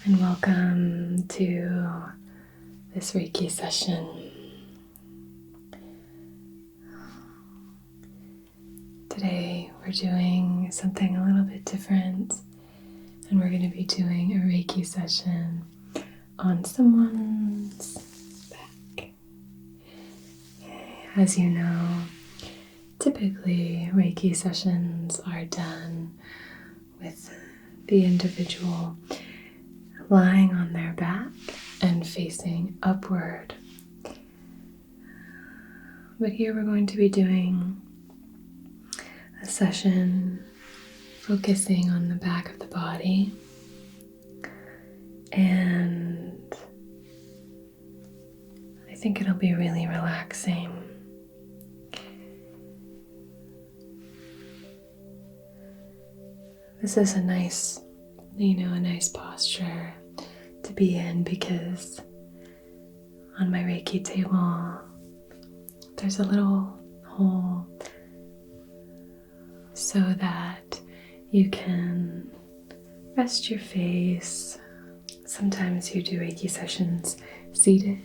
and welcome to this Reiki session. Today we're doing something a little bit different, and we're going to be doing a Reiki session on someone's back. As you know, typically Reiki sessions are done with the individual lying on their back and facing upward. But here we're going to be doing a session focusing on the back of the body, and I think it'll be really relaxing. This is a nice posture to be in, because on my Reiki table there's a little hole so that you can rest your face. Sometimes you do Reiki sessions seated,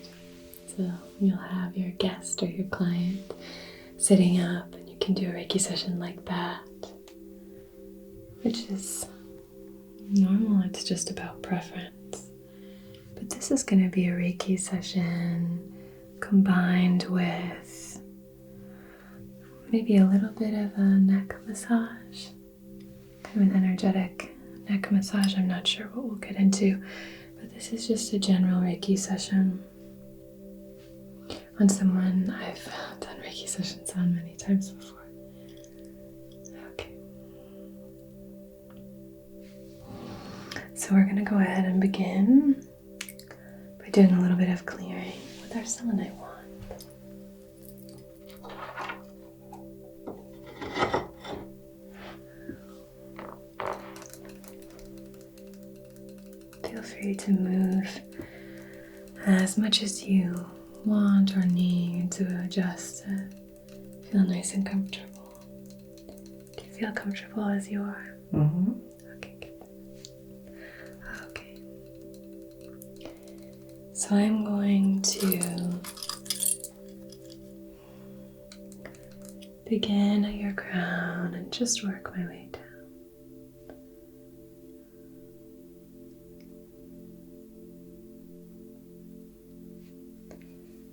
so you'll have your guest or your client sitting up and you can do a Reiki session like that, which is normal. It's just about preference. But this is going to be a Reiki session combined with maybe a little bit of a neck massage, kind of an energetic neck massage. I'm not sure what we'll get into, but this is just a general Reiki session on someone I've done Reiki sessions on many times before. So we're going to go ahead and begin by doing a little bit of clearing with our selenite wand. Feel free to move as much as you want or need to adjust to feel nice and comfortable. Do you feel comfortable as you are? Mm-hmm. So I'm going to begin at your crown and just work my way down.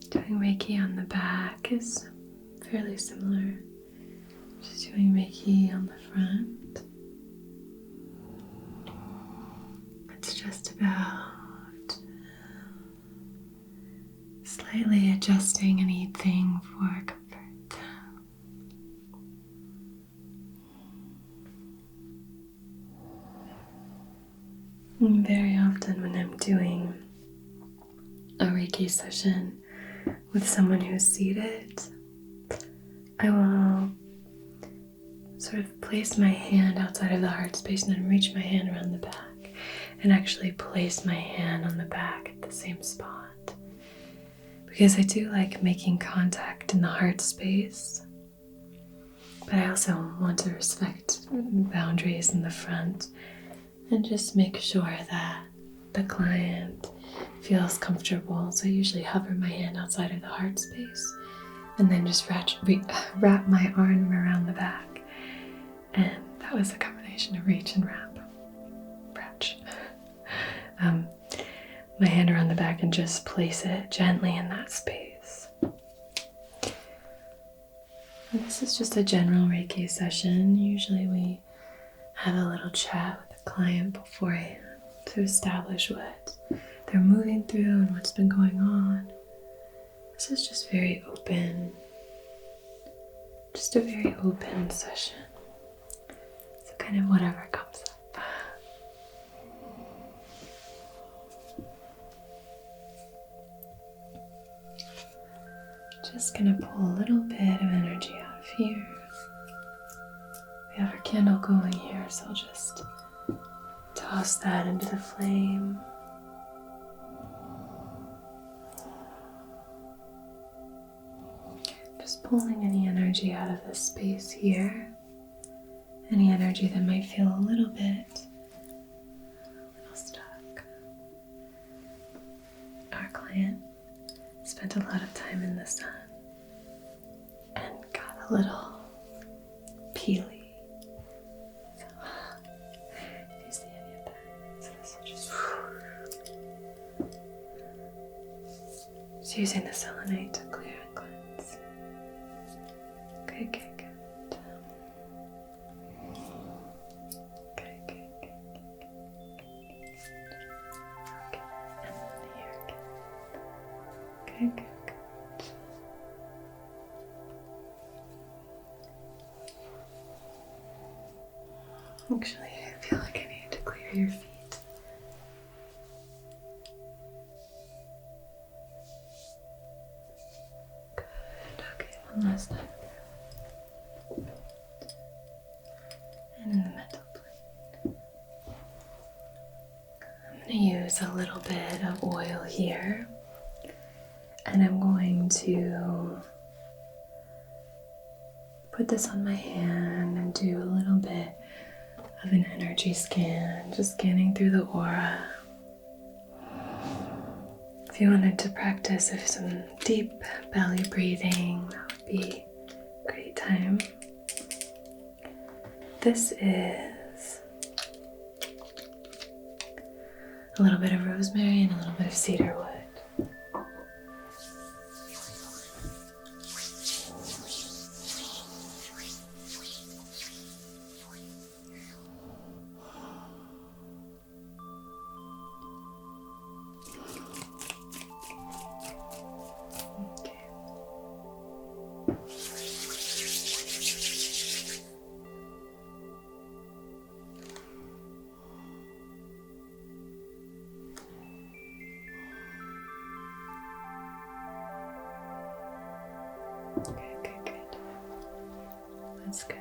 Doing Reiki on the back is fairly similar to doing Reiki on the front. It's just about slightly adjusting anything for comfort. And very often when I'm doing a Reiki session with someone who's seated, I will sort of place my hand outside of the heart space and then reach my hand around the back and actually place my hand on the back at the same spot. Because I do like making contact in the heart space, but I also want to respect boundaries in the front and just make sure that the client feels comfortable. So I usually hover my hand outside of the heart space and then just wrap my arm around the back. And that was a combination of reach and wrap. My hand around the back and just place it gently in that space. And this is just a general Reiki session. Usually we have a little chat with the client beforehand to establish what they're moving through and what's been going on. This is just very open. Just a very open session. So kind of whatever comes up. Just gonna pull a little bit of energy out of here. We have our candle going here, so I'll just toss that into the flame. Just pulling any energy out of this space here. Any energy that might feel a little stuck. time in the sun and got a little peely. So, do you see any of that? So this will just using the selenite to clear and cleanse. Okay, good. Good. Actually, I feel like I need to clear your feet. Good. Okay, one last time. And in the middle, please. I'm going to use a little bit of oil here. And I'm going to put this on my hand and do a little bit of an energy scan, just scanning through the aura. If you wanted to practice some deep belly breathing, that would be a great time. This is a little bit of rosemary and a little bit of cedar wood. Okay, good. That's good.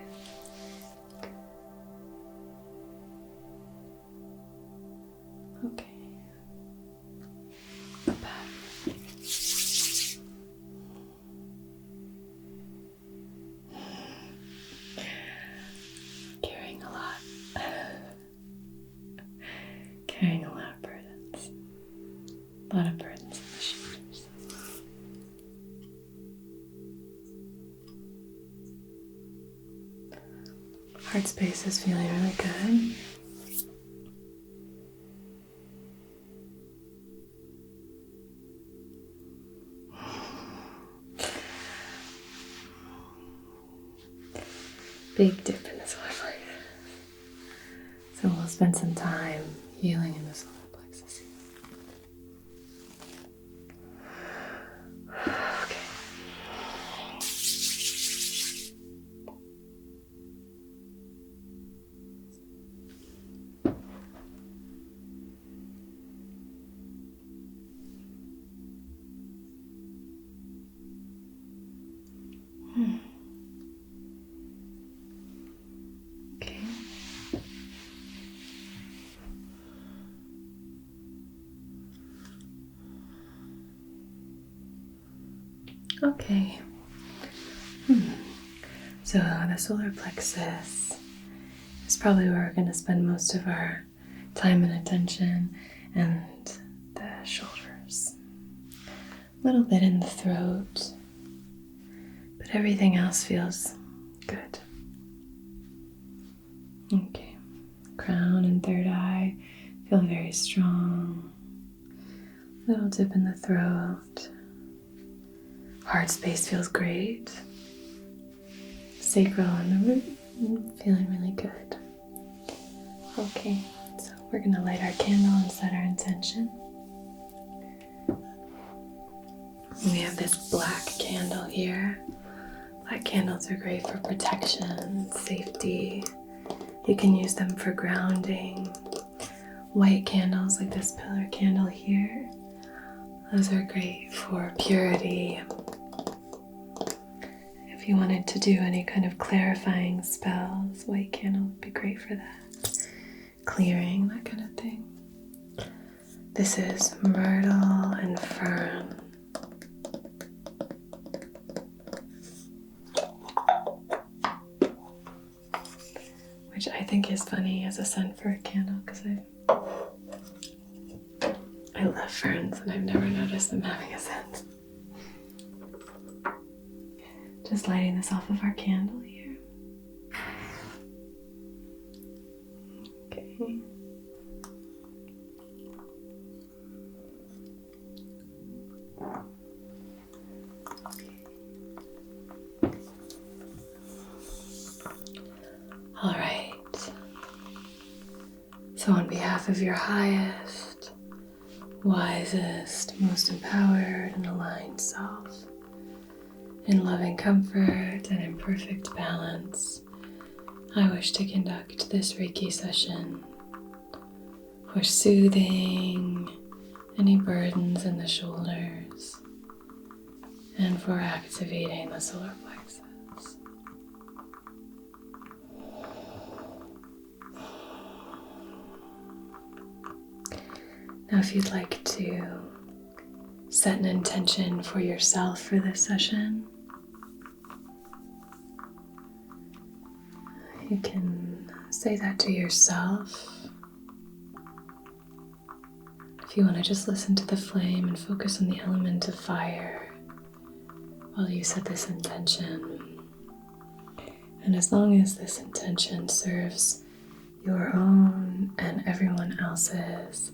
Okay. Go back. Carrying a lot. Carrying a lot of burdens. A lot of burdens on the shoulders. Heart space is feeling really good. Big dip in the solar plexus. So we'll spend some time healing in the solar plexus. Okay. Okay. Okay. So the solar plexus is probably where we're going to spend most of our time and attention, and the shoulders. A little bit in the throat, but everything else feels good. Okay. Crown and third eye feel very strong. Little dip in the throat. Heart space feels great. Sacral and the root feeling really good. Okay, so we're going to light our candle and set our intention. We have this black candle here. Black candles are great for protection, safety. You can use them for grounding. White candles like this pillar candle here, those are great for purity. If you wanted to do any kind of clarifying spells, white candle would be great for that. Clearing, that kind of thing. This is myrtle and fern. Which I think is funny as a scent for a candle, because I love ferns and I've never noticed them having a scent. Just lighting this off of our candle here. Okay. All right. So on behalf of your highest, wisest, most empowered and aligned self, in loving comfort and in perfect balance, I wish to conduct this Reiki session for soothing any burdens in the shoulders and for activating the solar plexus. Now, if you'd like to set an intention for yourself for this session, you can say that to yourself. If you want to just listen to the flame and focus on the element of fire while you set this intention. And as long as this intention serves your own and everyone else's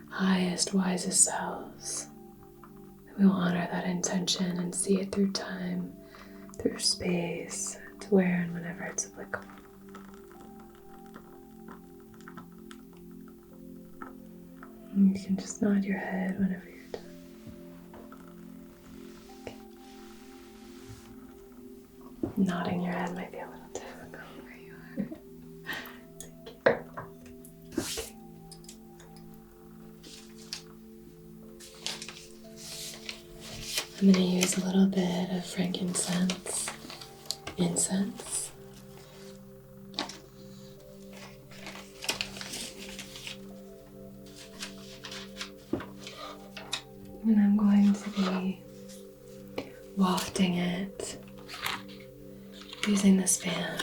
highest, wisest selves, we will honor that intention and see it through time, through space, to where and whenever it's applicable. And you can just nod your head whenever you're done. Okay. Nodding your head might be a little difficult where you are. Thank you. Okay. I'm going to use a little bit of frankincense, incense. And I'm going to be wafting it using this fan.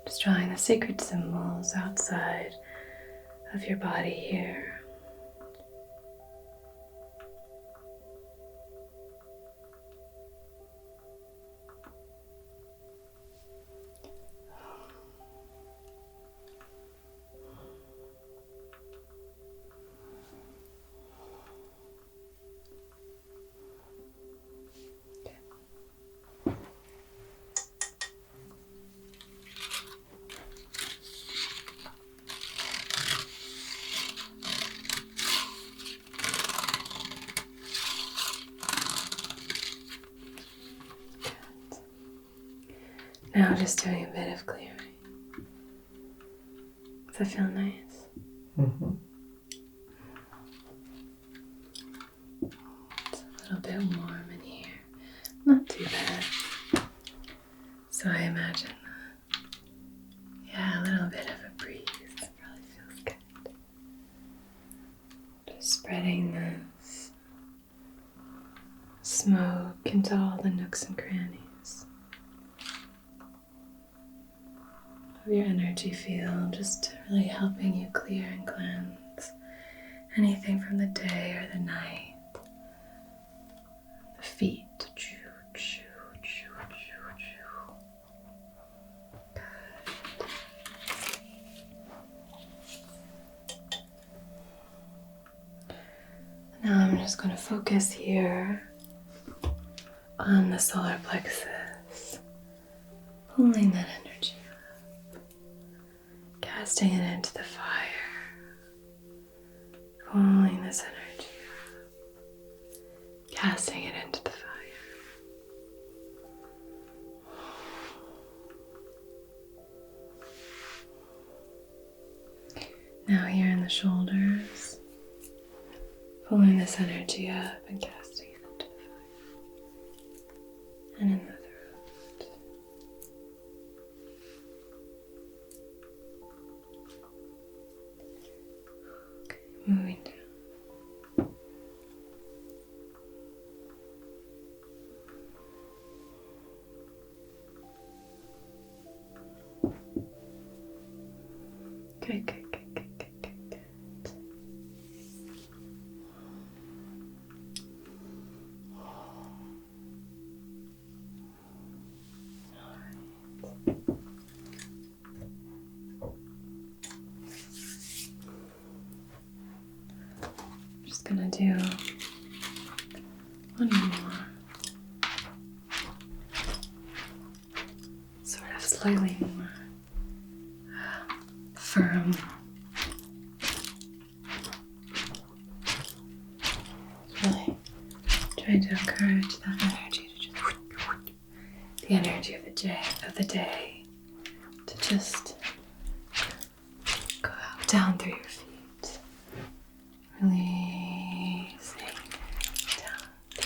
Just drawing the sacred symbols outside of your body here. Now just doing a bit of clearing. Does that feel nice? Mm-hmm. It's a little bit warm in here. Not too bad. So I imagine, a little bit of a breeze probably feels good. Spreading this smoke into all the nooks and crannies of your energy field, just really helping you clear and cleanse anything from the day or the night. The feet. Now I'm just going to focus here on the solar plexus, pulling that energy up, casting it into the fire, pulling this energy up, casting it into the fire. Now here in the shoulders, pulling this energy up and casting it into the fire. And in the throat. Okay, moving down. Good. Gonna do one more, sort of slightly more firm. Really trying to encourage that energy to just, the energy of the day, to just go out, down through your feet. Releasing down.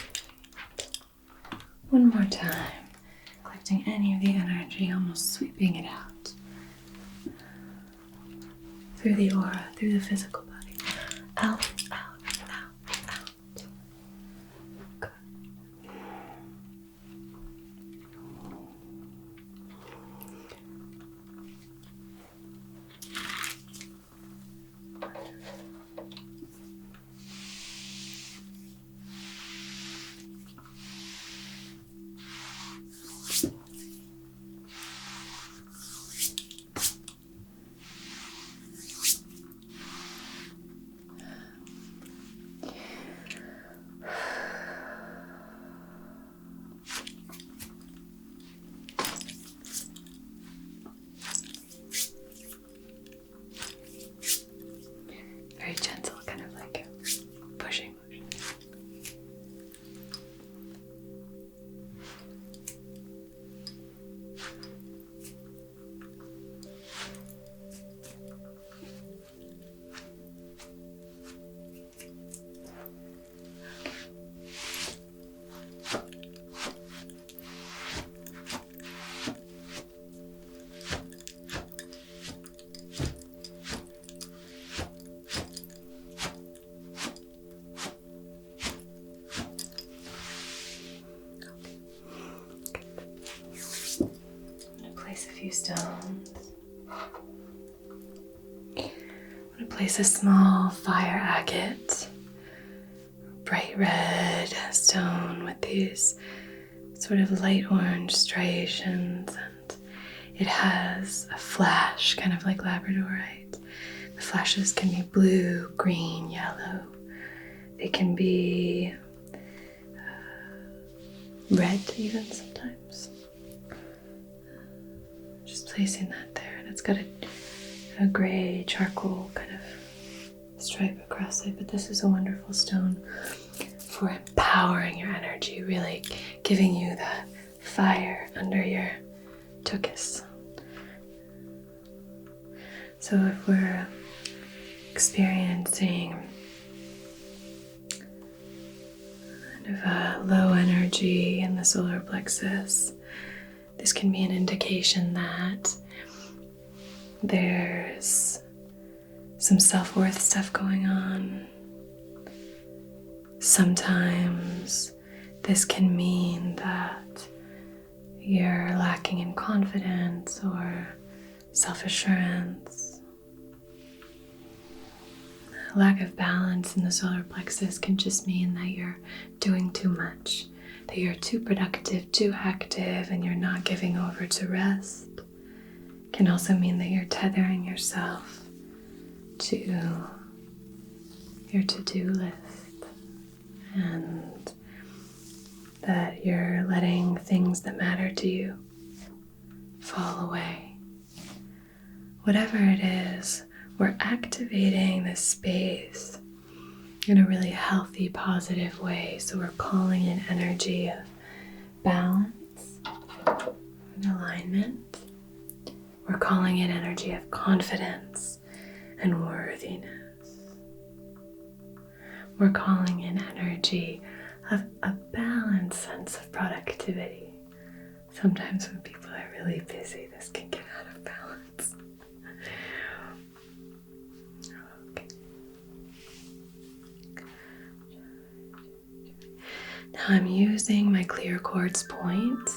One more time, collecting any of the energy, almost sweeping it out through the aura, through the physical body. Out. Good. Very gentle, kind of like pushing motion. Place a few stones. I'm going to place a small fire agate, bright red stone with these sort of light orange striations, and it has a flash, kind of like labradorite. The flashes can be blue, green, yellow. They can be red even sometimes. Just placing that there, and it's got a gray charcoal kind of stripe across it, but this is a wonderful stone for empowering your energy, really giving you that fire under your tuchus. So if we're experiencing kind of a low energy in the solar plexus, this can be an indication that there's some self-worth stuff going on. Sometimes this can mean that you're lacking in confidence or self-assurance. A lack of balance in the solar plexus can just mean that you're doing too much, that you're too productive, too active, and you're not giving over to rest. It can also mean that you're tethering yourself to your to-do list and that you're letting things that matter to you fall away. Whatever it is, we're activating this space in a really healthy, positive way. So we're calling in energy of balance and alignment. We're calling in energy of confidence and worthiness. We're calling in energy of a balanced sense of productivity. Sometimes when people are really busy, this can get out of balance. Okay. Now I'm using my clear quartz point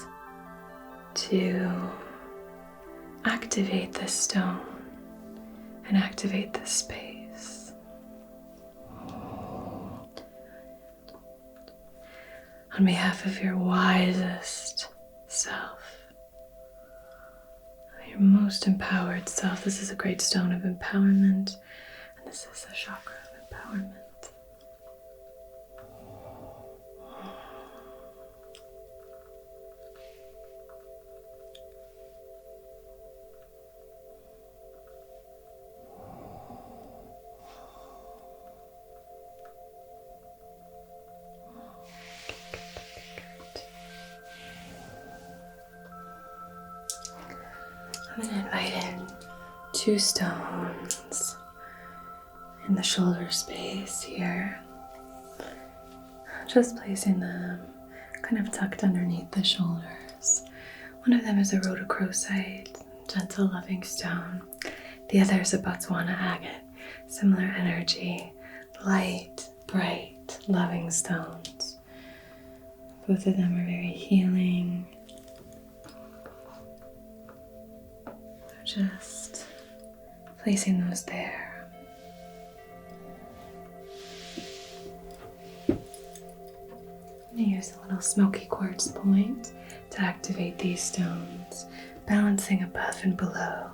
to activate this stone and activate this space. On behalf of your wisest self, your most empowered self. This is a great stone of empowerment, and this is a chakra of empowerment. I'm going to invite in 2 stones in the shoulder space here. Just placing them kind of tucked underneath the shoulders. One of them is a rhodochrosite, gentle loving stone. The other is a Botswana agate, similar energy, light, bright, loving stones. Both of them are very healing. Just placing those there. I'm going to use a little smoky quartz point to activate these stones, balancing above and below,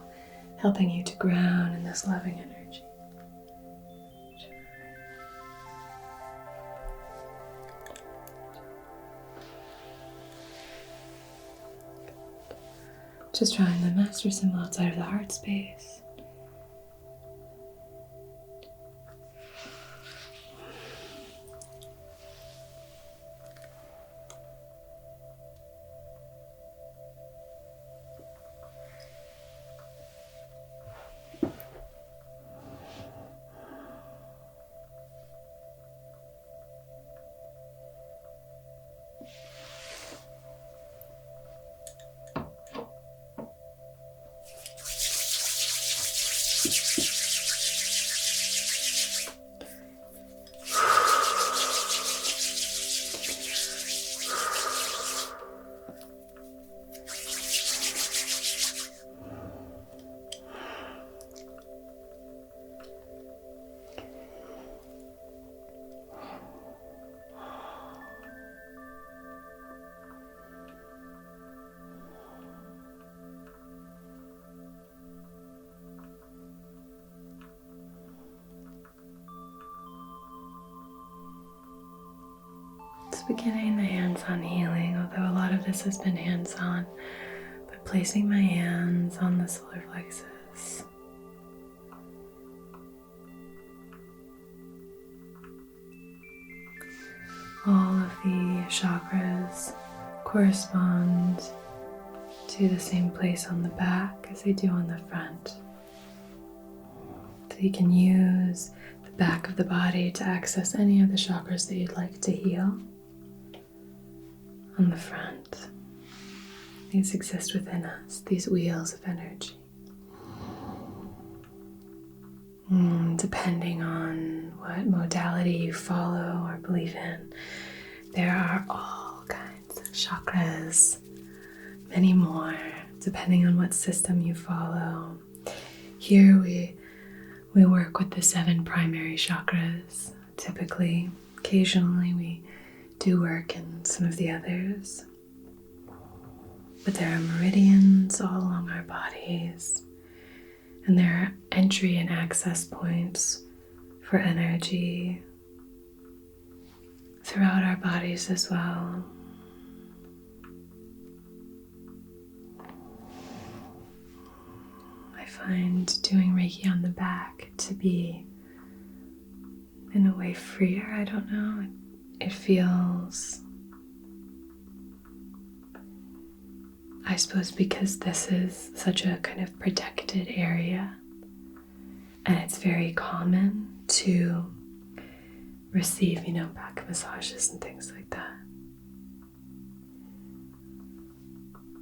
helping you to ground in this loving energy. Just drawing the master symbol outside of the heart space. Beginning the hands-on healing, although a lot of this has been hands-on, but placing my hands on the solar plexus. All of the chakras correspond to the same place on the back as they do on the front. So you can use the back of the body to access any of the chakras that you'd like to heal. On the front, these exist within us, these wheels of energy. Depending on what what modality you follow or believe in, there are all kinds of chakras, many more, depending on what system you follow. Here we work with the 7 primary chakras, typically. Occasionally we do work in some of the others. But there are meridians all along our bodies, and there are entry and access points for energy throughout our bodies as well. I find doing Reiki on the back to be, in a way, freer. I don't know. It feels, I suppose, because this is such a kind of protected area, and it's very common to receive, back massages and things like that.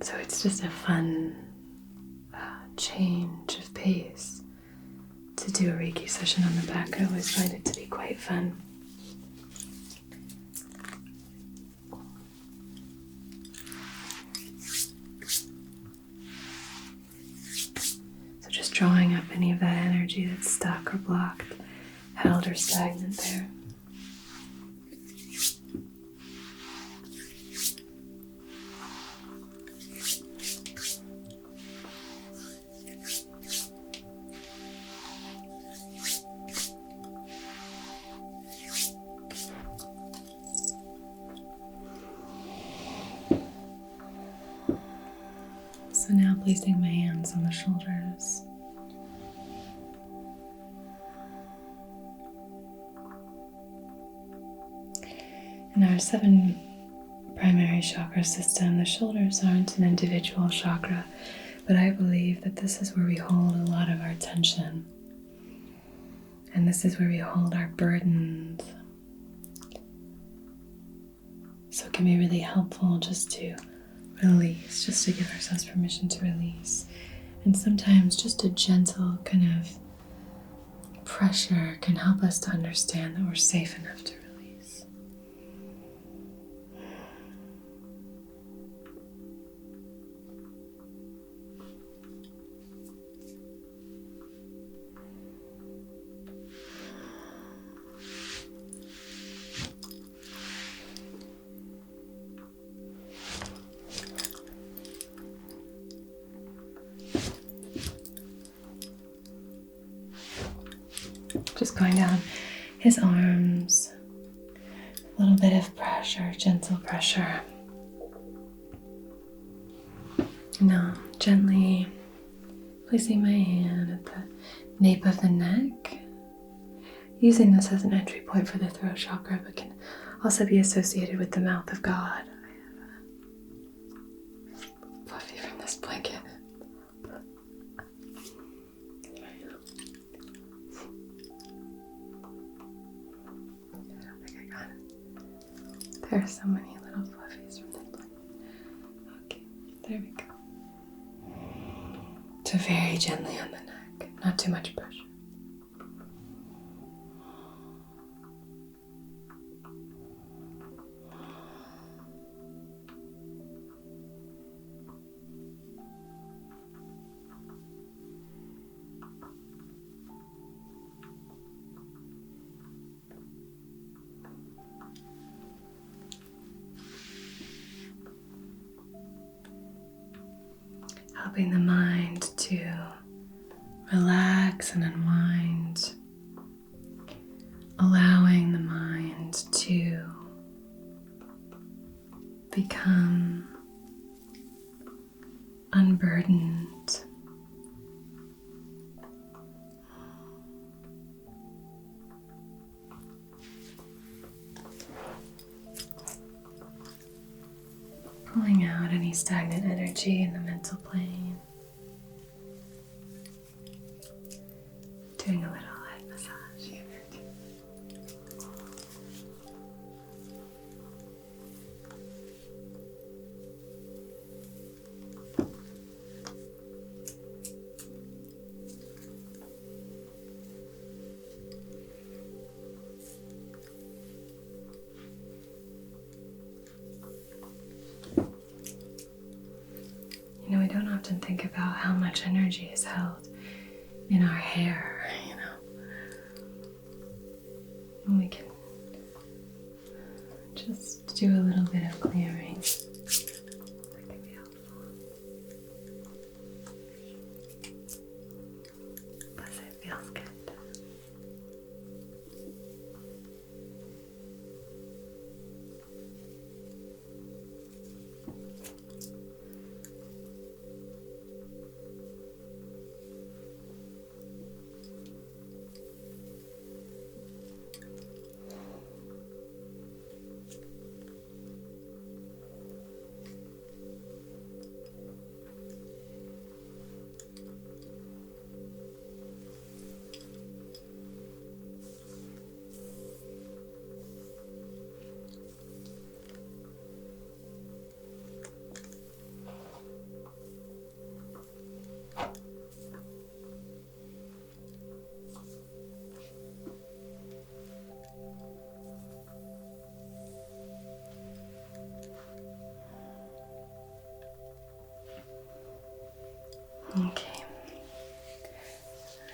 So it's just a fun change of pace to do a Reiki session on the back. I always find it to be quite fun. So just drawing up any of that energy that's stuck or blocked, held or stagnant there. So now placing my hands on the shoulders. In our 7 primary chakra system, the shoulders aren't an individual chakra, but I believe that this is where we hold a lot of our tension. And this is where we hold our burdens. So it can be really helpful just to release, just to give ourselves permission to release. And sometimes just a gentle kind of pressure can help us to understand that we're safe enough to release. Just going down his arms, a little bit of pressure, gentle pressure. Now, gently placing my hand at the nape of the neck, using this as an entry point for the throat chakra, but can also be associated with the mouth of God. I have fluffy from this blanket. There are so many little fluffies from this blanket. Okay, there we go. So very gently on the neck, not too much pressure. Helping the mind to relax and unwind, allowing the mind to become unburdened. Pulling out any stagnant energy in the mental plane. Doing a little head massage here. how much energy is held in our hair, And we can just do a little bit of clearing. That can be helpful. Plus it feels good. Okay,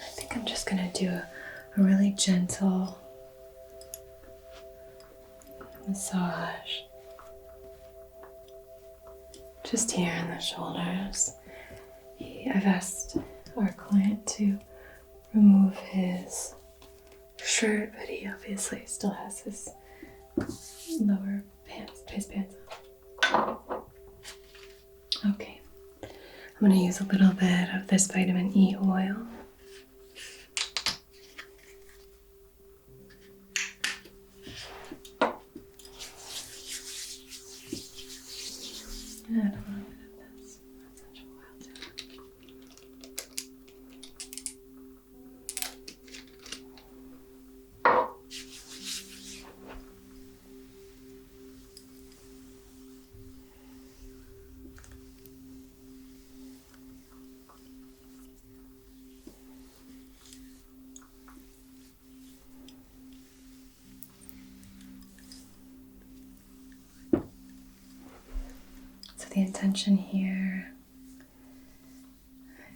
I think I'm just going to do a really gentle massage just here in the shoulders. I've asked our client to remove his shirt, but he obviously still has his lower pants, his pants on. Okay. I'm going to use a little bit of this vitamin E oil. And add a little bit of this essential oil too. The intention here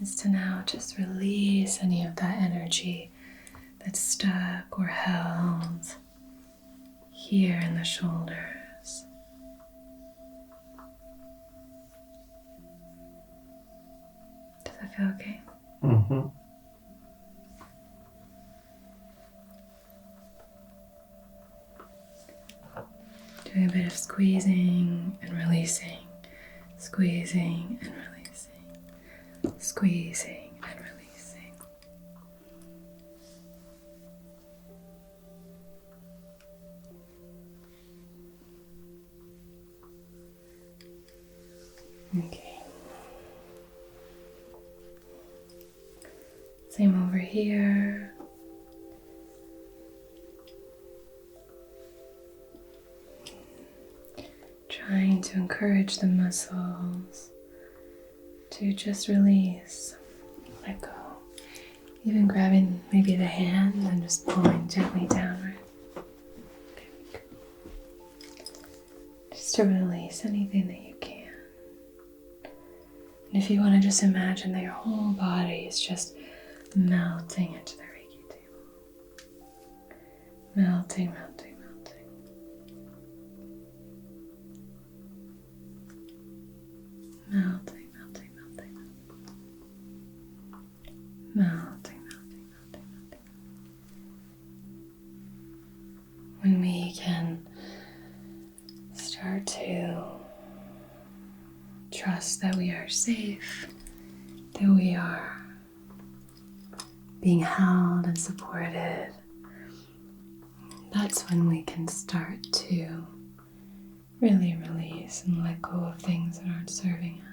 is to now just release any of that energy that's stuck or held here in the shoulders. Does that feel okay? Mm-hmm. Doing a bit of squeezing and releasing. Squeezing and releasing, squeezing and releasing. Okay. Same over here. Trying to encourage the muscles to just release, let go. Even grabbing maybe the hand and just pulling gently downward. Just to release anything that you can. And if you want to just imagine that your whole body is just melting into the Reiki table. Melting, melting. Melting, melting, melting, melting, melting, melting, melting. When we can start to trust that we are safe, that we are being held and supported, that's when we can start to really release and let go of things that aren't serving us.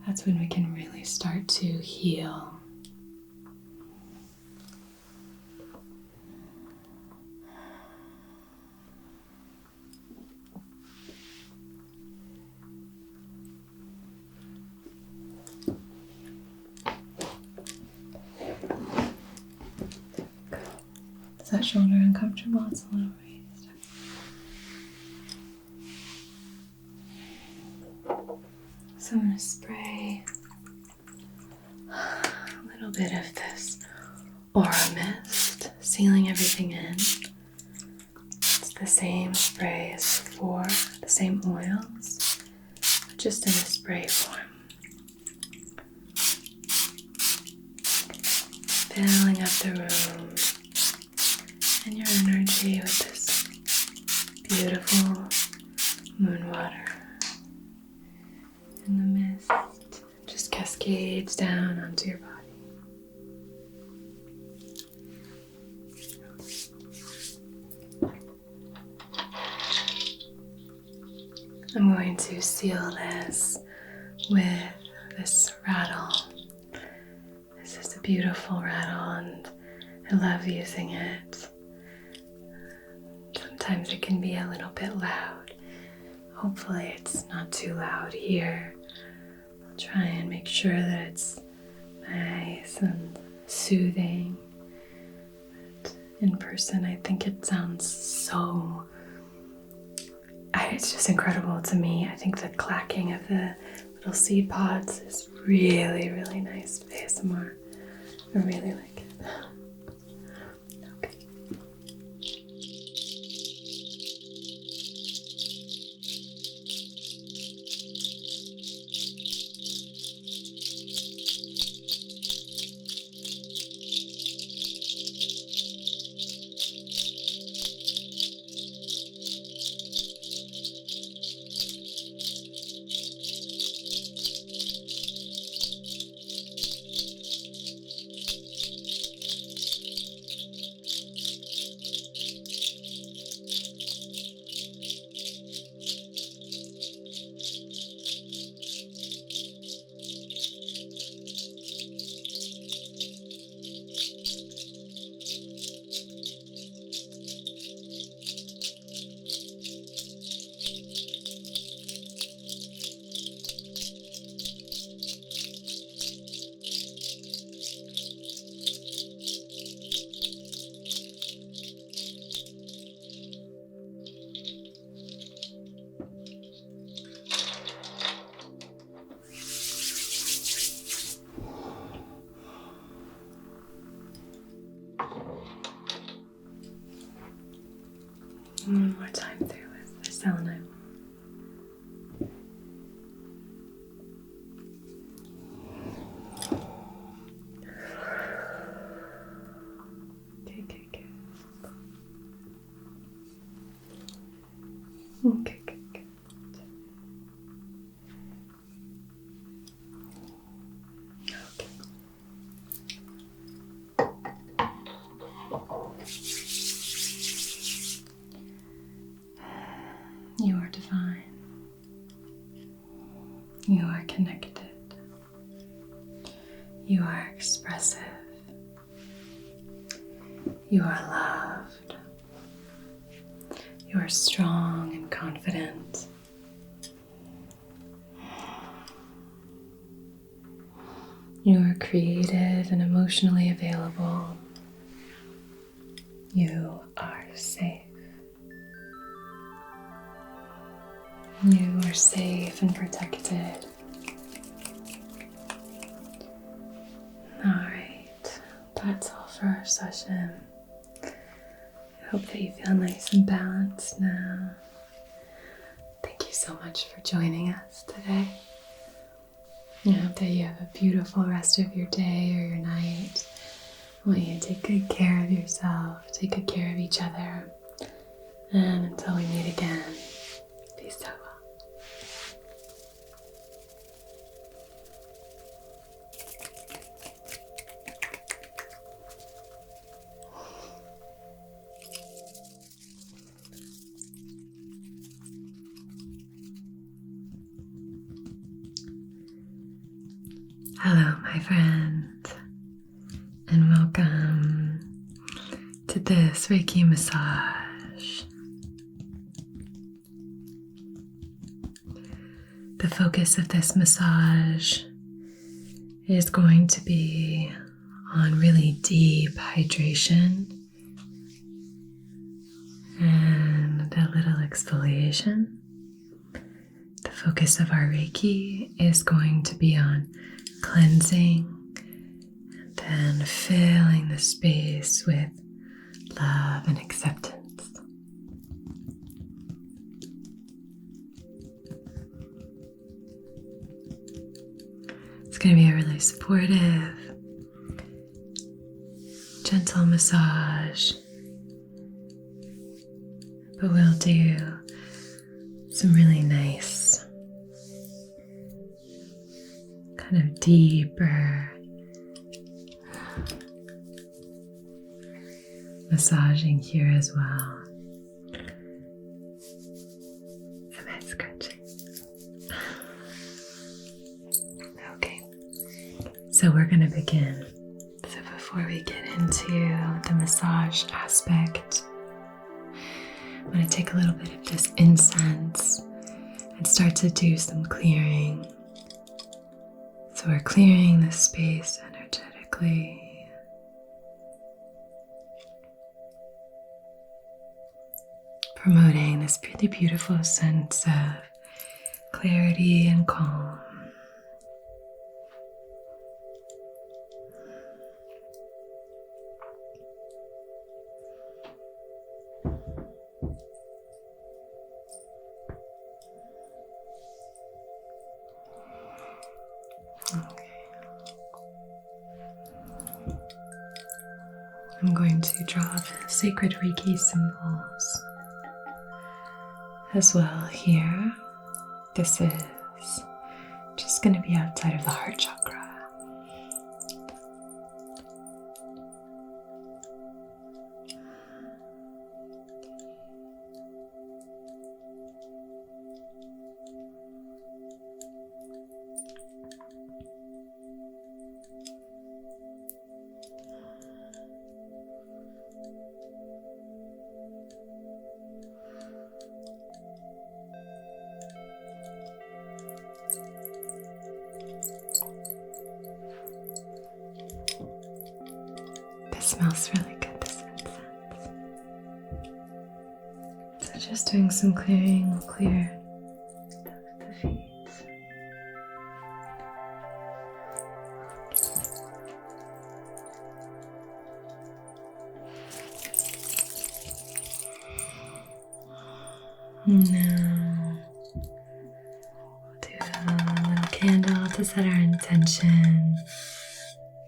That's when we can really start to heal. Is that shoulder uncomfortable? It's a little raised. So I'm going to spray little bit of this aura mist, sealing everything in. It's the same spray as before, the same oils, but just in a spray form. Filling up the room and your energy with this beautiful moon water. And the mist just cascades down onto your body. I'm going to seal this with this rattle. This is a beautiful rattle and I love using it. Sometimes it can be a little bit loud. Hopefully it's not too loud here. I'll try and make sure that it's nice and soothing. But in person, I think it sounds so... It's just incredible to me. I think the clacking of the little seed pods is really, really nice ASMR. I really like it. Okay. One more time through with the selenite. Okay. Okay, good. Okay. You are divine. You are connected. You are expressive. You are loved. You are strong and confident. You are creative and emotionally available. You are safe. You are safe and protected. Alright, that's all for our session. I hope that you feel nice and balanced now. Thank you so much for joining us today. I hope that you have a beautiful rest of your day or your night. I want you to take good care of yourself, take good care of each other. And until we meet again, be so well. Hello, my friend, and welcome to this Reiki massage. The focus of this massage is going to be on really deep hydration and a little exfoliation. The focus of our Reiki is going to be on cleansing and And filling the space with love and acceptance. It's going to be a really supportive, gentle massage, but we'll do some really nice, kind of deeper massaging here as well. Some head scratching. Okay, so we're going to begin. So before we get into the massage aspect, I'm going to take a little bit of this incense and start to do some clearing. So we're clearing the space energetically. Promoting this really beautiful sense of clarity and calm. I'm going to draw the sacred Reiki symbols as well here. This is just going to be outside of the heart chakra. Smells really good, this incense. So just doing some clearing will clear the feet. Now we'll do a little candle to set our intention.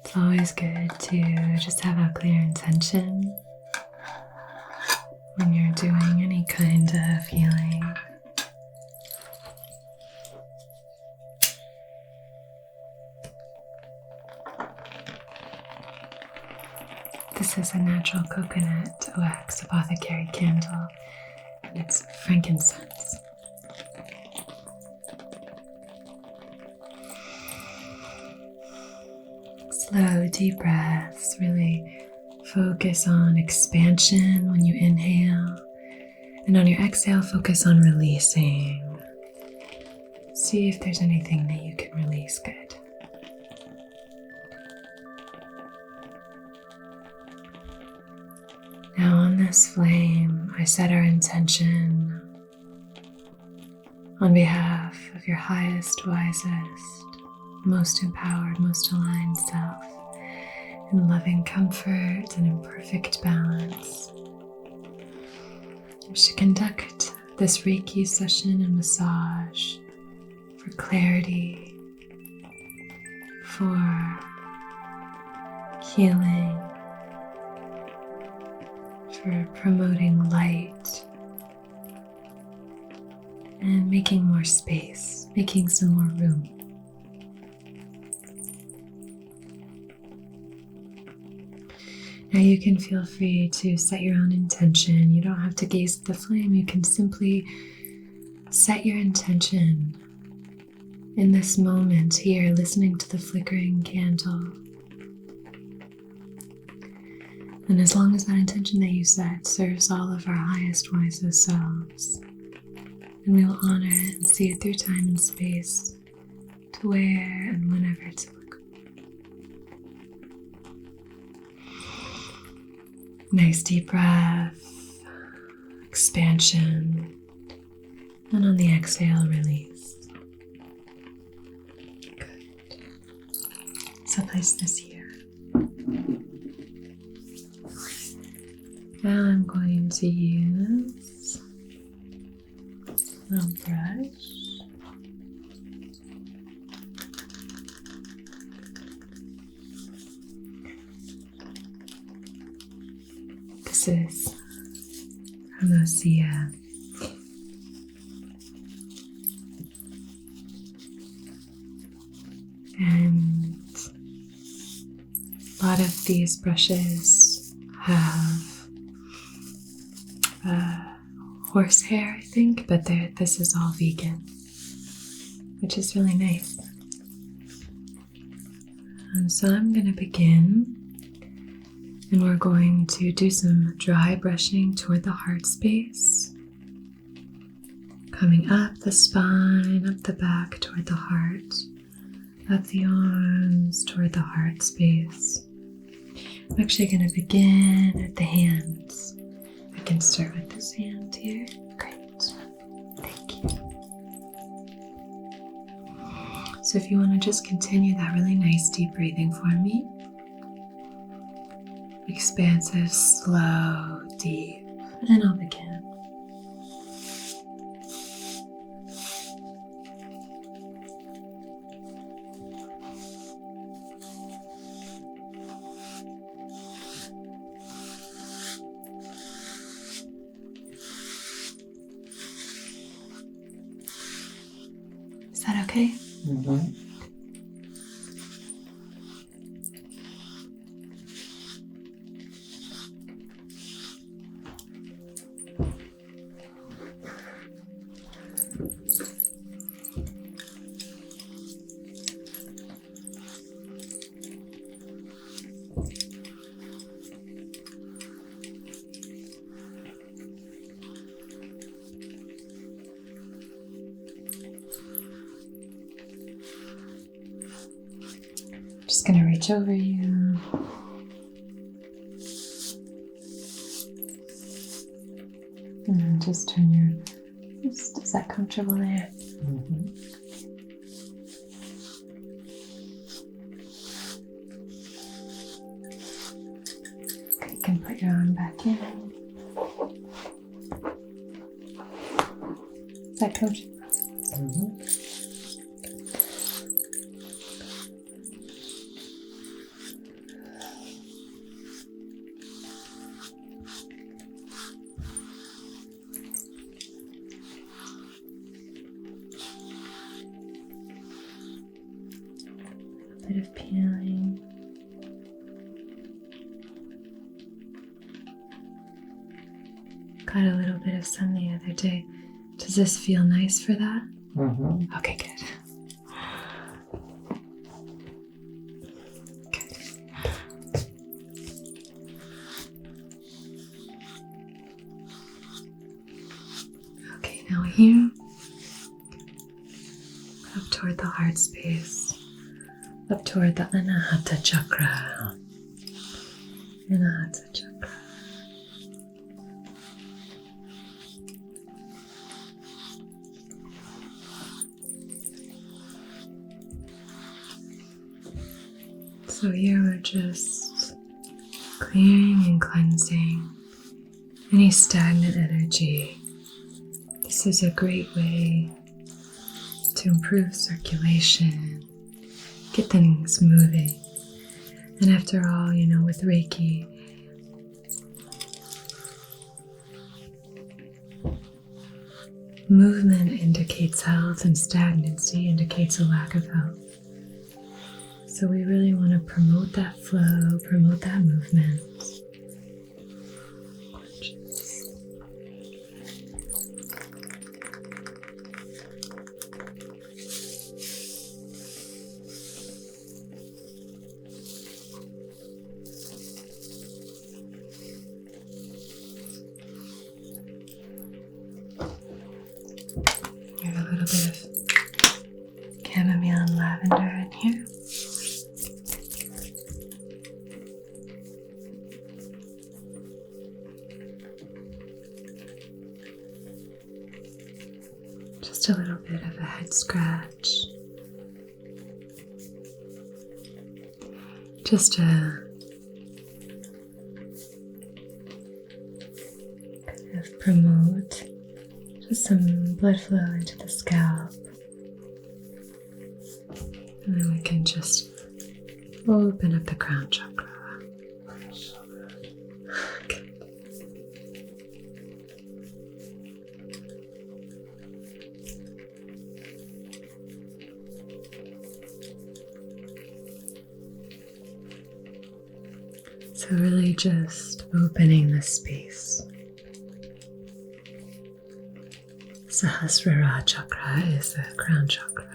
It's always good to just have a clear intention when you're doing any kind of healing. This is a natural coconut wax apothecary candle, and it's frankincense. Slow, deep breaths. Really focus on expansion when you inhale. And on your exhale, focus on releasing. See if there's anything that you can release good. Now on this flame, I set our intention on behalf of your highest, wisest, most empowered, most aligned self, in loving comfort and in perfect balance. We should conduct this Reiki session and massage for clarity, for healing, for promoting light, and making more space, making some more room. Now you can feel free to set your own intention. You don't have to gaze at the flame. You can simply set your intention in this moment here, listening to the flickering candle. And as long as that intention that you set serves all of our highest, wisest selves, and we will honor it and see it through time and space to where and whenever it's applicable. Nice deep breath, expansion, and on the exhale, release. Good. So place this here. Now I'm going to use a brush. This is from Osea. And a lot of these brushes have horsehair, I think, but this is all vegan, which is really nice. So I'm going to begin, and we're going to do some dry brushing toward the heart space, coming up the spine, up the back toward the heart, up the arms toward the heart space. I'm actually going to begin at the hands. I can start with this hand here. Great. Thank you. So if you want to just continue that really nice deep breathing for me. Expansive, slow, deep. And I'll begin. Is that okay? Mm-hmm. Just gonna reach over you. And then just turn your wrist. Is that comfortable there? Mm-hmm. Okay, you can put your arm back in. Is that comfortable? Mm-hmm. A bit of peeling. Got a little bit of sun the other day. Does this feel nice for that? Mm-hmm. Okay, good. Okay, now here, up toward the heart space, up toward the Anahata chakra. Anahata chakra. So here we're just clearing and cleansing any stagnant energy. This is a great way to improve circulation, get things moving. And after all, with Reiki, movement indicates health and stagnancy indicates a lack of health. So we really want to promote that flow, promote that movement. We have a little bit of chamomile and lavender in here. Just a little bit of a head scratch. Just to of promote just some blood flow into the scalp. And then we can just open up the crown chakra. Okay. So really just opening the space. Sahasrara chakra is the crown chakra.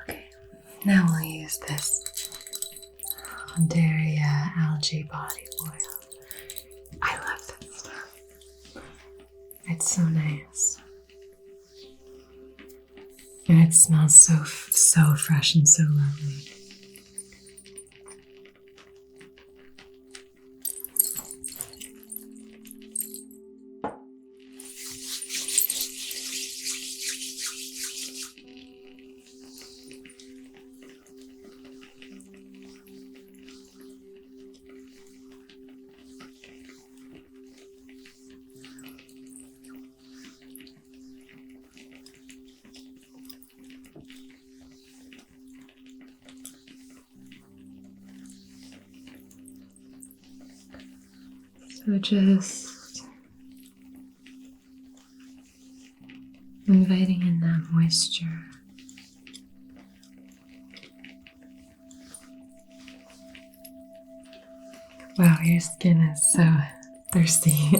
Okay, now we'll use this Hondaria algae body oil. I love this stuff. It's so nice. And it smells so fresh and so lovely. So just inviting in that moisture. Wow, your skin is so thirsty.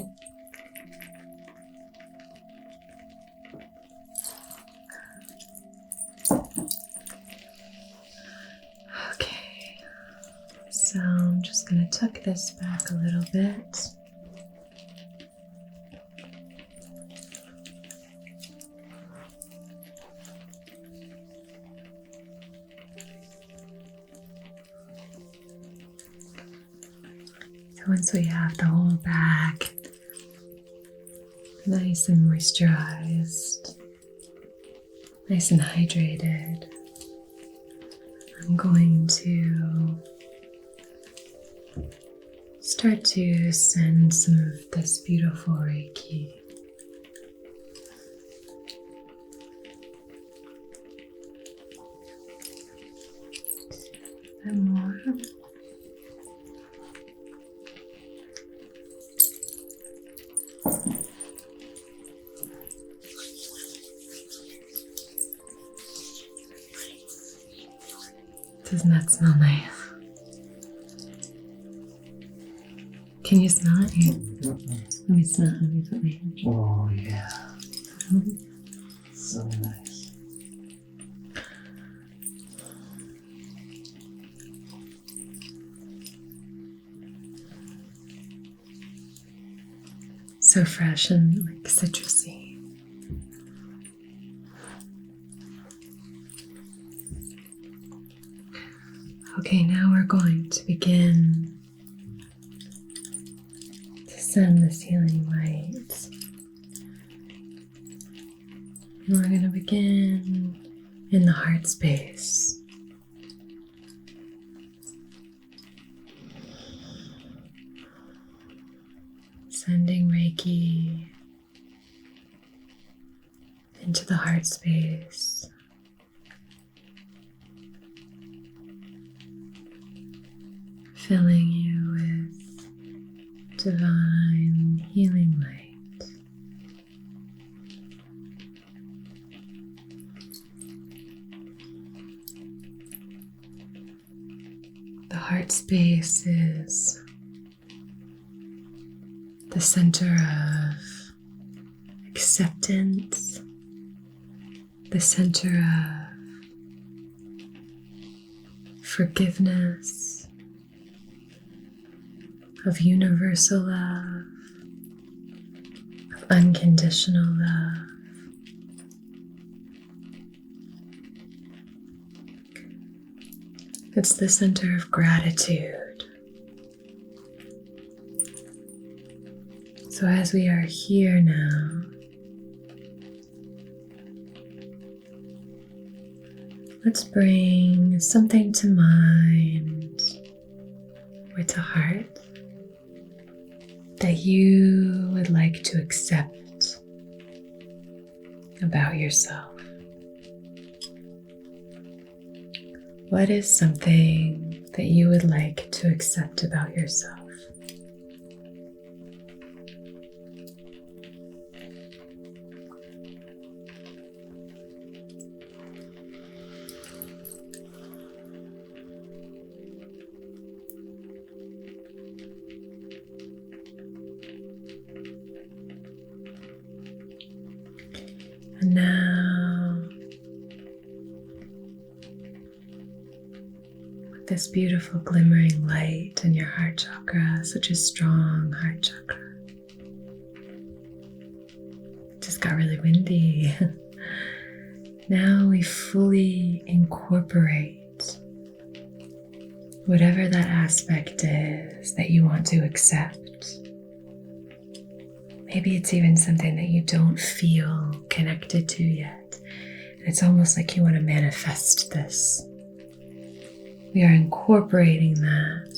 Okay, so I'm just going to tuck this back a little bit. So once we have the whole back nice and moisturized, nice and hydrated, I'm going to start to send some of this beautiful Reiki a bit more. Doesn't that smell nice? Can you smell it? Here. Let me smell it. Let me put my hand. Oh, yeah. So nice. So fresh and like citrusy. Okay, now we're going to begin to send this healing light. And we're going to begin in the heart space. Sending Reiki into the heart space. Filling you with divine healing light. The heart space is the center of acceptance, the center of forgiveness, of universal love, of unconditional love. It's the center of gratitude. So as we are here now, let's bring something to mind or to heart that you would like to accept about yourself. What is something that you would like to accept about yourself? And now, with this beautiful glimmering light in your heart chakra, such a strong heart chakra. It just got really windy. Now we fully incorporate whatever that aspect is that you want to accept. Maybe it's even something that you don't feel connected to yet. And it's almost like you want to manifest this. We are incorporating that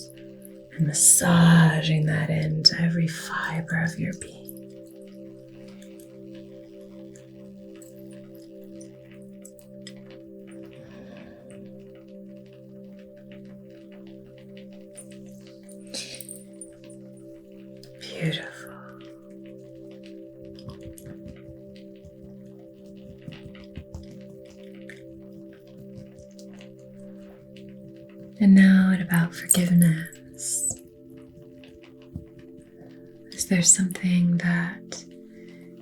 and massaging that into every fiber of your being. Beautiful. And now what about forgiveness? Is there something that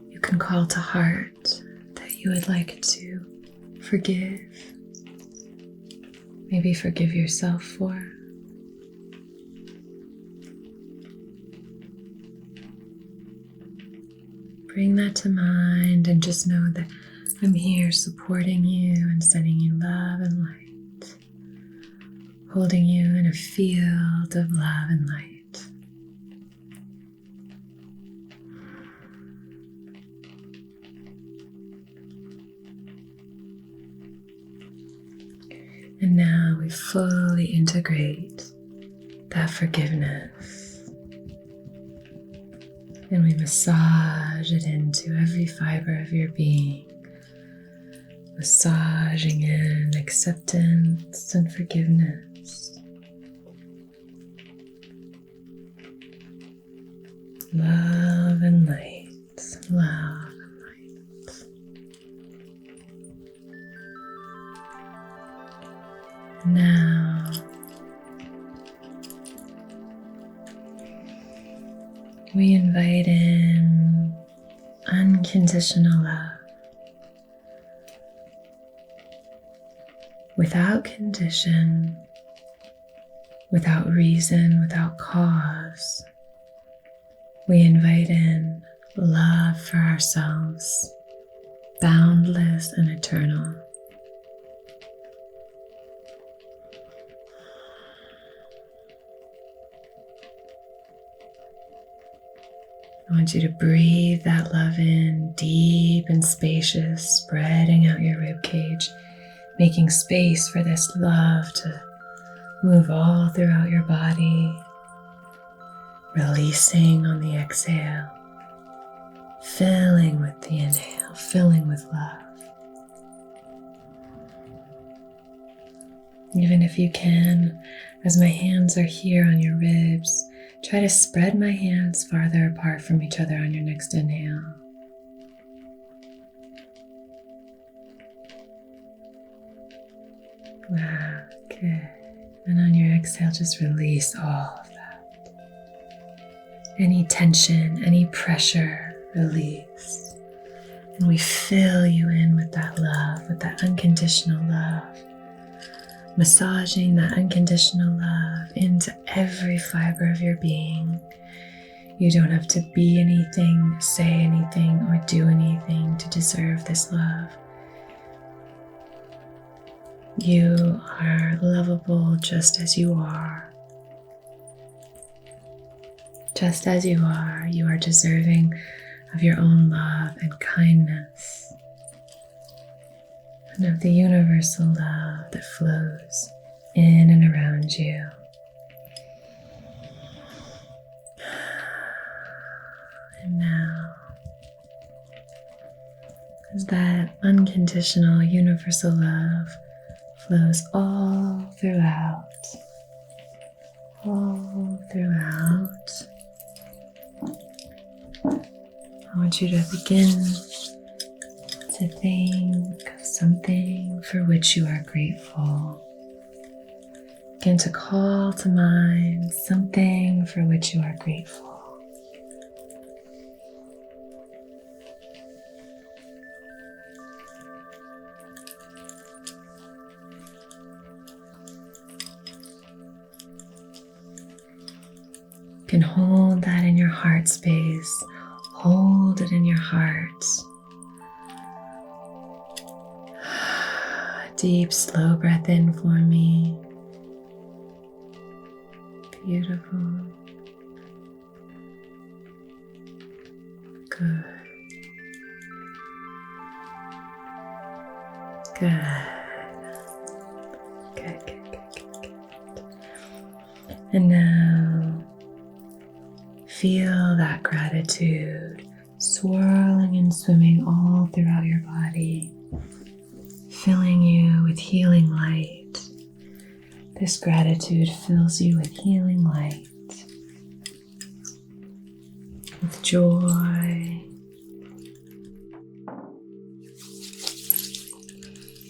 you can call to heart that you would like to forgive? Maybe forgive yourself for? Bring that to mind and just know that I'm here supporting you and sending you love and light. Holding you in a field of love and light. And now we fully integrate that forgiveness. And we massage it into every fiber of your being. Massaging in acceptance and forgiveness. Love and light, love and light. Now, we invite in unconditional love. Without condition, without reason, without cause, we invite in love for ourselves, boundless and eternal. I want you to breathe that love in deep and spacious, spreading out your rib cage, making space for this love to move all throughout your body, releasing on the exhale, filling with the inhale, filling with love. Even if you can, as my hands are here on your ribs, try to spread my hands farther apart from each other on your next inhale. Wow, good. And on your exhale, just release all of that. Any tension, any pressure, release. And we fill you in with that love, with that unconditional love. Massaging that unconditional love into every fiber of your being. You don't have to be anything, say anything, or do anything to deserve this love. You are lovable just as you are. Just as you are deserving of your own love and kindness, and of the universal love that flows in and around you. And now, as that unconditional universal love flows all throughout, I want you to begin to think of something for which you are grateful. Begin to call to mind something for which you are grateful. You can hold that in your heart space. Hold it in your heart. Deep, slow breath in for me. Beautiful. Good. Good. Good. And now feel that gratitude swirling and swimming all throughout your body, filling you with healing light. This gratitude fills you with healing light, with joy,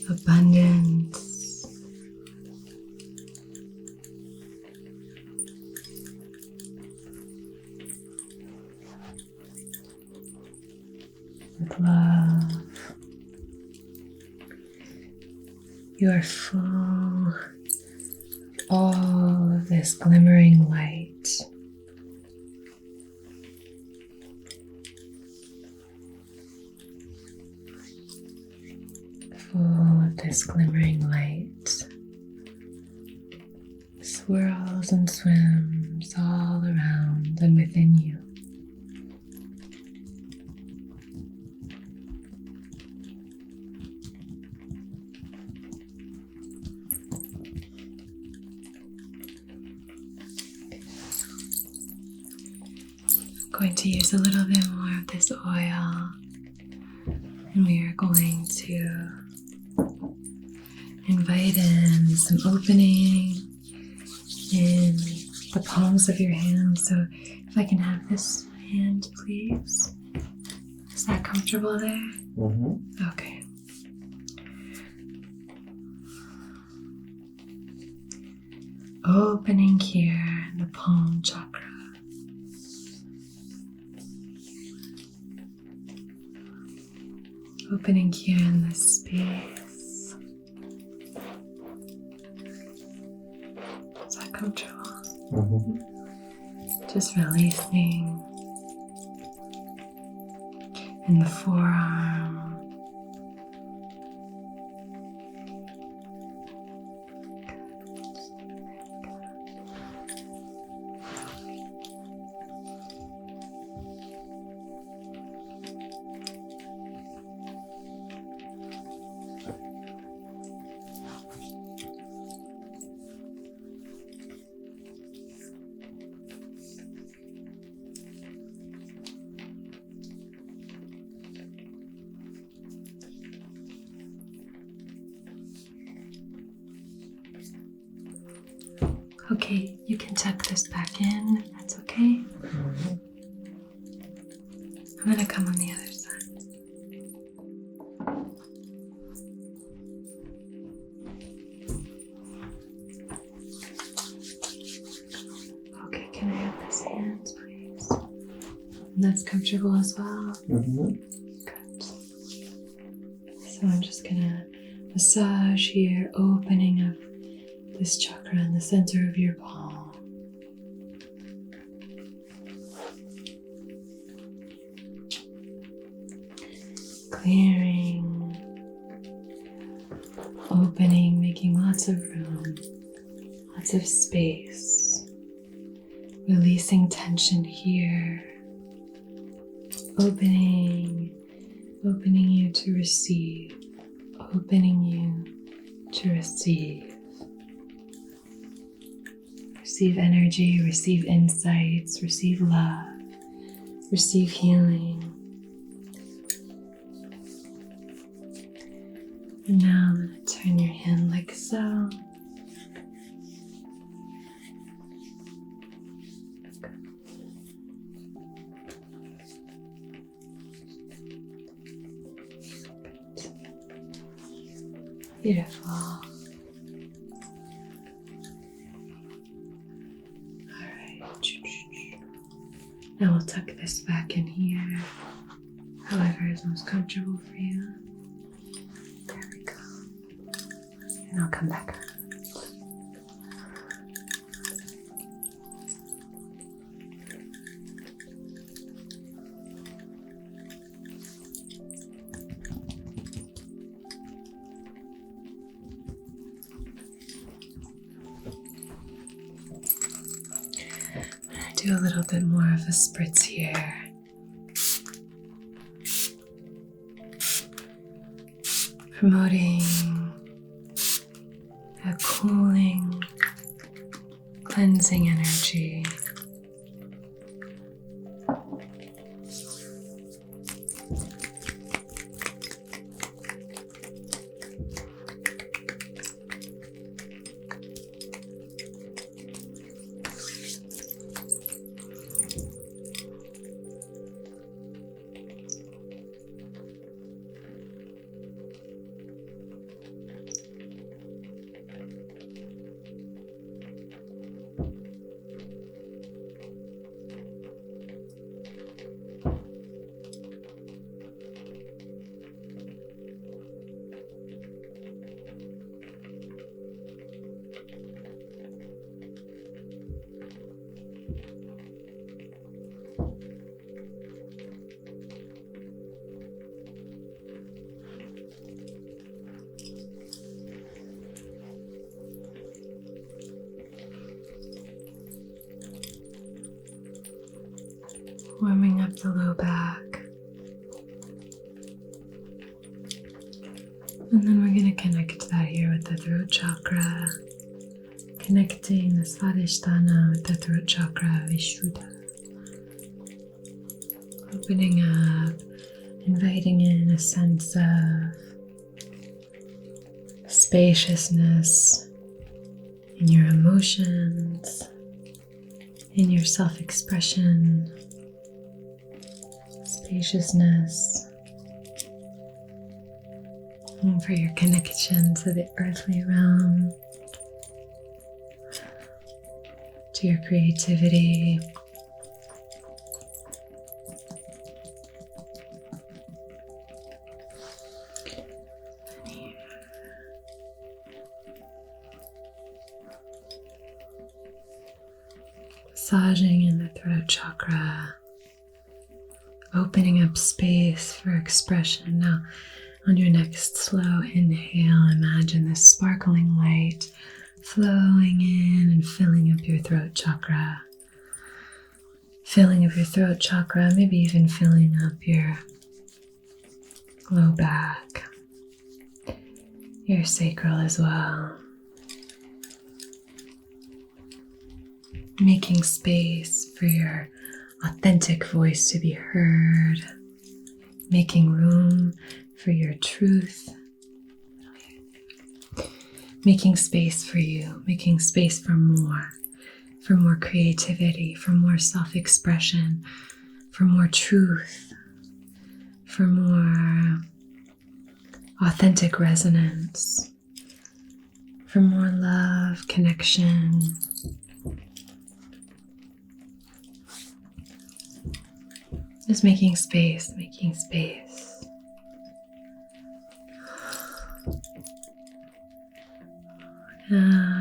abundance, with love. You are full of all of this glimmering light. Full of this glimmering light. Swirls and swims all around and within you. I'm going to use a little bit more of this oil, and we are going to invite in some opening in the palms of your hands. So if I can have this hand, please. Is that comfortable there? Mm-hmm. Okay. Opening here in the palm chakra. Opening here in this space. Is that comfortable? Mm-hmm. Just releasing in the forearm. Okay, you can tuck this back in if that's okay. Mm-hmm. I'm gonna come on the other side. Okay, can I have this hand, please? And that's comfortable as well. Mm-hmm. Good. So I'm just gonna massage here, opening up this chakra in the center of your palm. Clearing, opening, making lots of room, lots of space, releasing tension here, opening you to receive, opening you to receive. Receive energy, receive insights, receive love, receive healing. And now I'm going to turn your hand like so. Beautiful. All right. Now we'll tuck this back in here, however is most comfortable for you. There we go. And I'll come back around. Do a little bit more of a spritz here. Promoting a cooling, cleansing energy. Warming up the low back. And then we're going to connect that here with the throat chakra. Connecting the Svadhisthana with the throat chakra, Vishuddha. Opening up, inviting in a sense of spaciousness in your emotions, in your self-expression. Spaciousness and for your connection to the earthly realm, to your creativity. Massaging in the throat chakra. Opening up space for expression. Now, on your next slow inhale, imagine this sparkling light flowing in and filling up your throat chakra. Filling up your throat chakra, maybe even filling up your low back, your sacral as well. Making space for your authentic voice to be heard, making room for your truth, making space for you, making space for more creativity, for more self-expression, for more truth, for more authentic resonance, for more love, connection. Just making space, making space.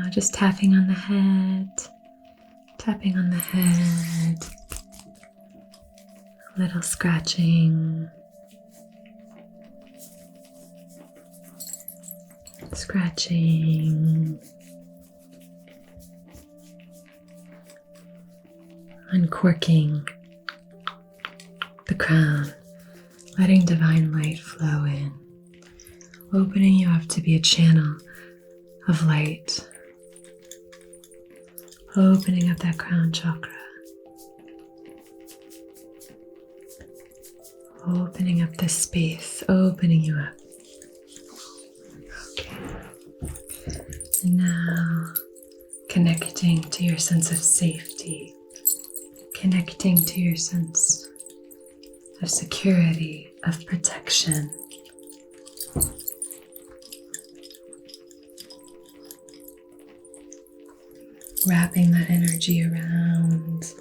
Just tapping on the head, a little scratching. Scratching, uncorking the crown, letting divine light flow in, opening you up to be a channel of light, opening up that crown chakra, opening up this space, opening you up. Okay. And now connecting to your sense of safety, connecting to your sense of security, of protection. Wrapping that energy around.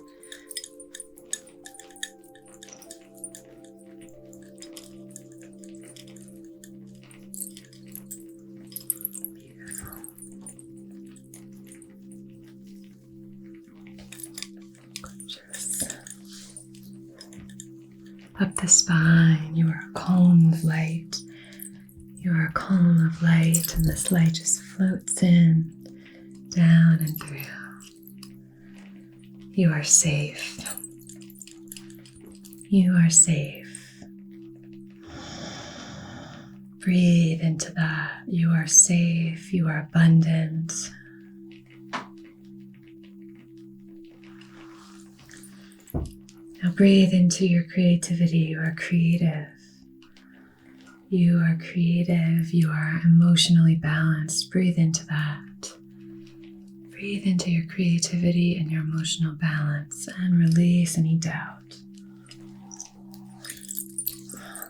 Beautiful. Gorgeous. Up the spine, you are a column of light. You are a column of light, and this light just floats in, down and through. You are safe. You are safe. Breathe into that. You are safe. You are abundant. Now breathe into your creativity. You are creative. You are creative. You are emotionally balanced. Breathe into that. Breathe into your creativity and your emotional balance and release any doubt.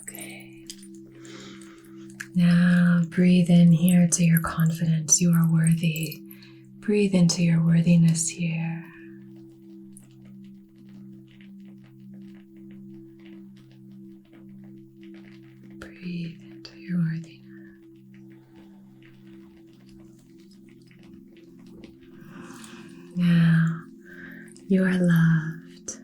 Okay. Now breathe in here to your confidence. You are worthy. Breathe into your worthiness here. Breathe into your worthiness. Now you are loved.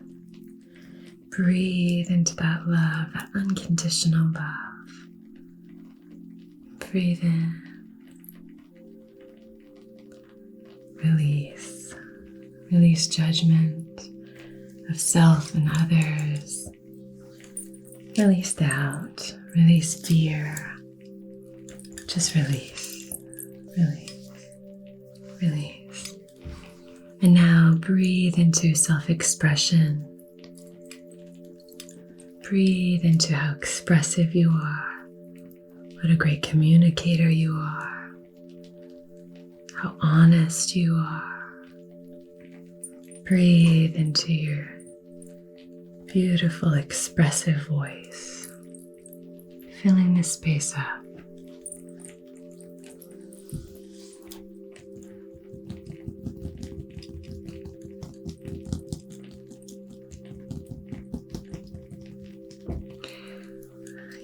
Breathe into that love, that unconditional love. Breathe in. Release. Release judgment of self and others. Release doubt. Release fear. Just release. Release. Release. And now breathe into self-expression. Breathe into how expressive you are. What a great communicator you are. How honest you are. Breathe into your beautiful, expressive voice. Filling the space up.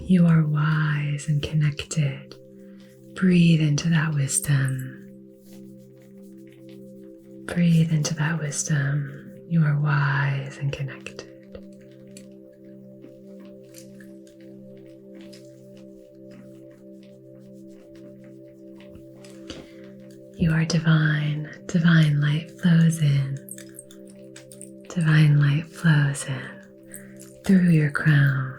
You are wise and connected. Breathe into that wisdom. Breathe into that wisdom. You are wise and connected. You are divine. Divine light flows in. Divine light flows in through your crown.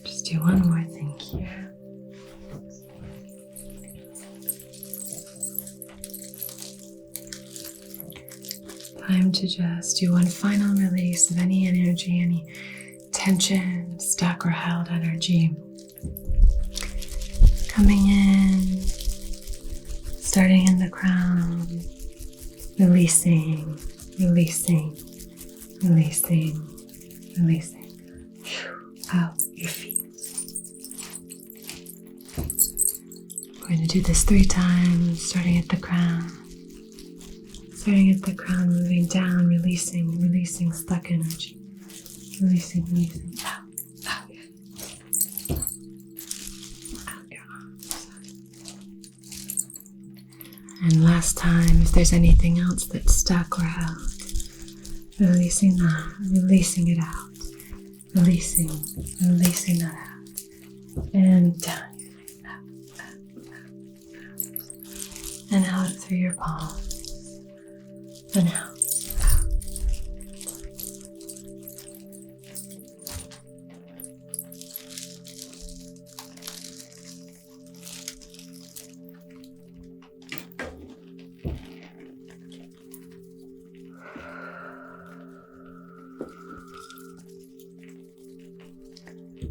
Just do one more thing here. Time to just do one final release of any energy, any tension, stuck or held energy. Coming in, starting in the crown, releasing, releasing, releasing, releasing. Out your feet. We're going to do this 3 times, starting at the crown. Starting at the crown, moving down, releasing, releasing stuck energy. Releasing, releasing. Out, out your arms. And last time, if there's anything else that's stuck or held, releasing that, releasing it out, releasing that out, and down, and out through your palms, and out.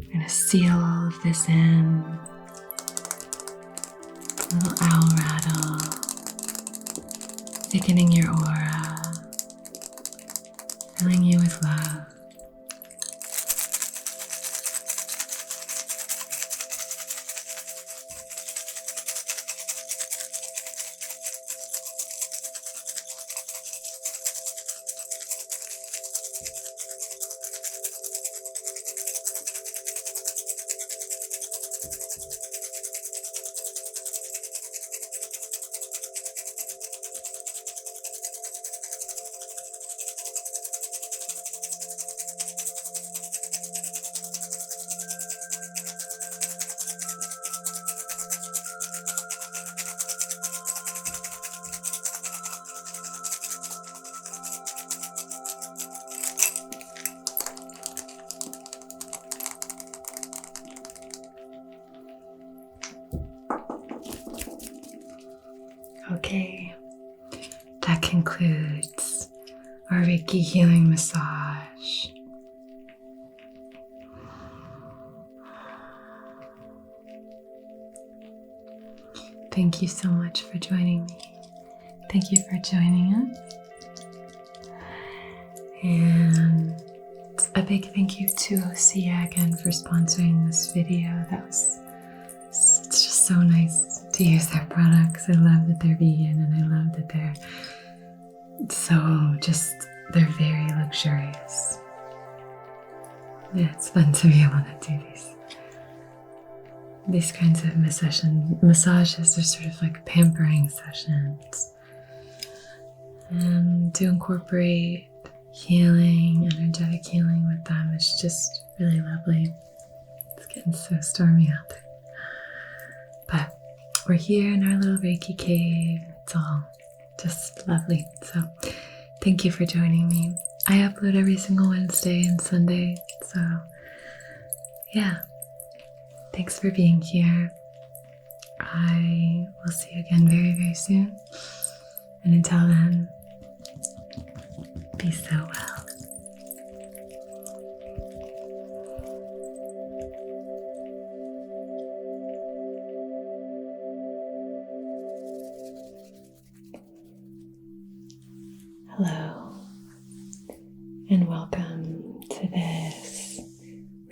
I'm going to seal all of this in. A little owl rattle, thickening your aura, filling you with love. Okay, that concludes our Reiki healing massage. Thank you so much for joining me. Thank you for joining us. And a big thank you to Sia again for sponsoring this video. It's just so nice to use their products. I love that they're vegan, and I love that they're very luxurious. Yeah, it's fun to be able to do these kinds of massages are sort of like pampering sessions. And to incorporate healing, energetic healing with them is just really lovely. It's getting so stormy out there. But we're here in our little Reiki cave. It's all just lovely. So thank you for joining me. I upload every single Wednesday and Sunday. So yeah, thanks for being here. I will see you again very, very soon. And until then, be so well. Hello, and welcome to this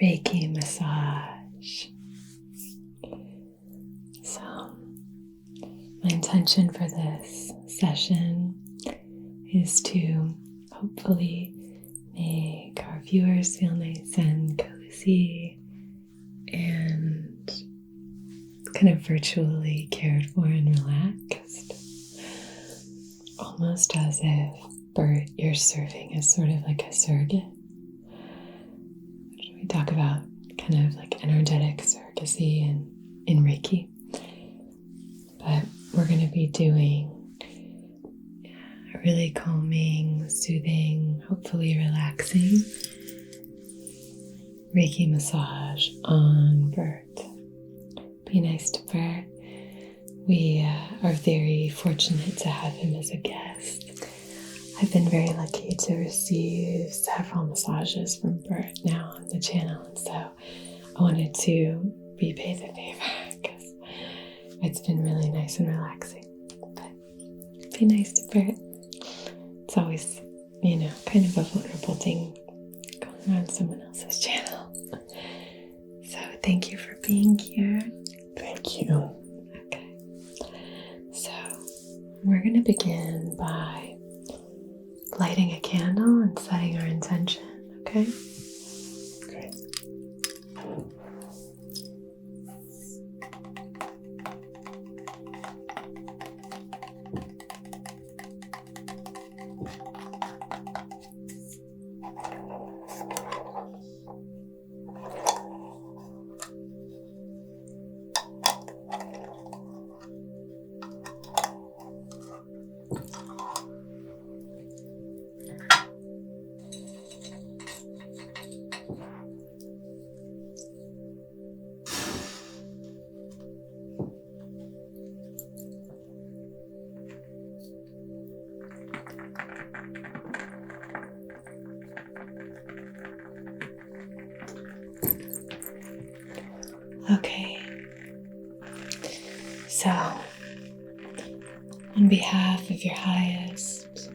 Reiki massage. So, my intention for this session is to hopefully make our viewers feel nice and cozy and kind of virtually cared for and relaxed. Almost as if you're serving as sort of like a surrogate. We talk about kind of like energetic surrogacy in Reiki. But we're going to be doing a really calming, soothing, hopefully relaxing Reiki massage on Bert. Be nice to Bert. We are very fortunate to have him as a guest. I've been very lucky to receive several massages from Bert now on the channel, and so I wanted to repay the favor because it's been really nice and relaxing. But be nice to Bert. It's always, kind of a vulnerable thing going on someone else's channel. So thank you for being here. Thank you. Okay. So we're going to begin by lighting a candle and setting our intention, okay? Okay. So, on behalf of your highest,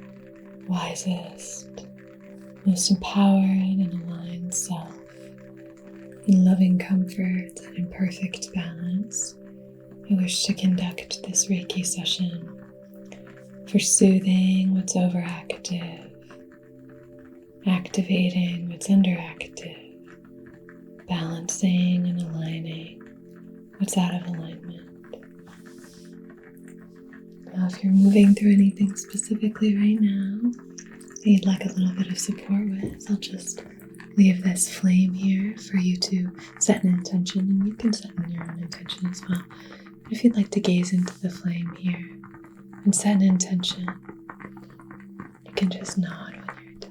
wisest, most empowered and aligned self, in loving comfort and in perfect balance, I wish to conduct this Reiki session for soothing what's overactive, activating what's underactive, balancing and aligning what's out of alignment. Now, if you're moving through anything specifically right now that you'd like a little bit of support with, I'll just leave this flame here for you to set an intention, and you can set in your own intention as well. If you'd like to gaze into the flame here and set an intention, you can just nod when you're done.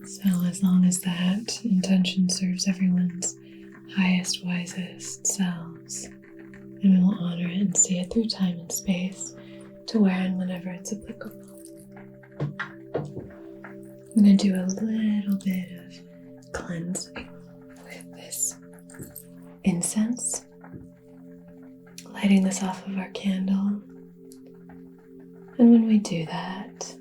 So as long as that intention serves everyone's highest, wisest selves, and we will honor it and see it through time and space to where and whenever it's applicable. I'm going to do a little bit of cleansing with this incense, lighting this off of our candle. And when we do that,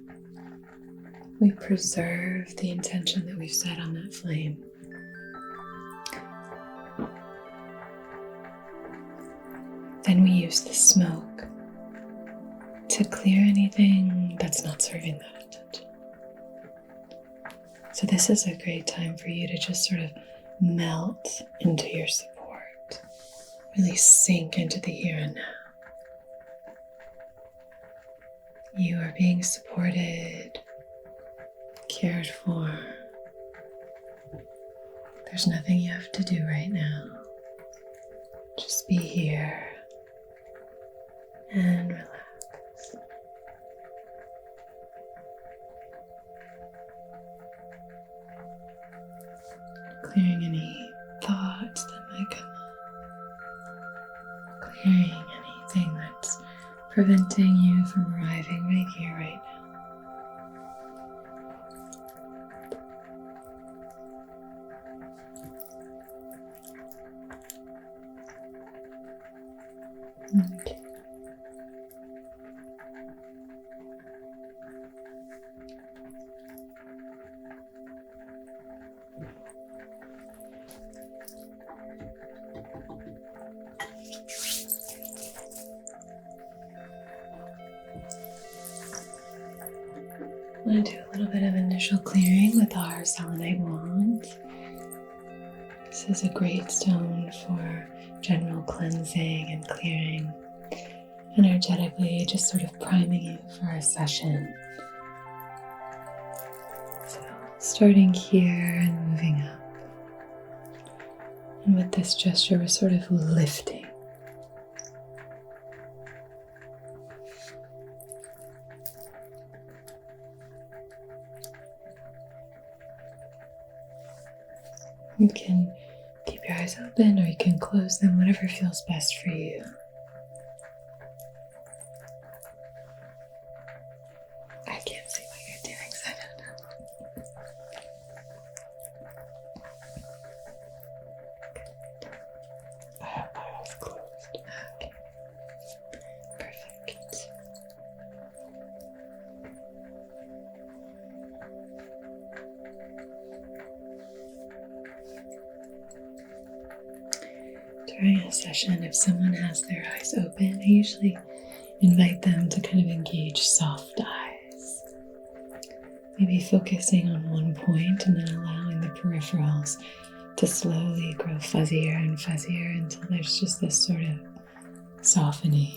we preserve the intention that we've set on that flame. Then we use the smoke to clear anything that's not serving that intention. So this is a great time for you to just sort of melt into your support, really sink into the here and now. You are being supported, cared for. There's nothing you have to do right now. Just be here and relax. Clearing any thoughts that might come up. Clearing anything that's preventing you from arriving right here, right now. Okay. I'm going to do a little bit of initial clearing with our selenite wand. This is a great stone for general cleansing and clearing, energetically just sort of priming you for a session. So starting here and moving up. And with this gesture, we're sort of lifting. You can keep your eyes open or you can close them, whatever feels best for you. I can't see what you're doing, so I don't know. I have my eyes closed. Okay. Perfect. During a session, if someone has their eyes open, I usually invite them to kind of engage soft eyes. Maybe focusing on one point and then allowing the peripherals to slowly grow fuzzier and fuzzier until there's just this sort of softening.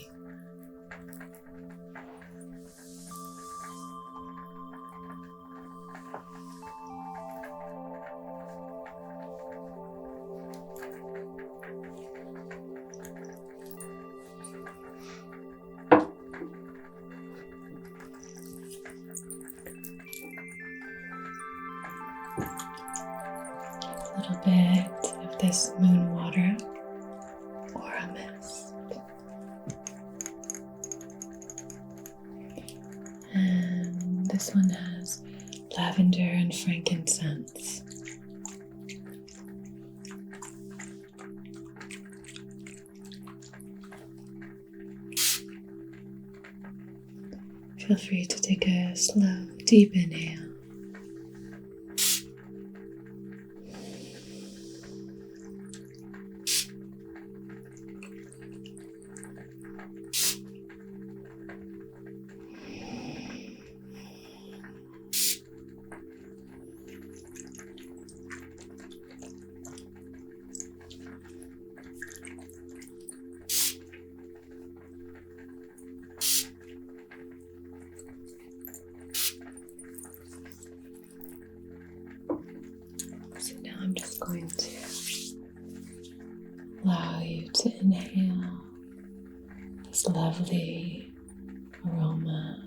A little bit of this moon water or a mist. And this one has lavender and frankincense. feel free to take a slow, deep inhale. So now I'm just going to allow you to inhale this lovely aroma.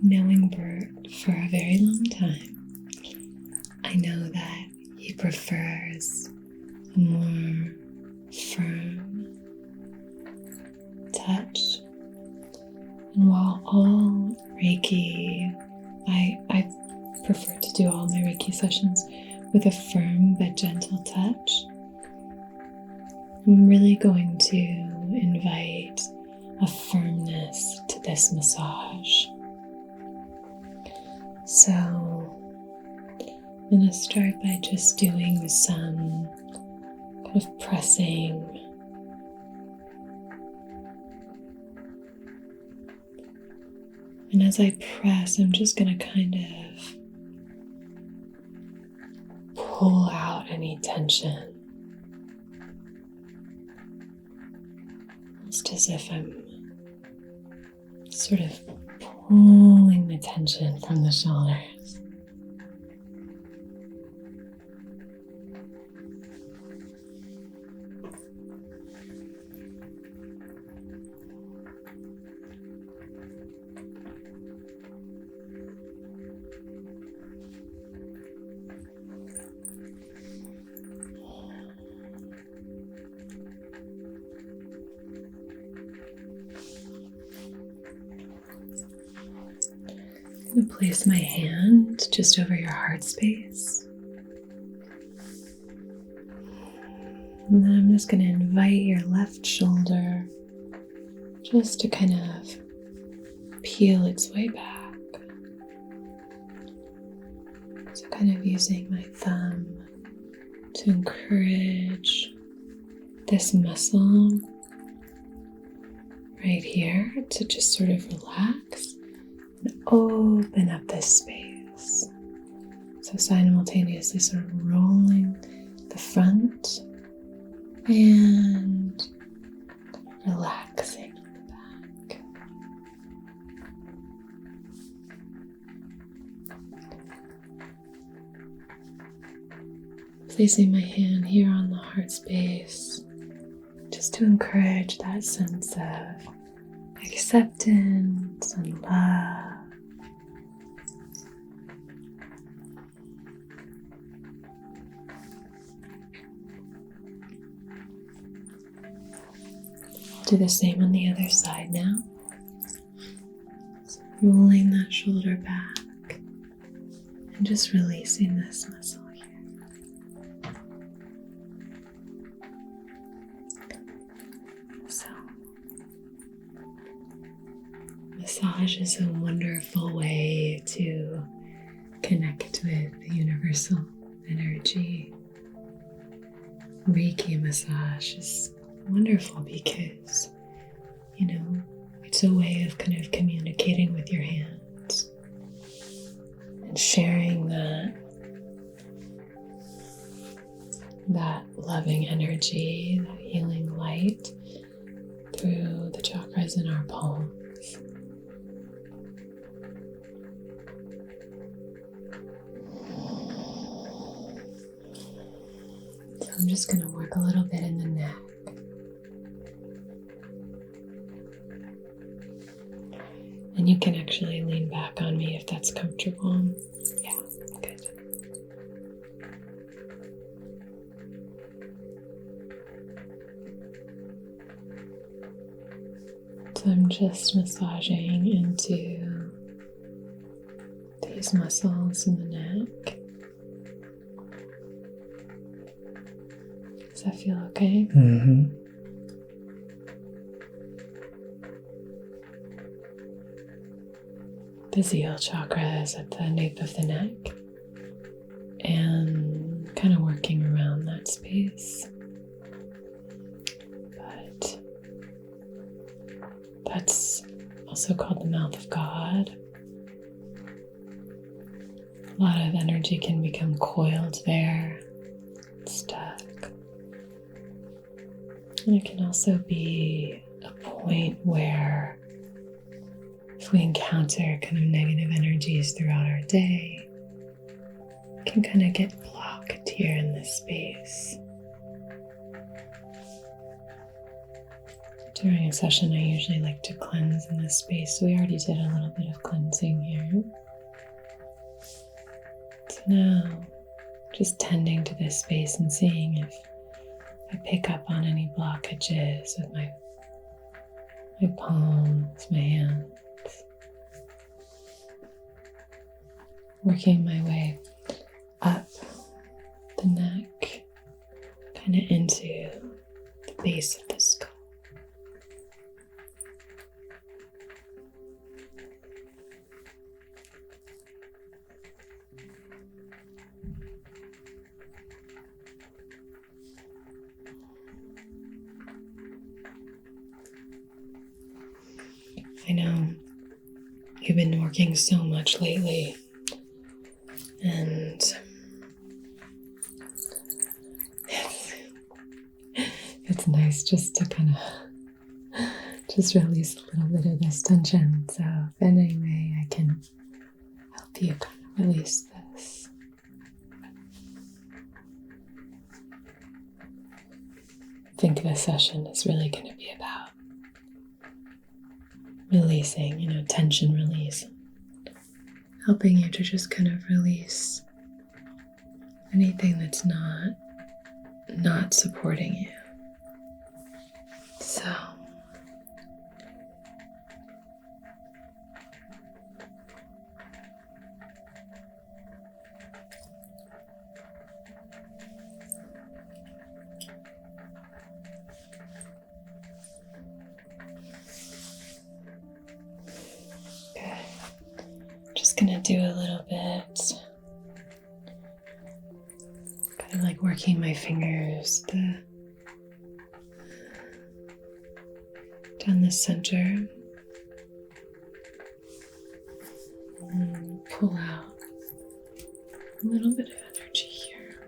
Knowing Bert for a very long time, I know that he prefers a more firm touch. And while all Reiki, I prefer to do all my Reiki sessions with a firm but gentle touch, I'm really going to invite a firmness to this massage. So I'm going to start by just doing some kind of pressing. And as I press, I'm just going to kind of pull out any tension. Almost as if I'm sort of pulling the tension from the shoulders. I'm going to place my hand just over your heart space. And then I'm just going to invite your left shoulder just to kind of peel its way back. So kind of using my thumb to encourage this muscle right here to just sort of relax and open up this space. So simultaneously sort of rolling the front and relaxing the back. Placing my hand here on the heart space just to encourage that sense of acceptance and love. Do the same on the other side now. So rolling that shoulder back and just releasing this muscle here. So, massage is a wonderful way to connect with the universal energy. Reiki massage is wonderful because, it's a way of kind of communicating with your hands and sharing that loving energy, that healing light through the chakras in our palms. just going to work a little bit in the neck. And you can actually lean back on me if that's comfortable. Yeah, good. So I'm just massaging into these muscles in the neck. Does that feel okay? Mm-hmm. The Zeal chakra is at the nape of the neck and kind of working around that space. But that's also called the mouth of God. A lot of energy can become coiled there, stuck. And it can also be a point where if we encounter kind of negative energies throughout our day, it can kind of get blocked here in this space. During a session, I usually like to cleanse in this space, so we already did a little bit of cleansing here. So now, just tending to this space and seeing if I pick up on any blockages with my palms, my hands. Working my way up the neck, kind of into the base of the skull. I know you've been working so much lately, and it's nice just to kind of just release a little bit of this tension. So if in any way I can help you kind of release this. I think this session is really going to be about releasing, tension release. Helping you to just kind of release anything that's not supporting you. So just gonna do a little bit, kind of like working my fingers down the center, and pull out a little bit of energy here.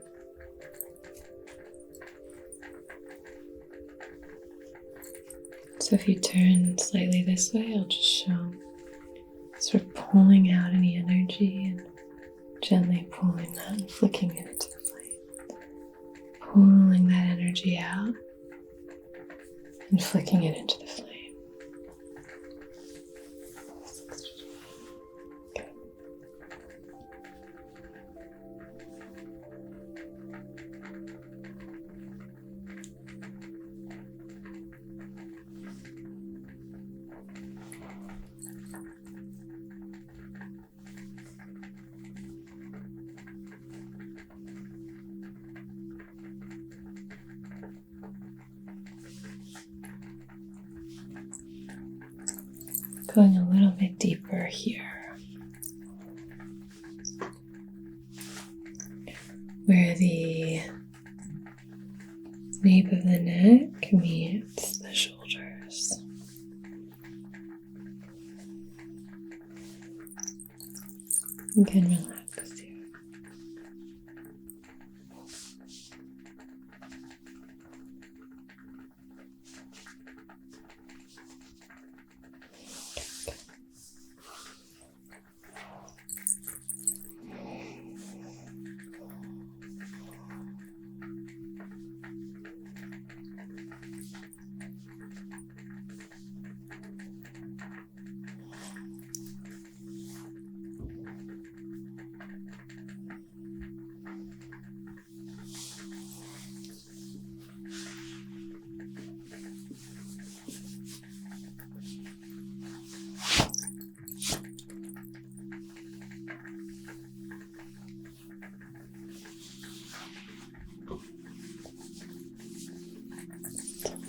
So if you turn slightly this way, I'll just show sort of pulling out any energy and gently pulling that and flicking it into the flame. Pulling that energy out and flicking it into the flame. Okay. Going a little bit deeper here, where the nape of the neck meets the shoulders. You can relax here.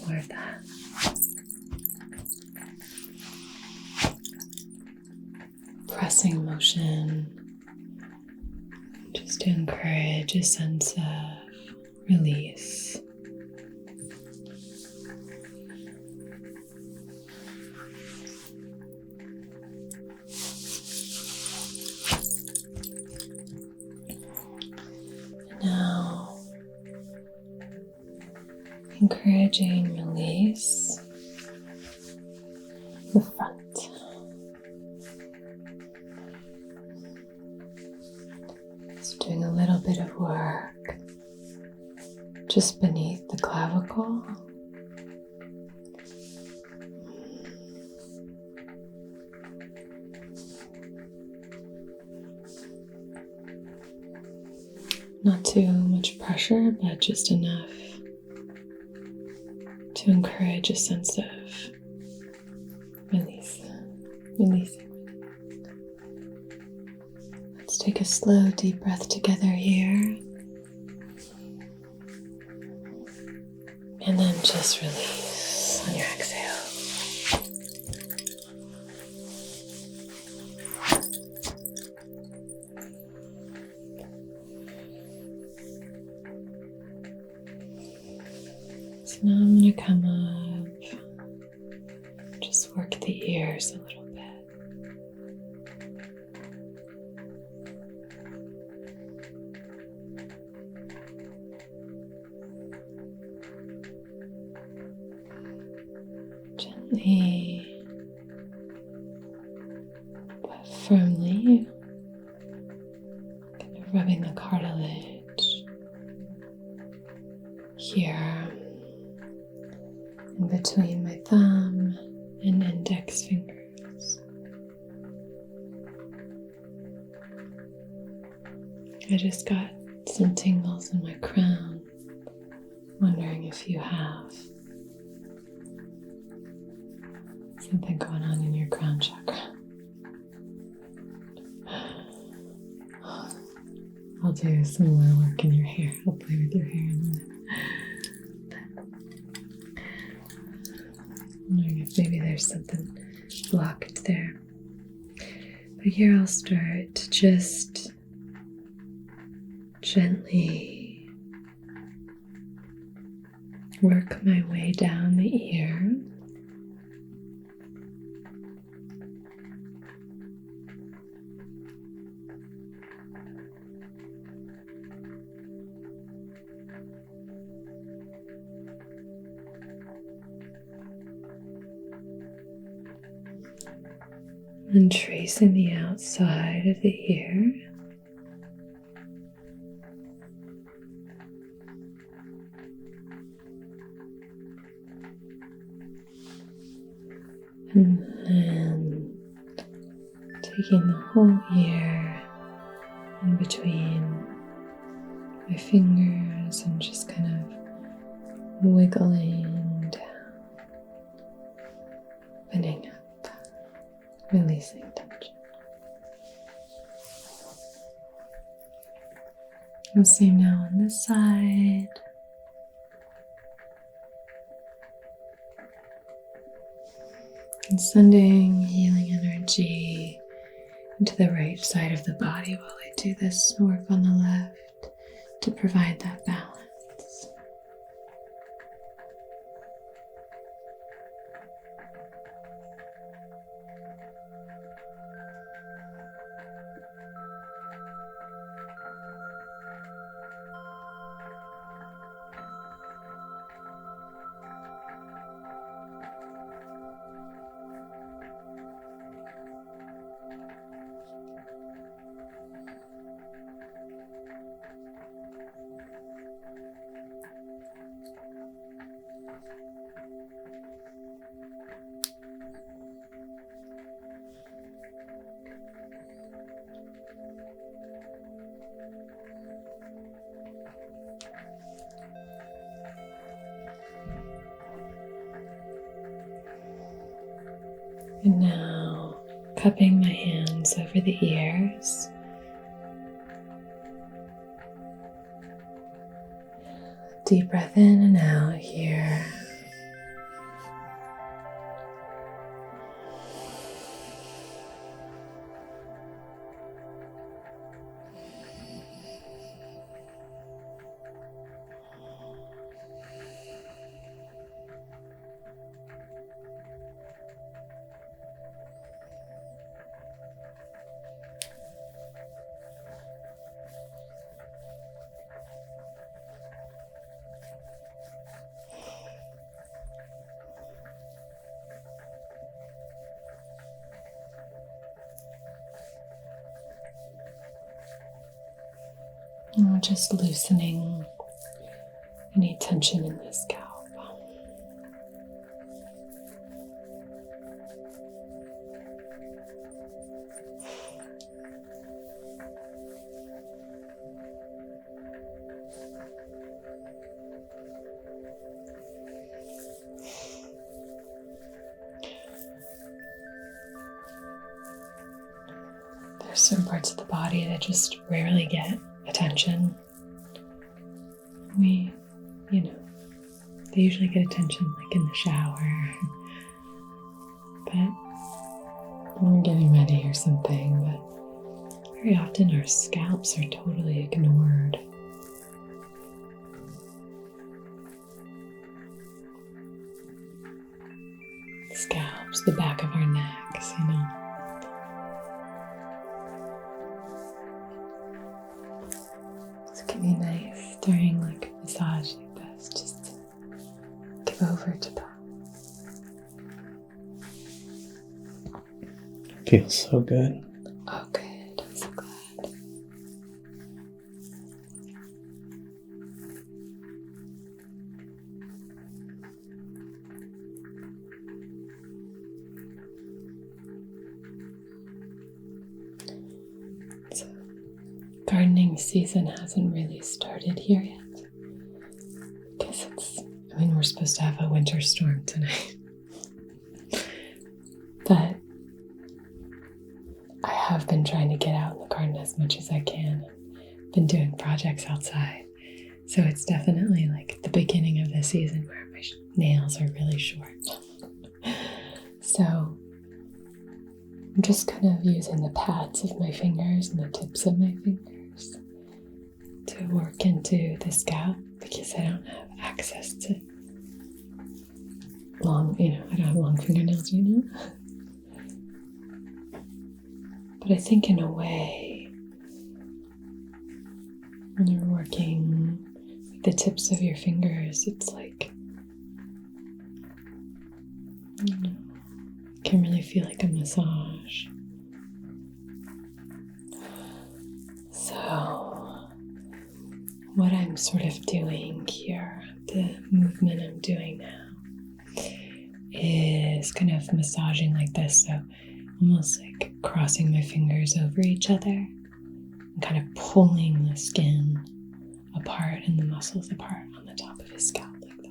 more of that. Pressing motion, just to encourage a sense of release. Now, encouraging release the front. Just doing a little bit of work just beneath the clavicle. Not too much pressure, but just enough to encourage a sense of releasing. Let's take a slow, deep breath together here. And then just release on your exhale. So now I'm going to come up, just work the ears a little bit. Gently but firmly, kind of rubbing the cartilage here in between my thumb and index fingers. I just got some tingles in my crown, wondering if you have something going on in your crown chakra. I'll do some more work in your hair. I'll play with your hair in a minute. Wondering if maybe there's something blocked there. But here I'll start to just gently work my way down the ear. And tracing the outside of the ear. And then taking the whole ear in between my fingers and just kind of wiggling down, opening up, releasing tension. And same now on this side. And sending healing energy into the right side of the body while I do this work on the left to provide that balance. And now cupping my hands over the ears. Deep breath in and out here. And we're just loosening any tension in the scalp. There's some parts of the body that just rarely get attention. They usually get attention like in the shower, but when we're getting ready or something, but very often our scalps are totally ignored. Scalps, the back of our necks, So it can be nice during like a massage like this, just to give over to that. Feels so good. Oh, good. I'm so glad. So, gardening season hasn't really started here yet. Because we're supposed to have a winter storm tonight. But I have been trying to get out in the garden as much as I can. I've been doing projects outside. So it's definitely like the beginning of the season where my nails are really short. So I'm just kind of using the pads of my fingers and the tips of my fingers to work into the scalp because I don't have access to I don't have long fingernails right now. But I think in a way, when you're working with the tips of your fingers, it's like, it can really feel like a massage. So, what I'm sort of doing here, the movement I'm doing now, is kind of massaging like this, so almost like crossing my fingers over each other and kind of pulling the skin apart and the muscles apart on the top of his scalp like that.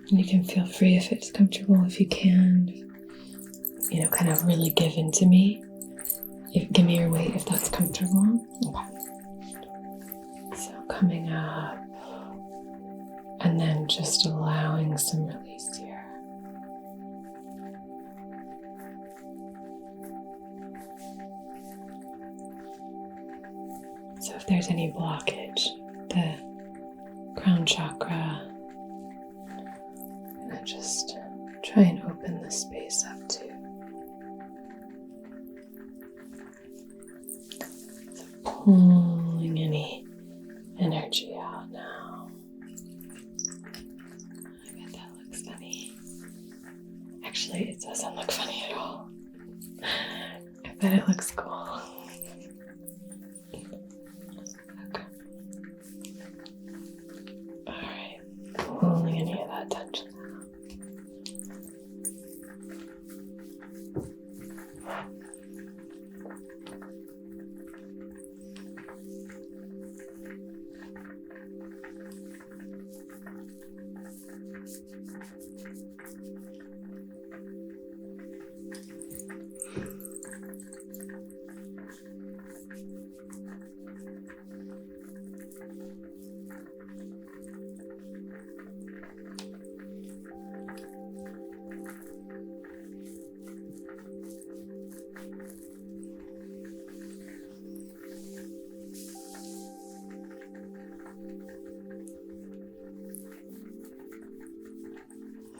And you can feel free if it's comfortable, if you can, kind of really give into me. Give me your weight if that's comfortable. Okay. So coming up and then just allowing some release here. So if there's any blockage, the crown chakra, and just try and open the space up too. So pulling any energy out now. I bet that looks funny. Actually, it doesn't look funny at all. I bet it looks cool. Okay. Alright. Pulling any of that tension out.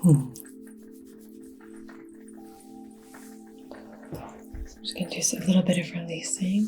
So I'm just going to do a little bit of releasing.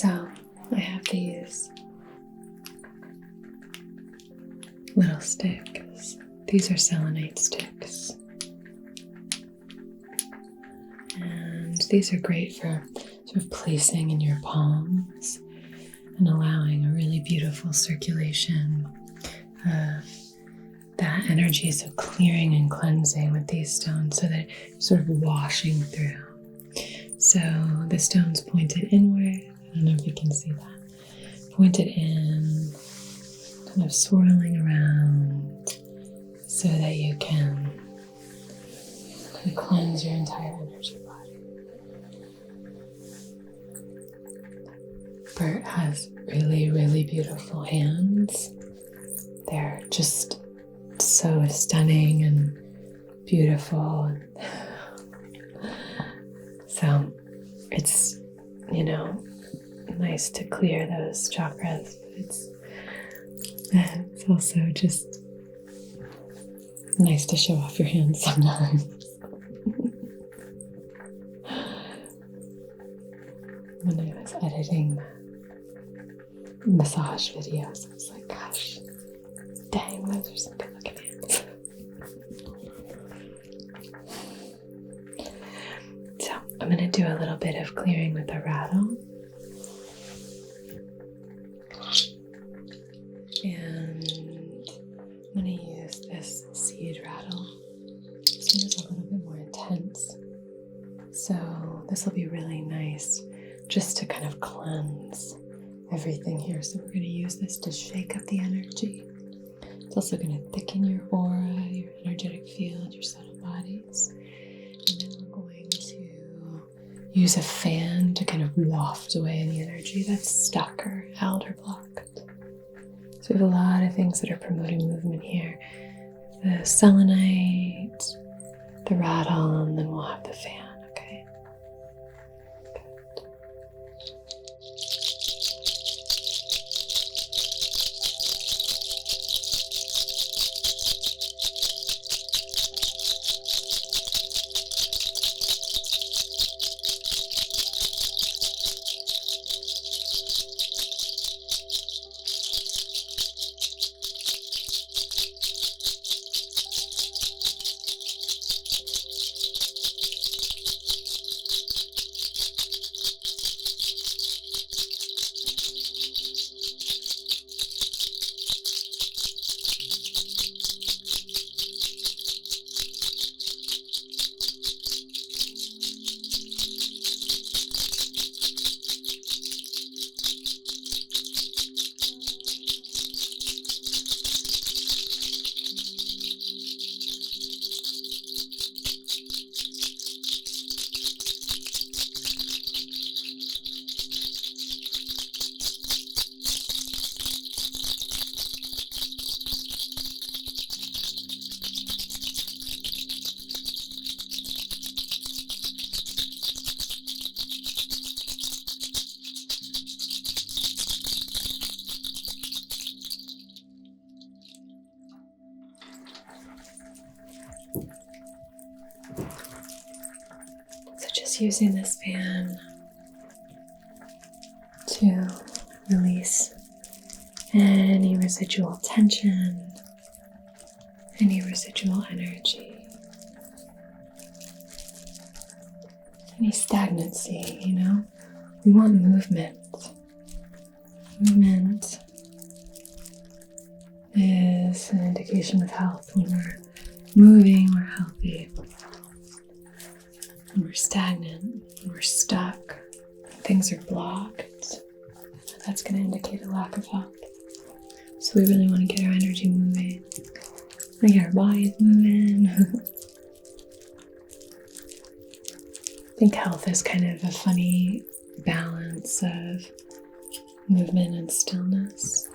So I have these little sticks. These are selenite sticks. And these are great for sort of placing in your palms and allowing a really beautiful circulation of that energy, so clearing and cleansing with these stones so that it's sort of washing through. So the stone's pointed inward. I don't know if you can see that. Pointed in, kind of swirling around so that you can kind of cleanse your entire energy body. Bert has really, really beautiful hands. They're just so stunning and beautiful. So it's, nice to clear those chakras. It's also just nice to show off your hands sometimes. When I was editing the massage videos, I was like, gosh, dang, those are some good looking hands. So I'm going to do a little bit of clearing with the rattle. And I'm going to use this seed rattle. This one is a little bit more intense. So this will be really nice just to kind of cleanse everything here. So we're going to use this to shake up the energy. It's also going to thicken your aura, your energetic field, your subtle bodies. And then we're going to use a fan to kind of waft away any energy that's stuck or held or blocked. So we have a lot of things that are promoting movement here. The selenite, the rattle, and then we'll have the fan, okay? Good. Just using this fan to release any residual tension, any residual energy, any stagnancy, We want movement. Movement is an indication of health. When we're moving, we're healthy. When we're stagnant, when we're stuck, when things are blocked, that's going to indicate a lack of health. So we really want to get our energy moving, get our bodies moving. I think health is kind of a funny balance of movement and stillness.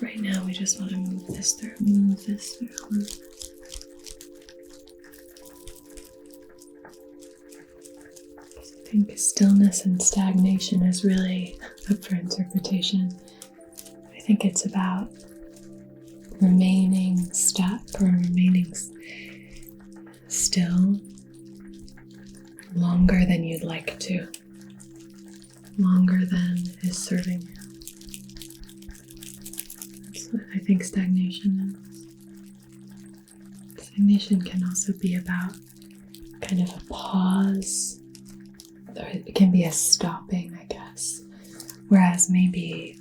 Right now we just want to move this through, move this through, move this. I think stillness and stagnation is really up for interpretation. I think it's about remaining stuck or remaining still longer than you'd like to, longer than is serving you. That's what I think stagnation is. Stagnation can also be about kind of a pause, or it can be a stopping, I guess. Whereas maybe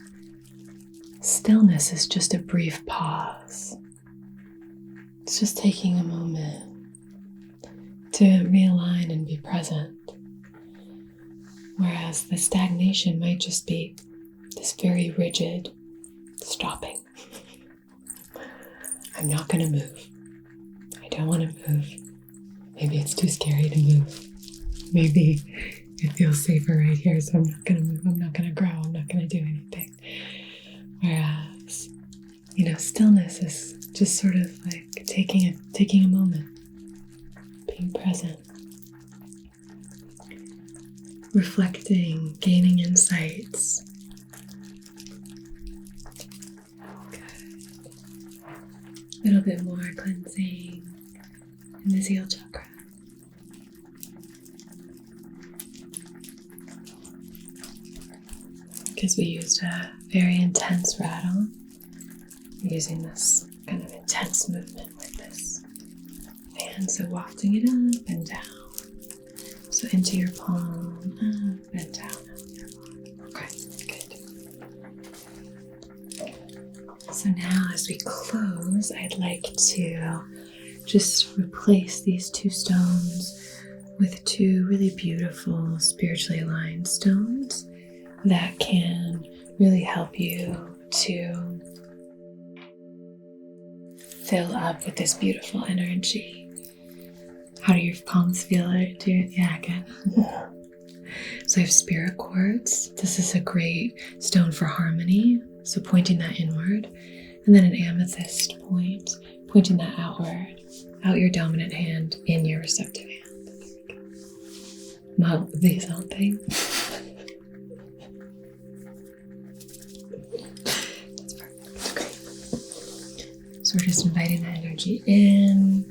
stillness is just a brief pause. It's just taking a moment to realign and be present. Whereas the stagnation might just be this very rigid stopping. I'm not going to move. I don't want to move. Maybe it's too scary to move. Maybe it feels safer right here, so I'm not going to move. I'm not going to grow. I'm not going to do anything. Whereas, stillness is just sort of like taking a moment, being present, reflecting, gaining insights. Good. A little bit more cleansing in the Zeal chakra. Because we used a very intense rattle, we're using this kind of intense movement with this hand, so wafting it up and down. So into your palm, up and down. Okay, good. So now as we close, I'd like to just replace these two stones with two really beautiful spiritually aligned stones that can really help you to fill up with this beautiful energy. How do your palms feel? Yeah, good. So I have spirit quartz. This is a great stone for harmony, so pointing that inward. And then an amethyst point, pointing that outward, out your dominant hand, in your receptive hand. Model these, aren't they? That's perfect. Great. So we're just inviting that energy in,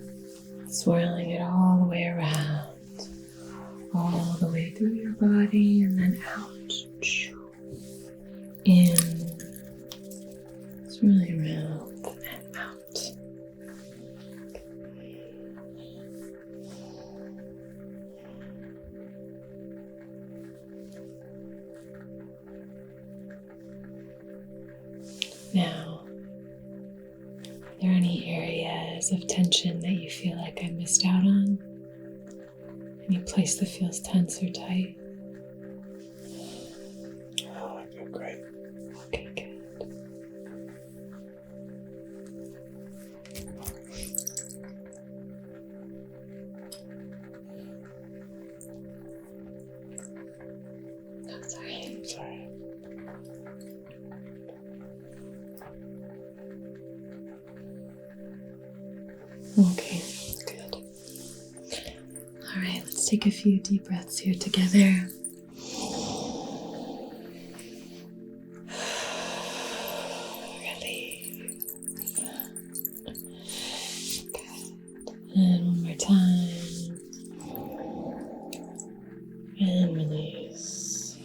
swirling it all the way around, all the way through your body, and then out. In, swirling around and out. Now, are there any areas of tension that you feel like I missed out on? Any place that feels tense or tight? Oh, I feel great. Okay, good. Oh, sorry. Sorry. Okay, good. All right, let's take a few deep breaths here together. Release. Good. And one more time. And release.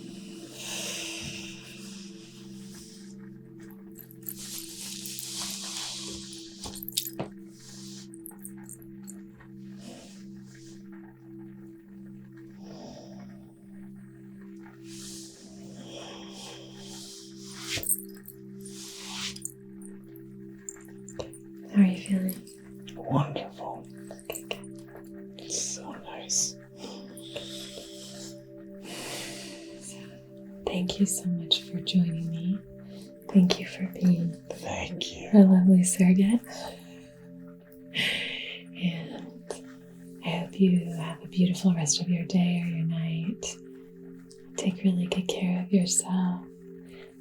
How are you feeling? Wonderful. Okay, good. It's so nice. Thank you so much for joining me. Thank you for being Thank you. a lovely surrogate. And I hope you have a beautiful rest of your day or your night. Take really good care of yourself.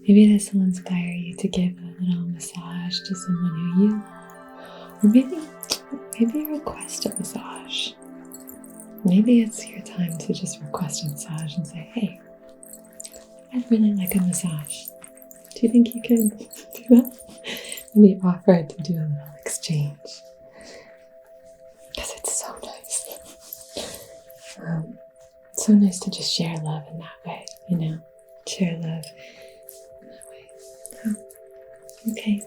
Maybe this will inspire you to give a little massage to someone who you, or maybe request a massage. Maybe it's your time to just request a massage and say, hey, I'd really like a massage. Do you think you could do that? Maybe offer to do a little exchange. Because it's so nice. It's so nice to just share love in that way, share love in that way. Oh, okay.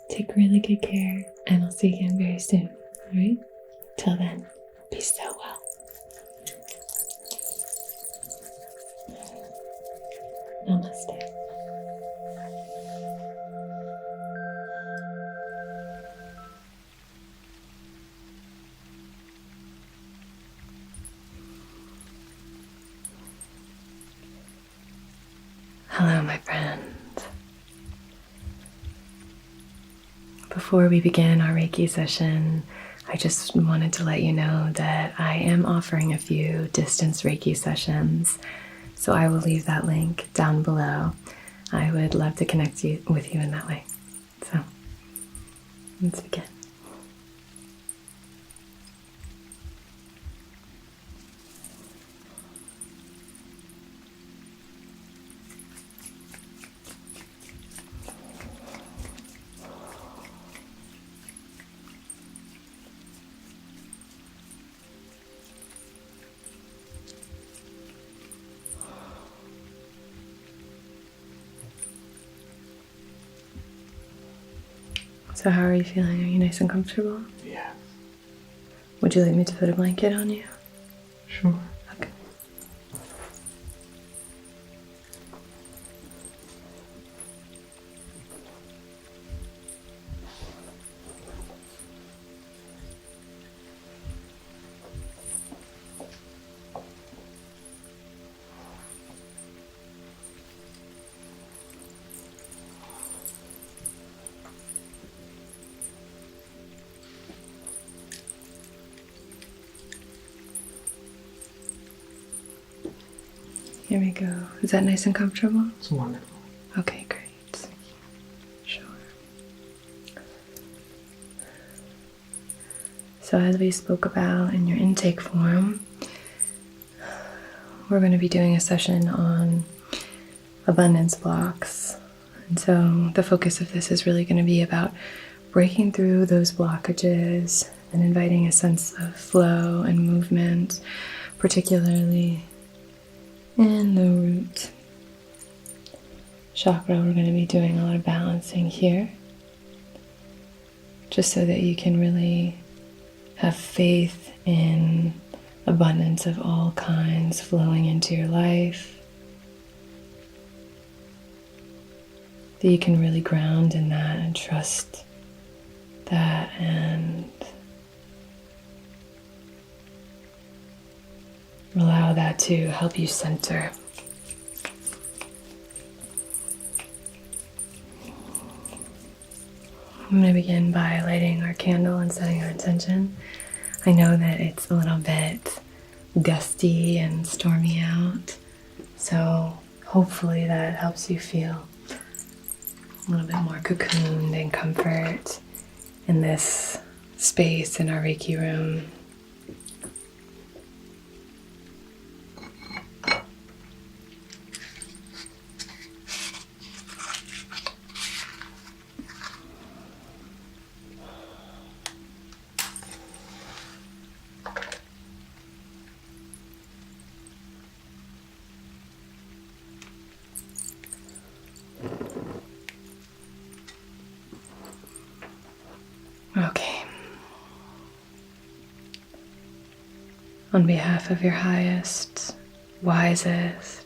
Take really good care, and I'll see you again very soon. All right? Till then, be so well. Namaste. Hello, my friend. Before we begin our Reiki session, I just wanted to let you know that I am offering a few distance Reiki sessions, so I will leave that link down below. I would love to connect with you in that way. So, let's begin. So how are you feeling? Are you nice and comfortable? Yeah. Would you like me to put a blanket on you? Sure. Okay. Here we go. Is that nice and comfortable? It's wonderful. Okay, great. Sure. So as we spoke about in your intake form, we're going to be doing a session on abundance blocks. And so the focus of this is really going to be about breaking through those blockages and inviting a sense of flow and movement, particularly in the root chakra. We're going to be doing a lot of balancing here, just so that you can really have faith in abundance of all kinds flowing into your life, that you can really ground in that and trust that, and allow that to help you center. I'm going to begin by lighting our candle and setting our intention. I know that it's a little bit gusty and stormy out, so hopefully that helps you feel a little bit more cocooned and comfort in this space in our Reiki room. Okay. On behalf of your highest, wisest,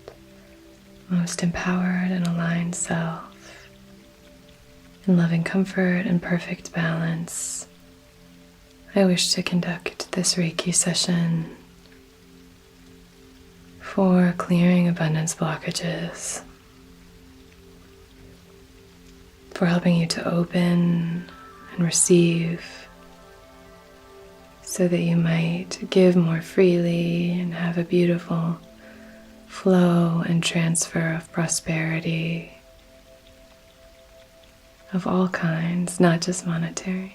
most empowered and aligned self, in loving comfort and perfect balance, I wish to conduct this Reiki session for clearing abundance blockages, for helping you to open and receive so that you might give more freely and have a beautiful flow and transfer of prosperity of all kinds, not just monetary.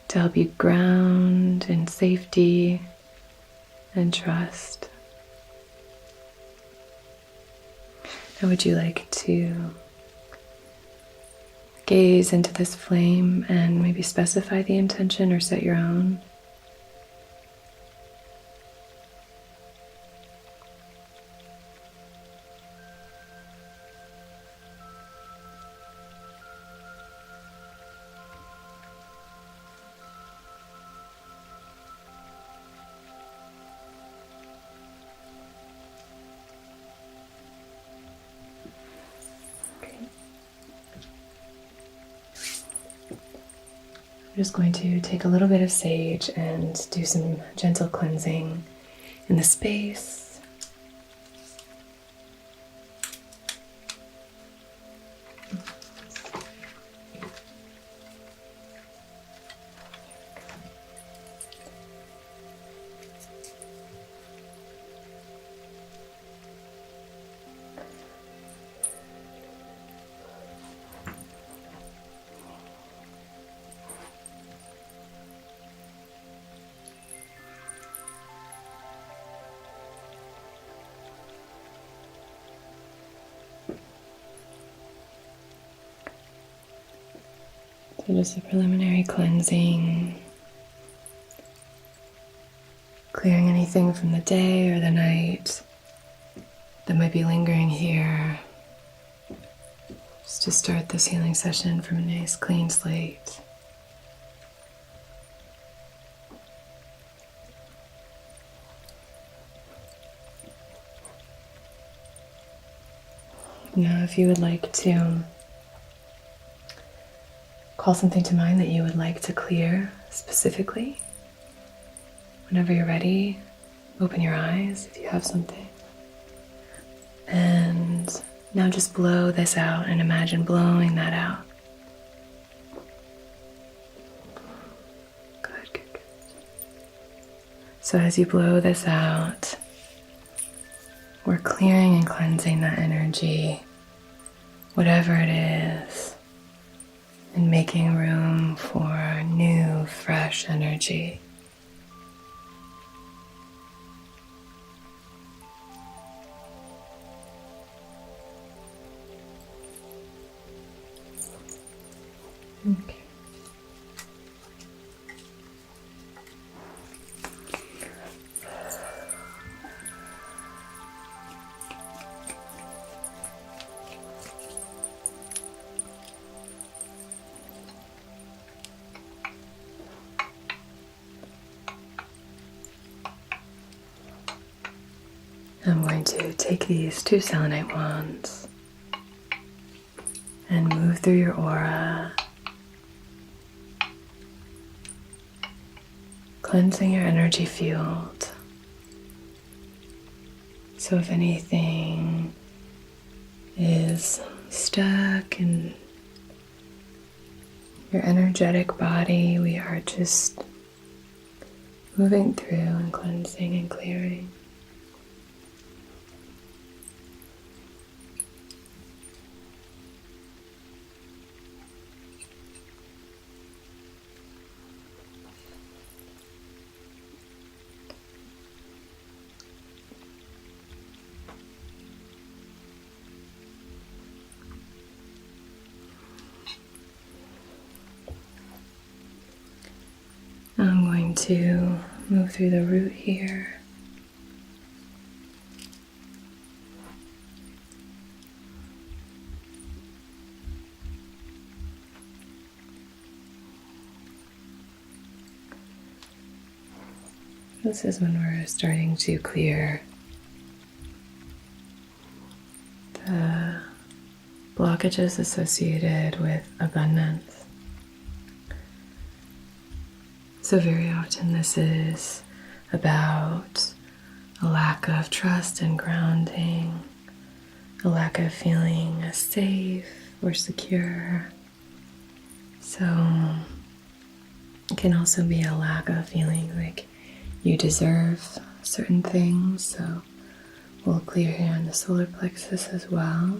To help you ground in safety and trust. Now, would you like to gaze into this flame and maybe specify the intention or set your own. I'm just going to take a little bit of sage and do some gentle cleansing in the space. So just a preliminary cleansing, clearing anything from the day or the night that might be lingering here, just to start this healing session from a nice clean slate. Now, if you would like to call something to mind that you would like to clear specifically, whenever you're ready, open your eyes if you have something. And now just blow this out and imagine blowing that out. Good, good, good. So as you blow this out, we're clearing and cleansing that energy, whatever it is, and making room for new, fresh energy. Okay. I'm going to take these 2 selenite wands and move through your aura, cleansing your energy field. So if anything is stuck in your energetic body, we are just moving through and cleansing and clearing. I'm going to move through the root here. This is when we're starting to clear the blockages associated with abundance. So very often this is about a lack of trust and grounding, a lack of feeling safe or secure. So it can also be a lack of feeling like you deserve certain things. So we'll clear here on the solar plexus as well.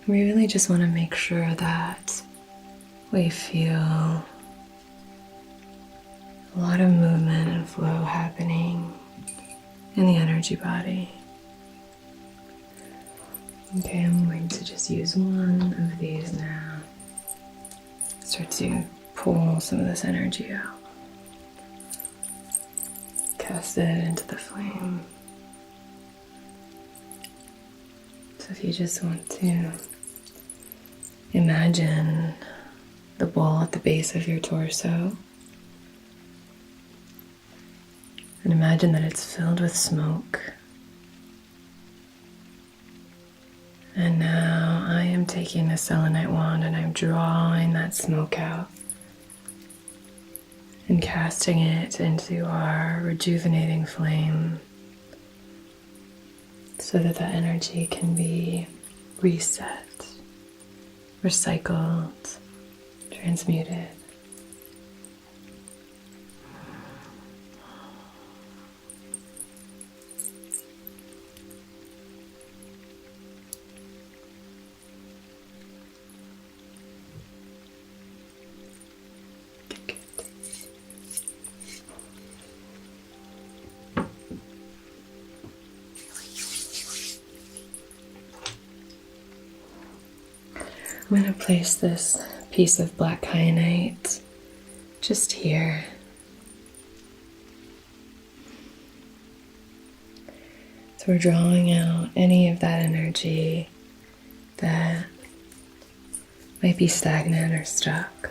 We really just want to make sure that we feel a lot of movement and flow happening in the energy body. Okay, I'm going to just use one of these now. Start to pull some of this energy out. Cast it into the flame. So if you just want to imagine the bowl at the base of your torso, and imagine that it's filled with smoke. And now I am taking a selenite wand and I'm drawing that smoke out and casting it into our rejuvenating flame so that that energy can be reset, recycled, transmuted. I'm going to place this piece of black kyanite just here. So we're drawing out any of that energy that might be stagnant or stuck.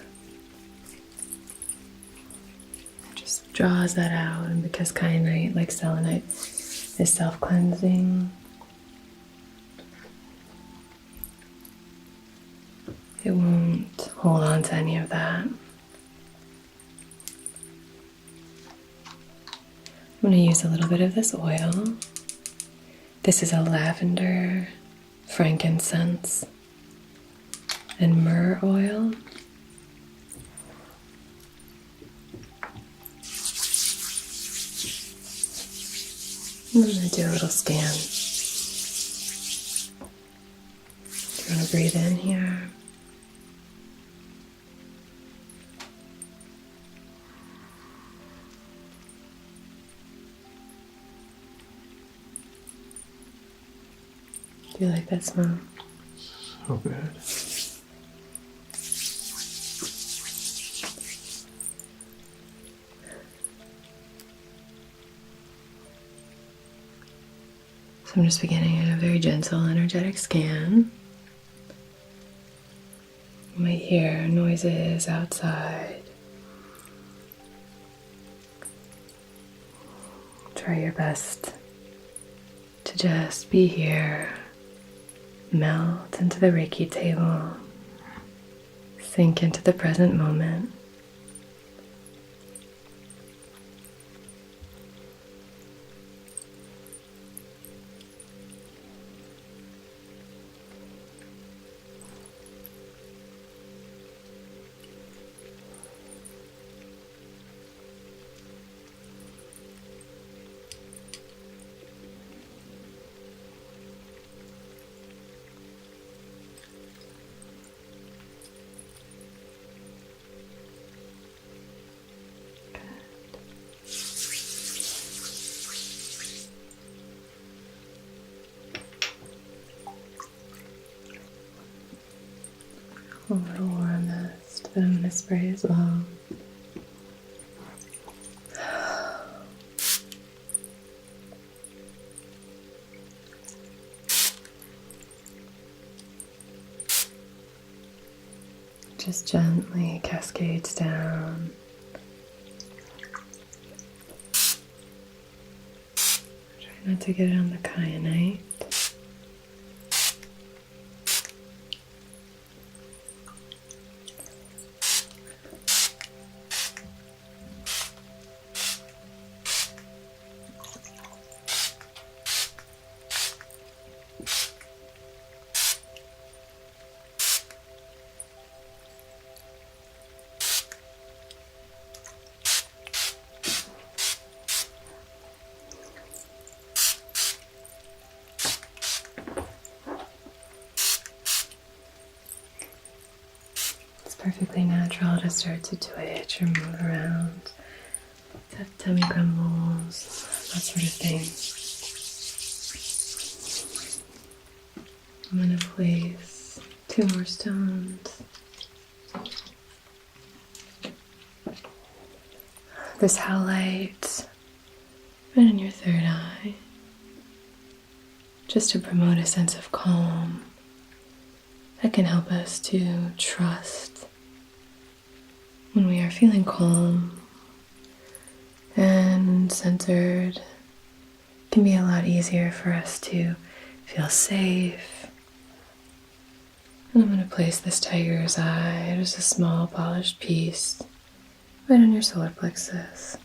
Just draws that out, and because kyanite, like selenite, is self-cleansing, it won't hold on to any of that. I'm going to use a little bit of this oil. This is a lavender, frankincense, and myrrh oil. I'm going to do a little scan. You want to breathe in here. Do you like that smell? So good. So I'm just beginning a very gentle, energetic scan. You might hear noises outside. Try your best to just be here. Melt into the Reiki table. Sink into the present moment. A little warm mist that I'm going to spray as well. Just gently cascades down. Try not to get it on the kyanite. Perfectly natural to start to twitch or move around, to have tummy grumbles, that sort of thing. I'm going to place 2 more stones. This howlite right in your third eye, just to promote a sense of calm that can help us to trust. When we are feeling calm and centered, it can be a lot easier for us to feel safe. And I'm going to place this tiger's eye, just a small polished piece, right on your solar plexus.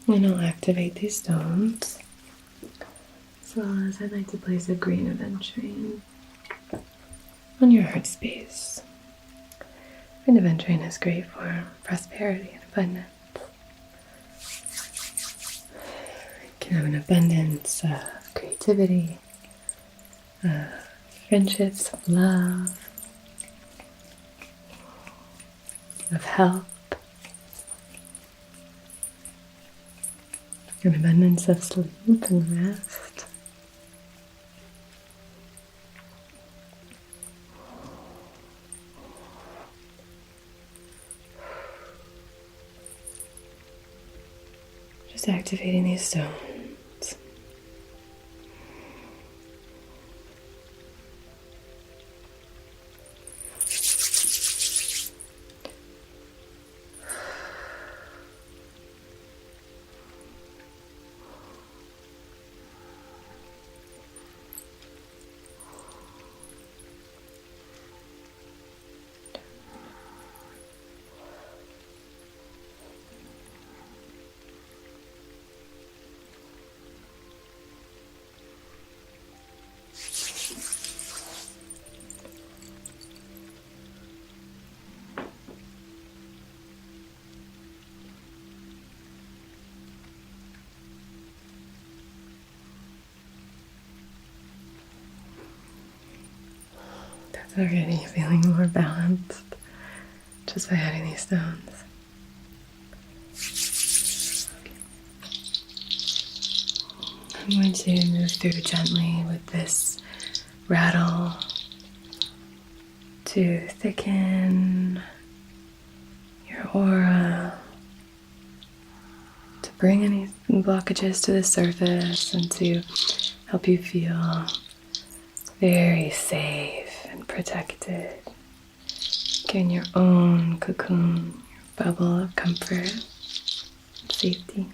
And I'll activate these stones, as well as I'd like to place a green aventurine on your heart space. Green aventurine is great for prosperity and abundance. You can have an abundance of creativity, of friendships, of love, of health, an abundance of sleep and rest. Just activating these stones. That's already feeling more balanced just by adding these stones. I'm going to move through gently with this rattle to thicken your aura, to bring any blockages to the surface, and to help you feel very safe and protected. In your own cocoon, your bubble of comfort and safety.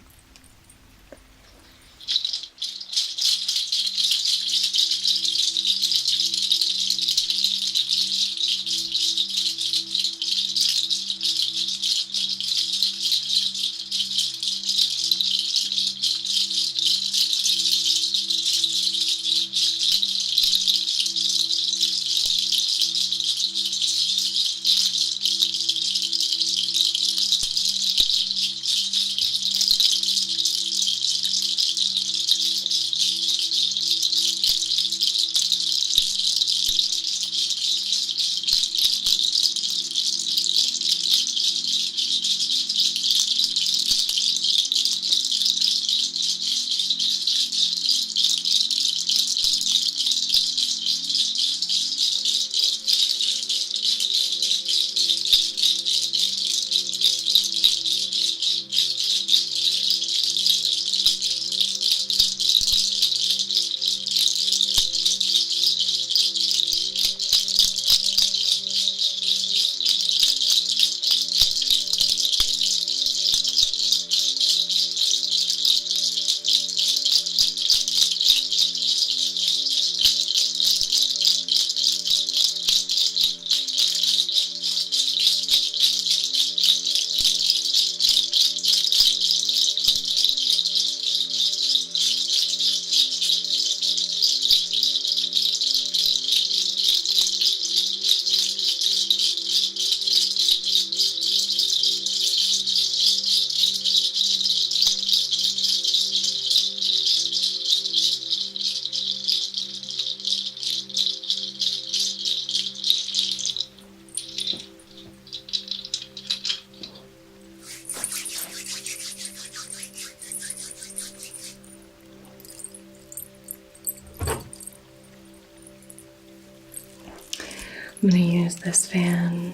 I'm going to use this fan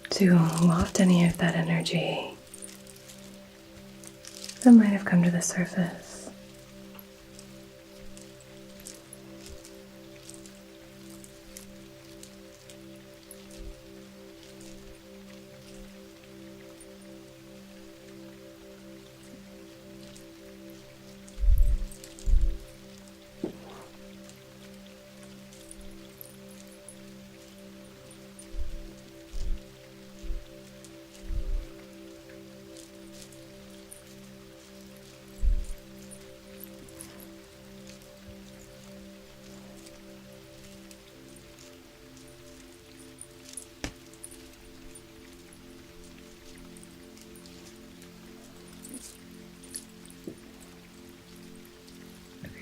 to waft any of that energy that might have come to the surface.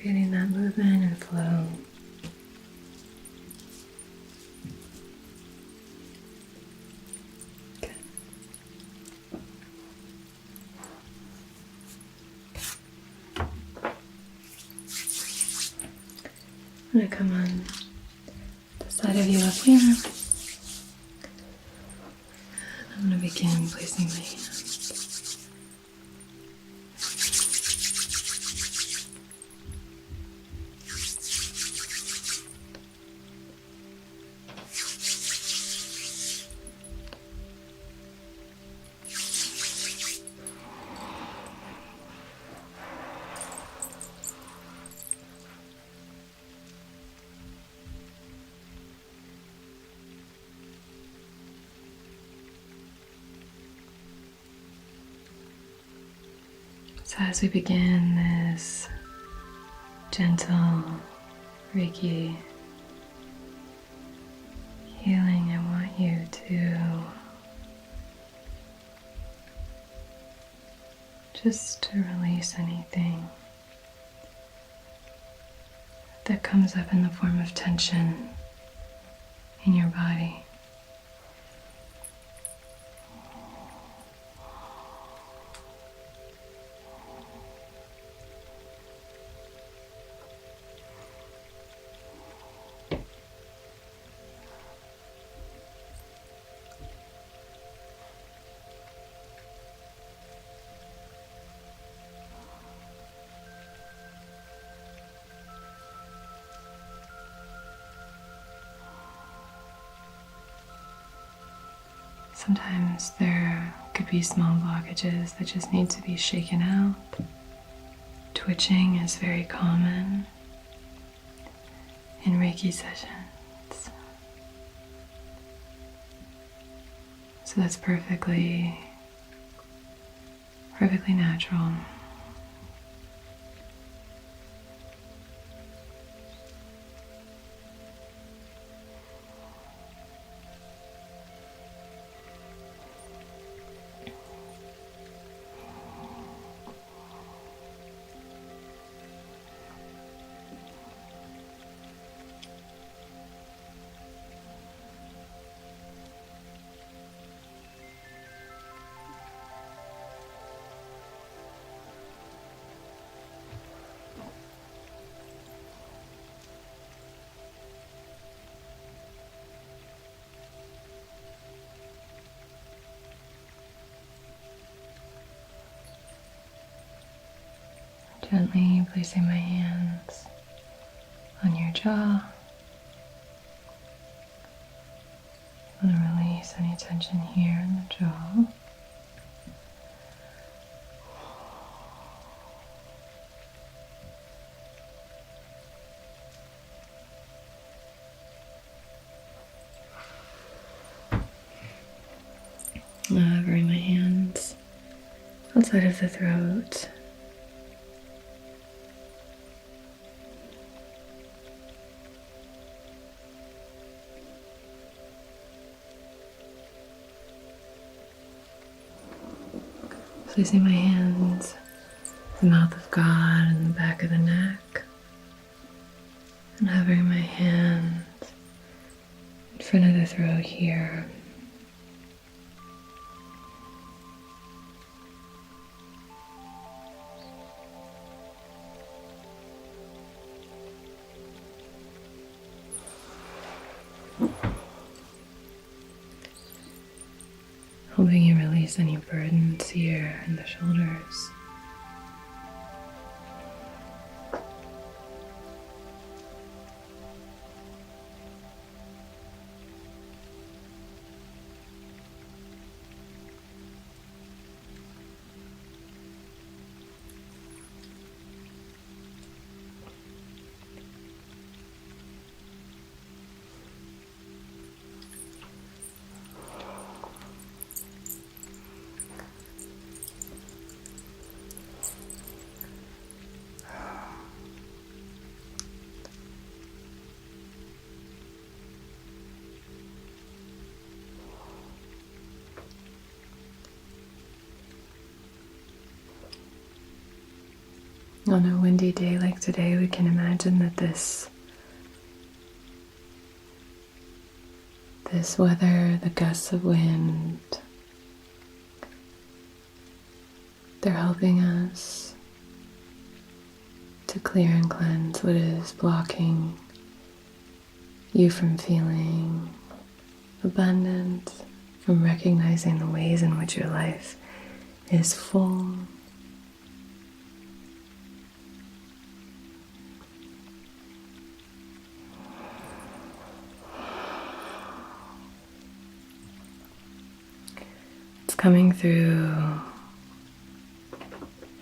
Creating that movement and flow. Good. I'm going to come on the side of you up here. I'm going to begin placing my hands. So as we begin this gentle Reiki healing, I want you to just release anything that comes up in the form of tension in your body. Sometimes there could be small blockages that just need to be shaken out. Twitching is very common in Reiki sessions. So that's perfectly natural. Gently placing my hands on your jaw. I'm going to release any tension here in the jaw. Hovering my hands outside of the throat. Placing my hands, the mouth of God and the back of the neck, and hovering my hands in front of the throat here. Helping you release any burdens here in the shoulders. On a windy day like today, we can imagine that this weather, the gusts of wind, they're helping us to clear and cleanse what is blocking you from feeling abundant, from recognizing the ways in which your life is full. Coming through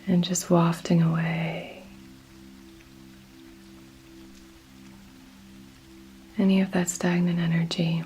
and just wafting away any of that stagnant energy.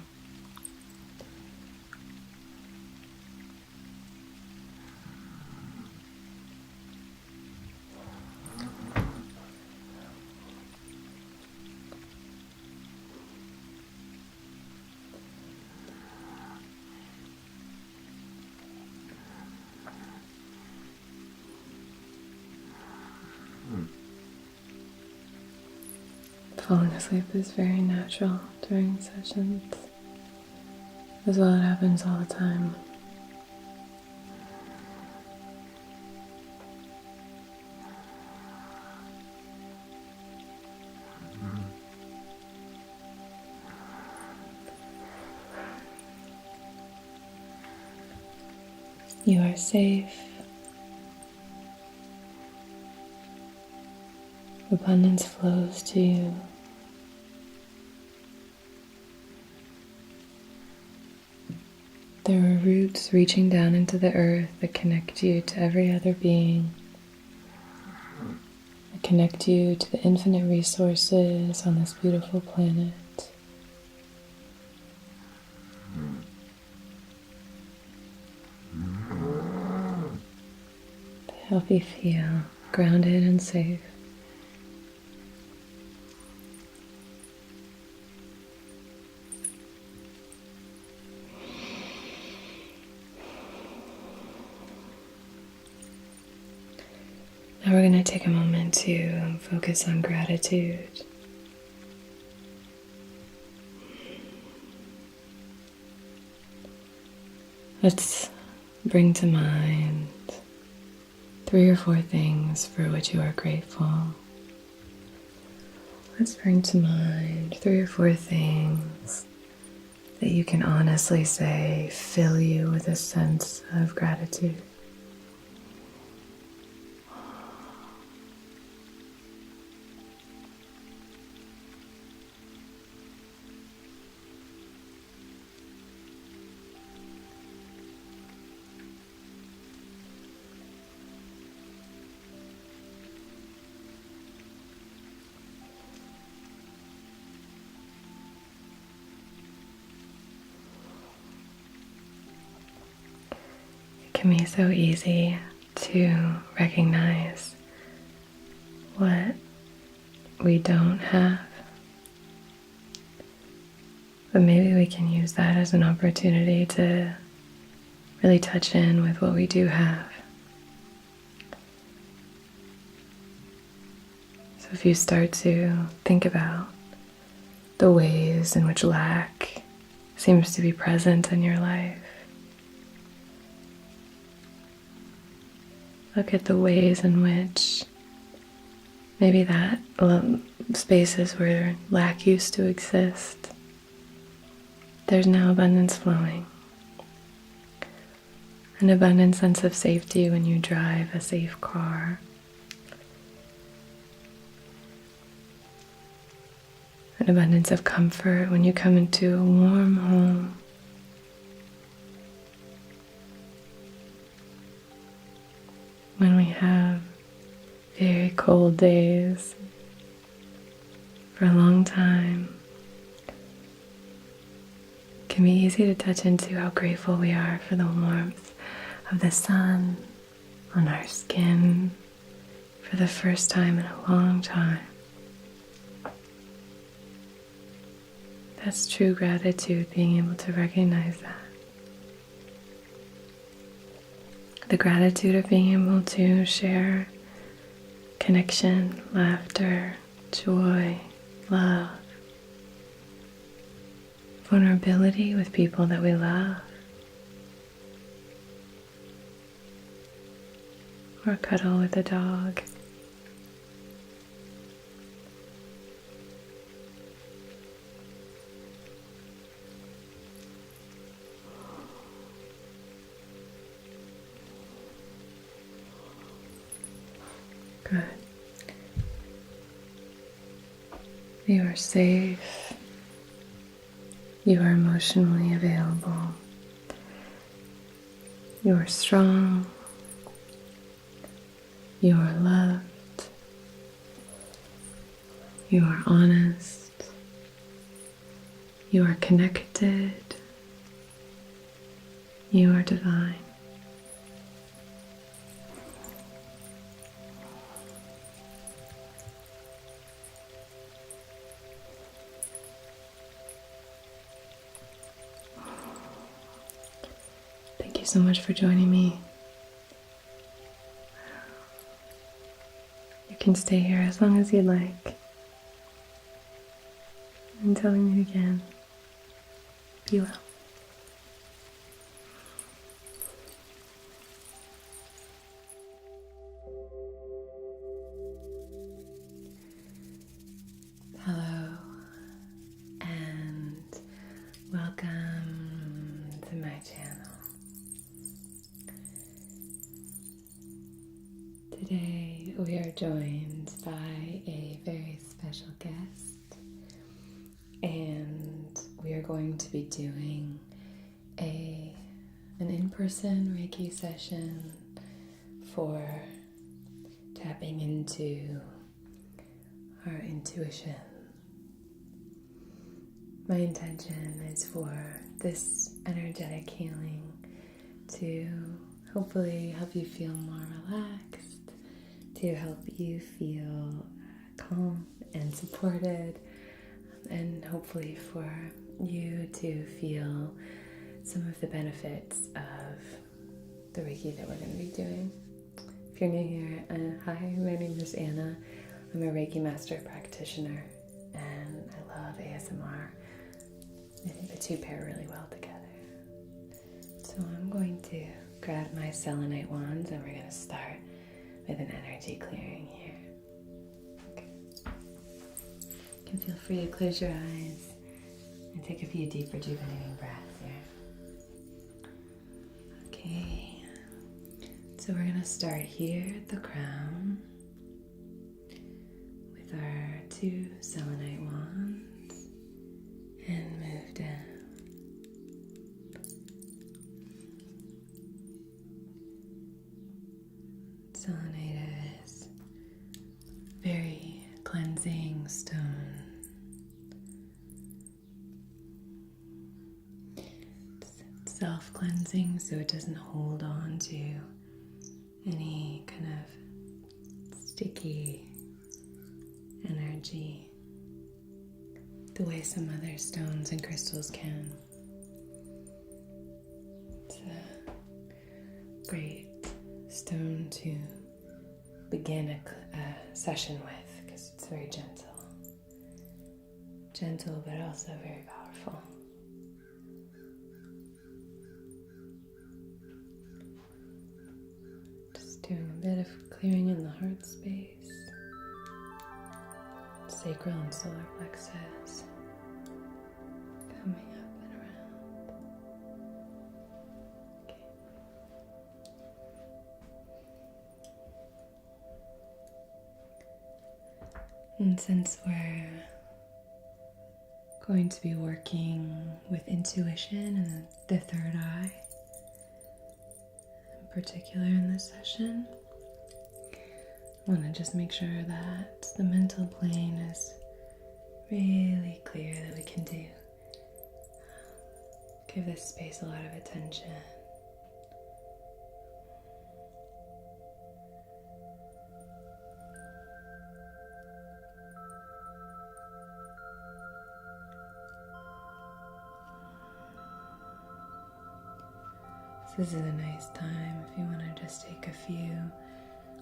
Falling asleep is very natural during sessions, as well it happens all the time. You are safe. Abundance flows to you. There are roots reaching down into the earth that connect you to every other being, that connect you to the infinite resources on this beautiful planet. They help you feel grounded and safe. Now we're going to take a moment to focus on gratitude. Let's bring to mind 3 or 4 things for which you are grateful. Let's bring to mind 3 or 4 things that you can honestly say fill you with a sense of gratitude. It can be so easy to recognize what we don't have, but maybe we can use that as an opportunity to really touch in with what we do have. So if you start to think about the ways in which lack seems to be present in your life, look at the ways in which maybe that spaces where lack used to exist, there's now abundance flowing. an abundant sense of safety when you drive a safe car. An abundance of comfort when you come into a warm home. When we have very cold days for a long time, it can be easy to touch into how grateful we are for the warmth of the sun on our skin for the first time in a long time. That's true gratitude, being able to recognize that. The gratitude of being able to share connection, laughter, joy, love, vulnerability with people that we love, or cuddle with a dog. Good. You are safe. You are emotionally available. You are strong. You are loved. You are honest. You are connected. You are divine. Thank you so much for joining me. You can stay here as long as you'd like. Until we meet again, be well. Hello, and welcome to my channel. Today we are joined by a very special guest, and we are going to be doing an in-person Reiki session for tapping into our intuition. My intention is for this energetic healing to hopefully help you feel more relaxed, to help you feel calm and supported, and hopefully for you to feel some of the benefits of the Reiki that we're going to be doing. If you're new here, hi, my name is Anna. I'm a Reiki master practitioner, and I love ASMR. I think the two pair really well together. So I'm going to grab my selenite wands, and we're going to start with an energy clearing here. Okay. You can feel free to close your eyes and take a few deep rejuvenating breaths here. Okay, so we're going to start here at the crown with our two selenite wands and move down. Selenite is very cleansing stone. It's self-cleansing, so it doesn't hold on to any kind of sticky energy the way some other stones and crystals can. It's a great stone to begin a session with because it's very gentle. Gentle, but also very powerful. Just doing a bit of clearing in the heart space, sacral and solar plexus, coming up and around. Okay. And since we're going to be working with intuition and the third eye, in particular in this session, I want to just make sure that the mental plane is really clear, that we can give this space a lot of attention. This is a nice time if you want to just take a few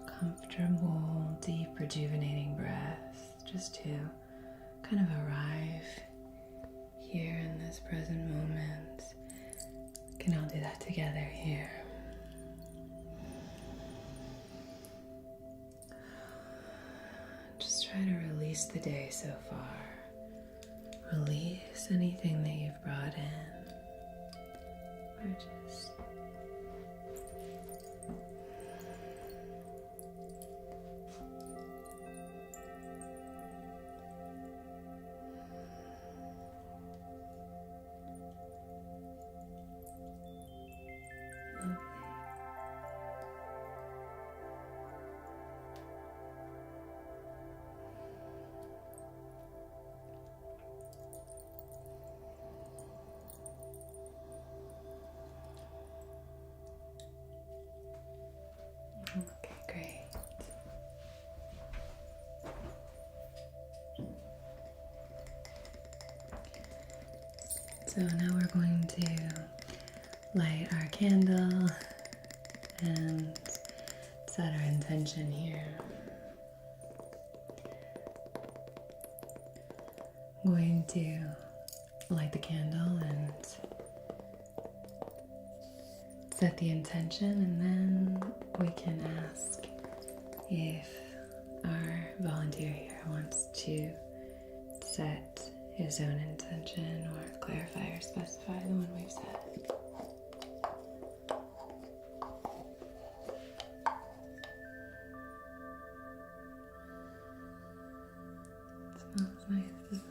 comfortable, deep, rejuvenating breaths just to kind of arrive here in this present moment. We can all do that together here. Just try to release the day so far. Release anything that you've brought in. Or just okay, great. So now we're going to light our candle and set our intention here. I'm going to light the candle and set the intention, and then we can ask if our volunteer here wants to set his own intention or clarify or specify the one we've set. Smells nice, doesn't it?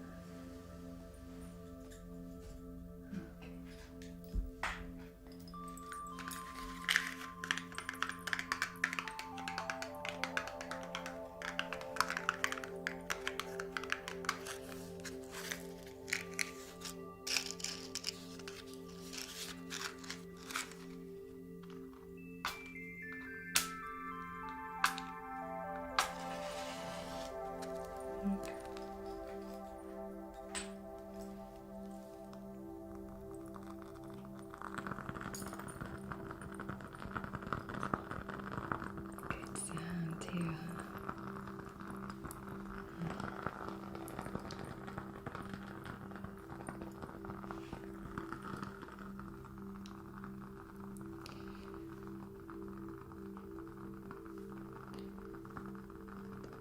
Okay. Good sound too.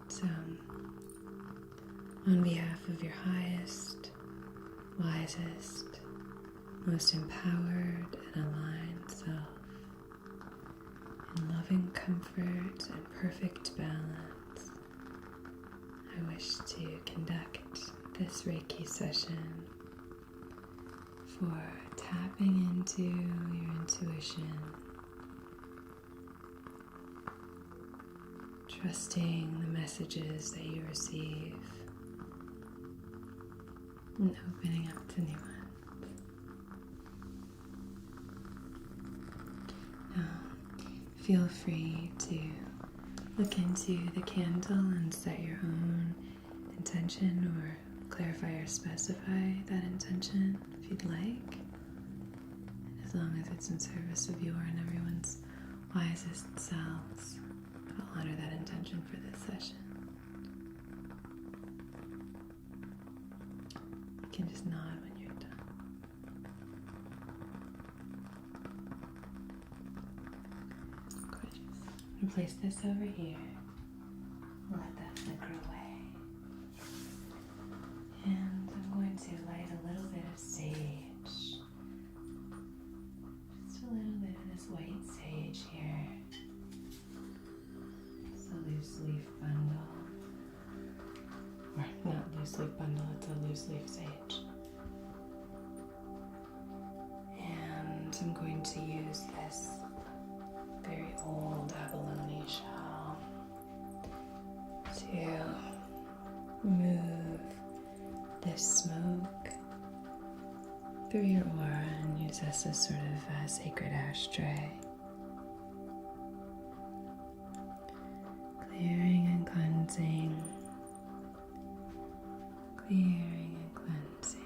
So, on behalf of your highest, wisest, most empowered and aligned self, in loving comfort and perfect balance, I wish to conduct this Reiki session for tapping into your intuition, trusting the messages that you receive, and opening up to new ones. Now, feel free to look into the candle and set your own intention or clarify or specify that intention if you'd like. As long as it's in service of your and everyone's wisest selves, I'll honor that intention for this session. You can just nod when you're done. Gorgeous. I'm going to place this over here. Let that flicker away. And I'm going to light a little bit of sage. Just a little bit of this white sage here. It's a loose leaf bundle. loose leaf bundle. It's a loose leaf sage. And I'm going to use this very old abalone shell to move this smoke through your aura and use this as sort of a sacred ashtray. Clearing and cleansing. Clearing and cleansing.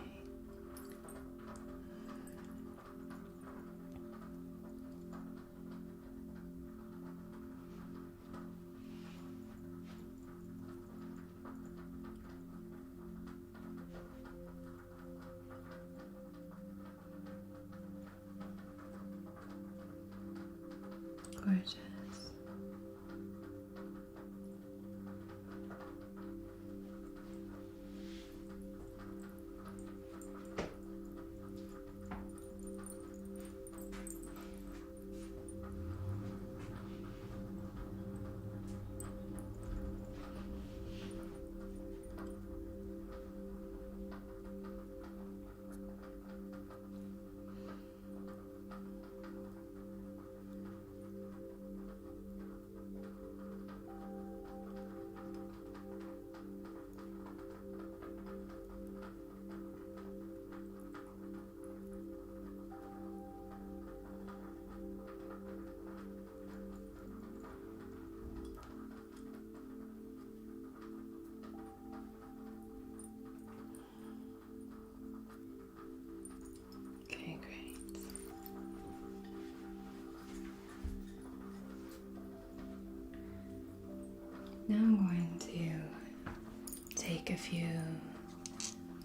Gorgeous. Okay, great. Now I'm going to take a few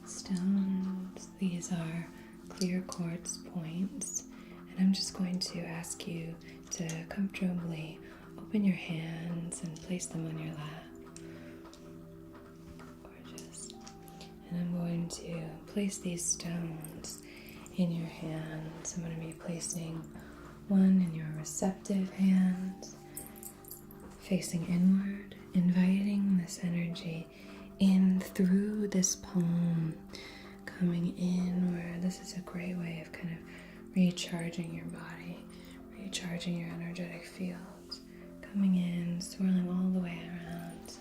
stones. These are clear quartz points, and I'm just going to ask you to comfortably open your hands and place them on your lap. Gorgeous. And I'm going to place these stones in your hands. I'm going to be placing one in your receptive hand, facing inward, inviting this energy in through this palm, coming inward. This is a great way of kind of recharging your body, recharging your energetic field, coming in, swirling all the way around,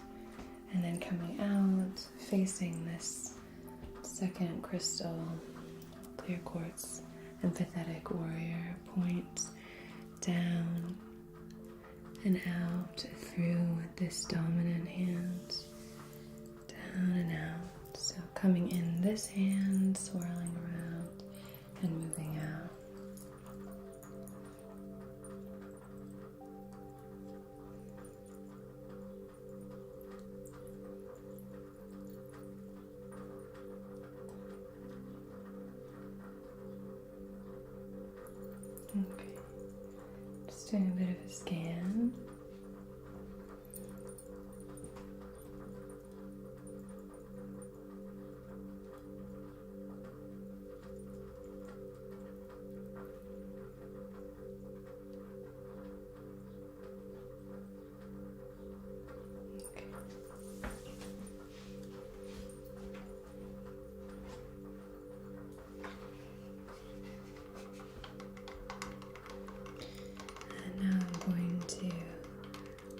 and then coming out, facing this second crystal, clear quartz, empathetic warrior point, down and out through this dominant hand, down and out. So coming in this hand, swirling around and moving out. Okay, just doing a bit of a scan.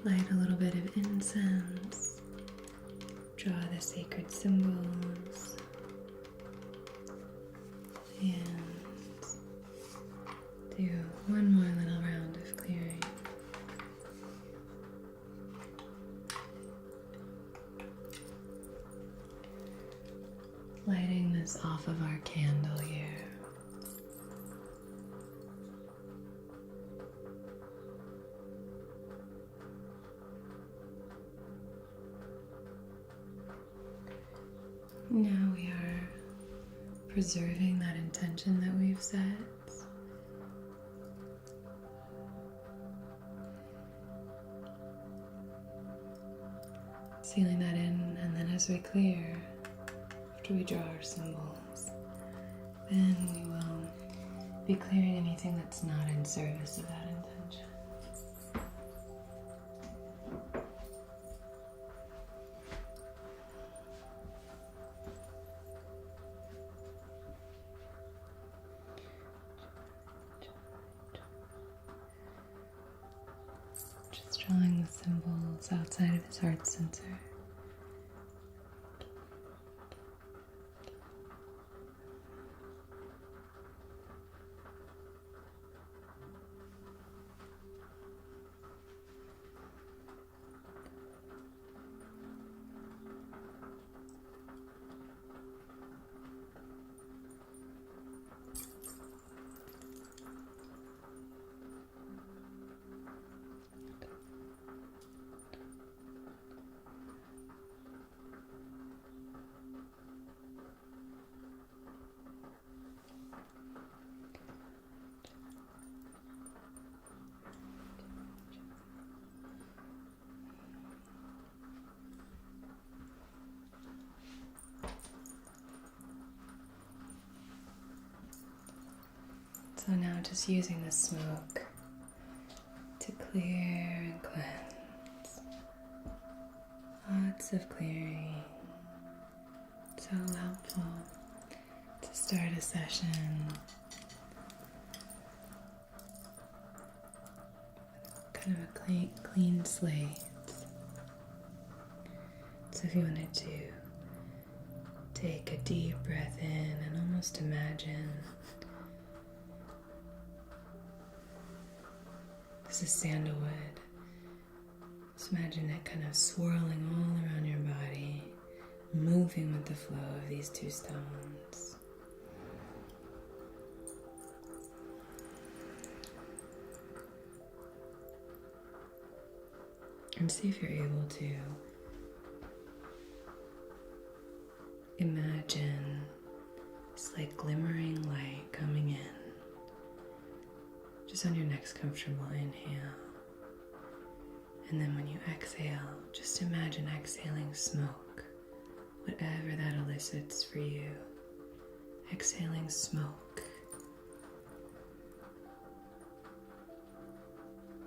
Light a little bit of incense, draw the sacred symbols, and do one more little round of clearing. Lighting this off of our candle here. Now we are preserving that intention that we've set. Sealing that in, and then as we clear, after we draw our symbols, then we will be clearing anything that's not in service of that intention. It's outside of his heart center. So now just using the smoke to clear and cleanse. Lots of clearing. So helpful to start a session with kind of a clean slate. So if you wanted to take a deep breath in and almost imagine this is sandalwood. Just imagine it kind of swirling all around your body, moving with the flow of these two stones. And see if you're able to imagine this like glimmering light coming in. Just on your next comfortable inhale. And then when you exhale, just imagine exhaling smoke, whatever that elicits for you. Exhaling smoke.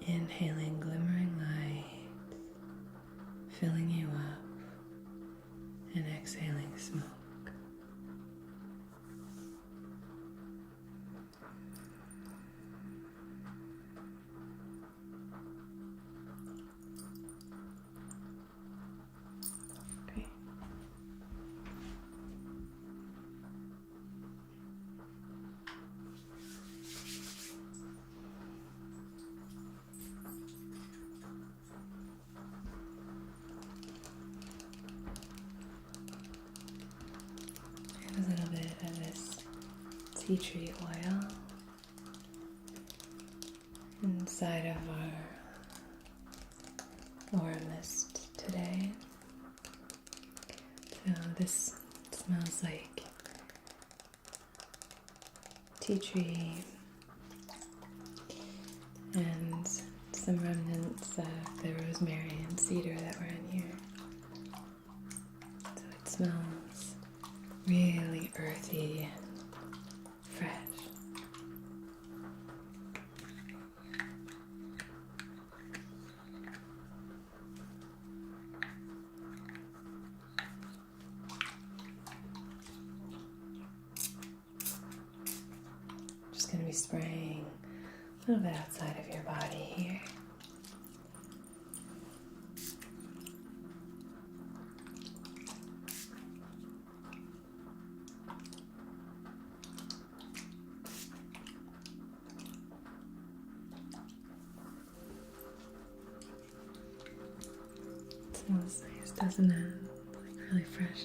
Inhaling glimmering light, filling you up, and exhaling smoke. A little bit of this tea tree oil inside of our aura mist today. So this smells like tea tree and some remnants of the rosemary and cedar that were in here. So it smells really earthy and fresh. Just going to be spraying a little bit outside of your body here. Smells nice, doesn't it? Like really fresh.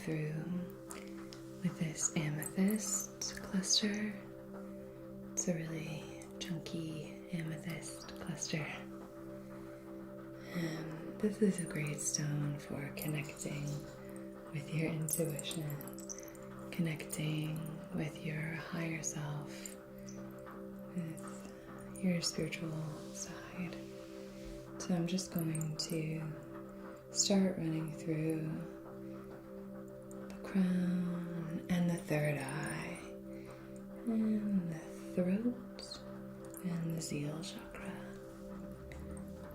through with this amethyst cluster. It's a really chunky amethyst cluster. And this is a great stone for connecting with your intuition, connecting with your higher self, with your spiritual side. So I'm just going to start running through the crown and the third eye and the throat and the zeal chakra.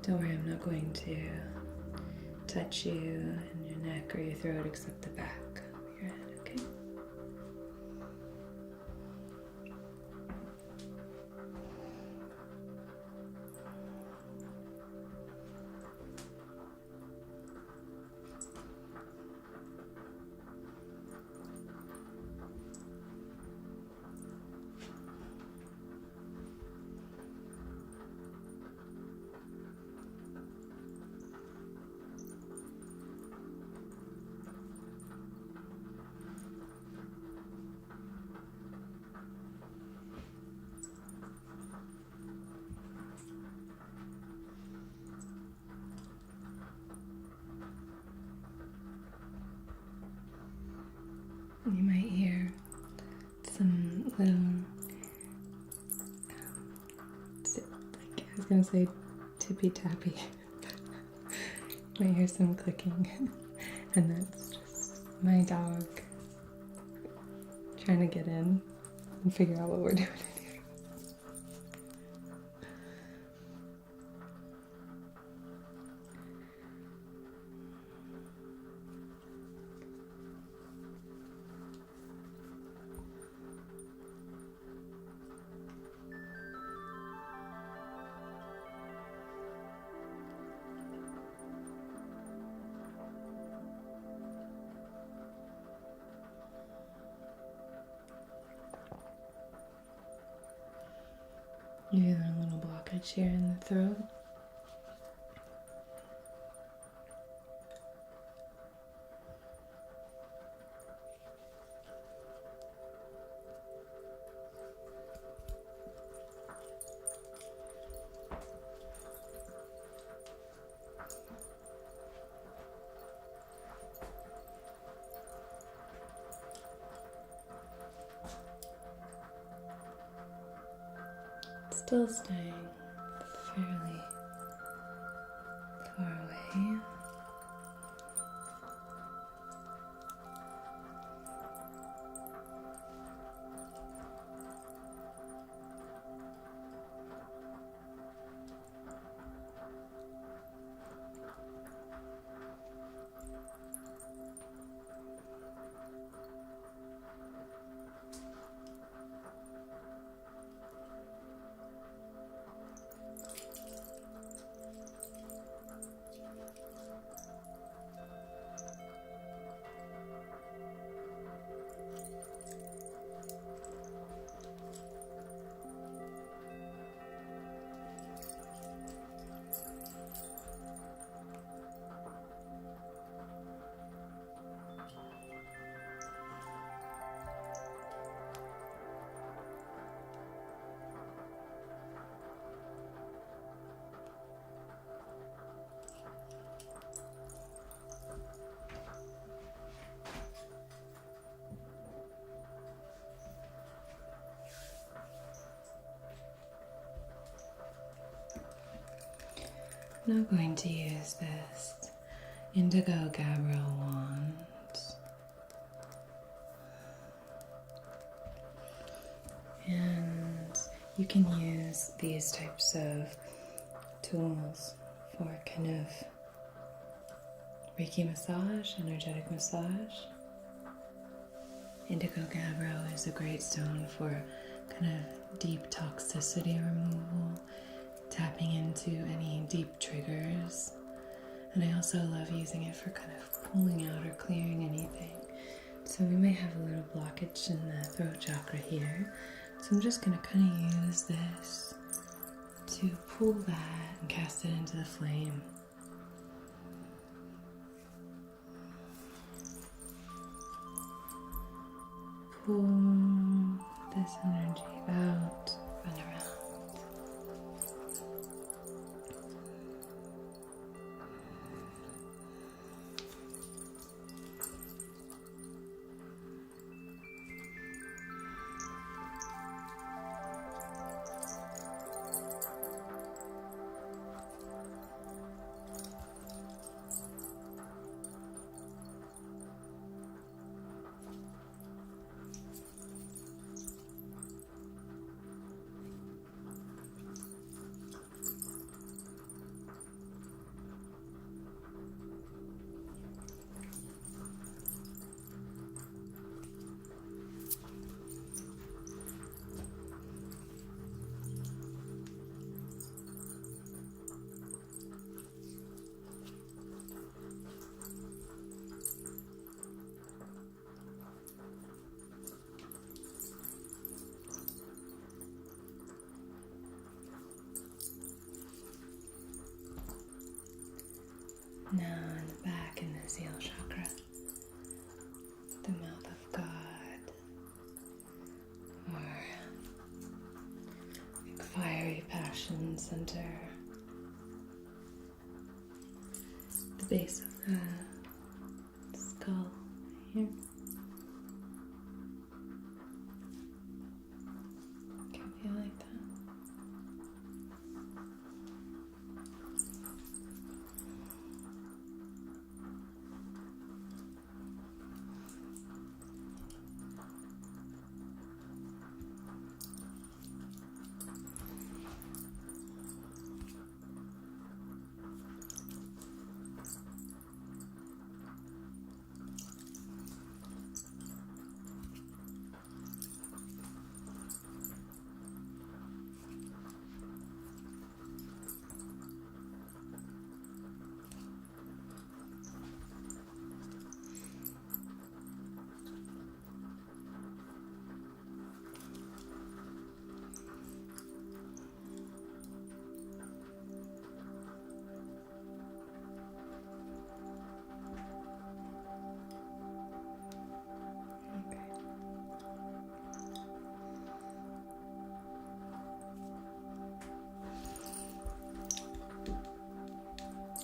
Don't worry, I'm not going to touch you in your neck or your throat except the back of your head, okay? You might hear some little, I was going to say tippy tappy. You might hear some clicking, and that's just my dog trying to get in and figure out what we're doing in here. You got a little blockage here in the throat. Still staying fairly far away. I'm now going to use this indigo gabbro wand. And you can use these types of tools for kind of Reiki massage, energetic massage. Indigo gabbro is a great stone for kind of deep toxicity removal, tapping into any deep triggers. And I also love using it for kind of pulling out or clearing anything. So we may have a little blockage in the throat chakra here. So I'm just going to kind of use this to pull that and cast it into the flame. pull this energy out and around. Now in the back in the seal chakra, the mouth of God, or like fiery passion center, the base of the skull here. Can feel like that.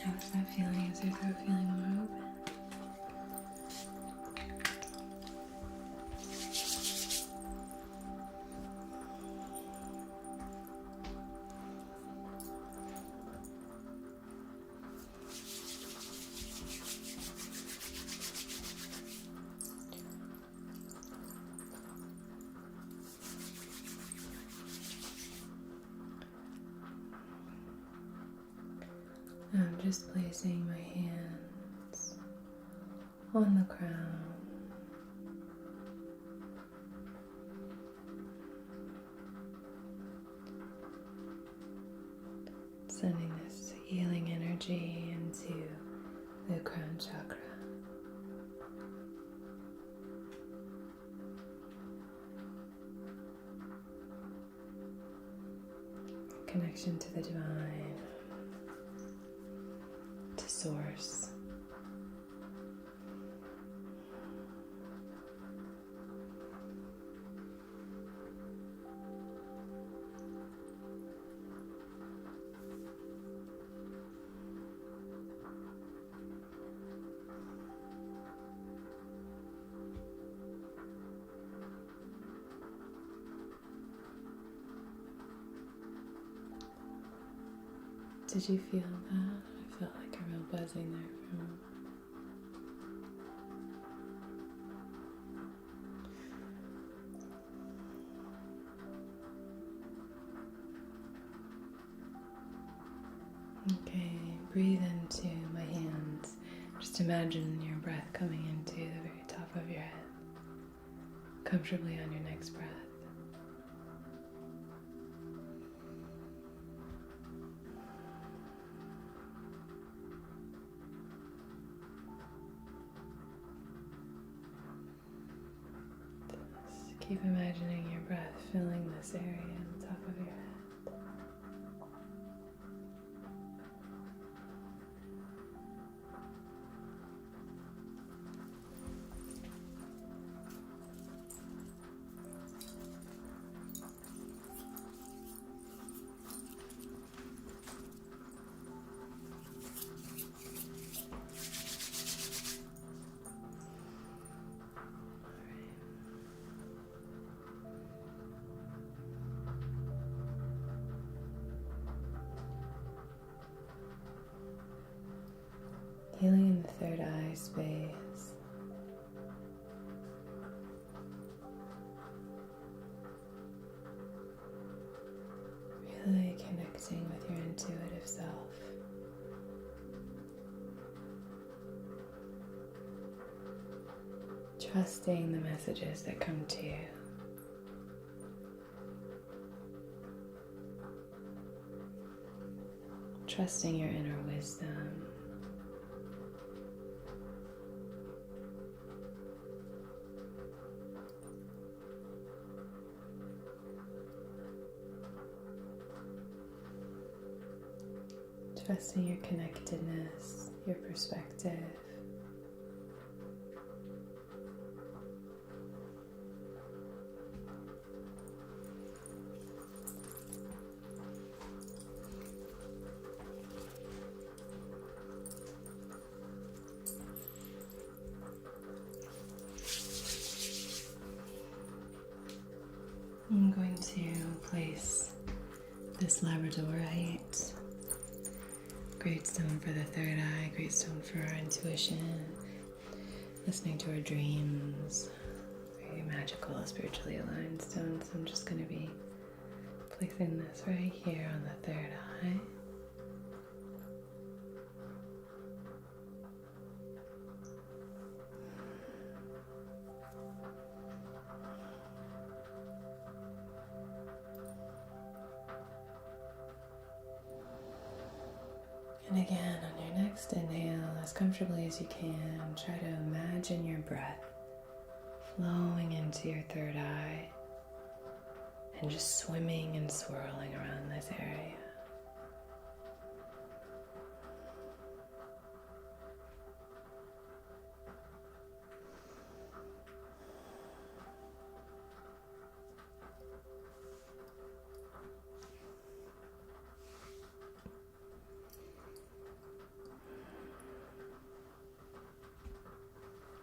How is that feeling? Is your throat feeling more open? I'm just placing my hands on the crown, sending this healing energy into the crown chakra. Connection to the divine, to source. Did you feel that? I felt like a real buzzing there for a moment. Okay, breathe into my hands. Just imagine your breath coming into the very top of your head, comfortably on your next breath. Just keep imagining your breath filling this area on the top of your head. Healing in the third eye space. Really connecting with your intuitive self. Trusting the messages that come to you. Trusting your inner wisdom. Trusting your connectedness, your perspective. I'm going to place this labradorite, great stone for the third eye, great stone for our intuition, listening to our dreams, very magical, spiritually aligned stone. So I'm just going to be placing this right here on the third eye. And again, on your next inhale, as comfortably as you can, try to imagine your breath flowing into your third eye and just swimming and swirling around this area.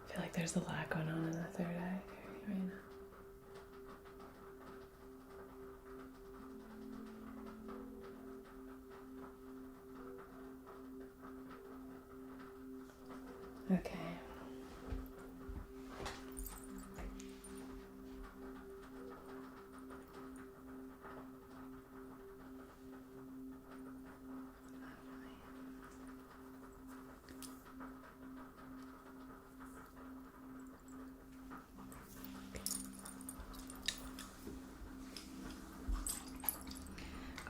I feel like there's a lot going on in the third eye area right now. Okay.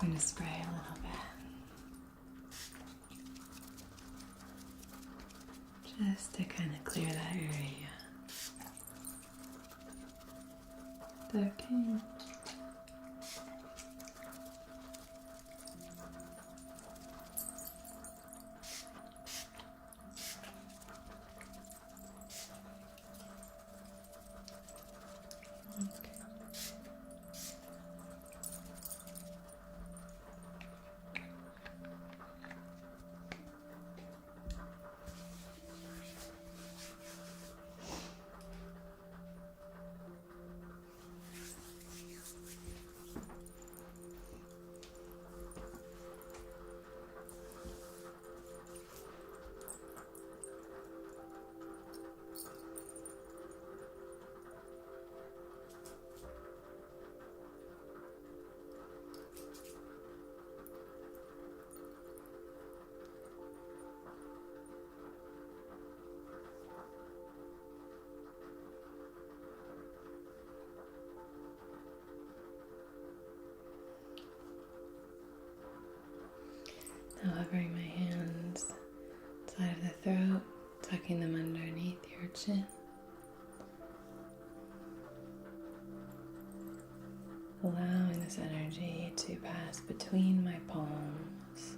I'm going to spray a little bit, just to kind of clear that area. Okay. Now hovering my hands side of the throat, tucking them underneath your chin. Allowing this energy to pass between my palms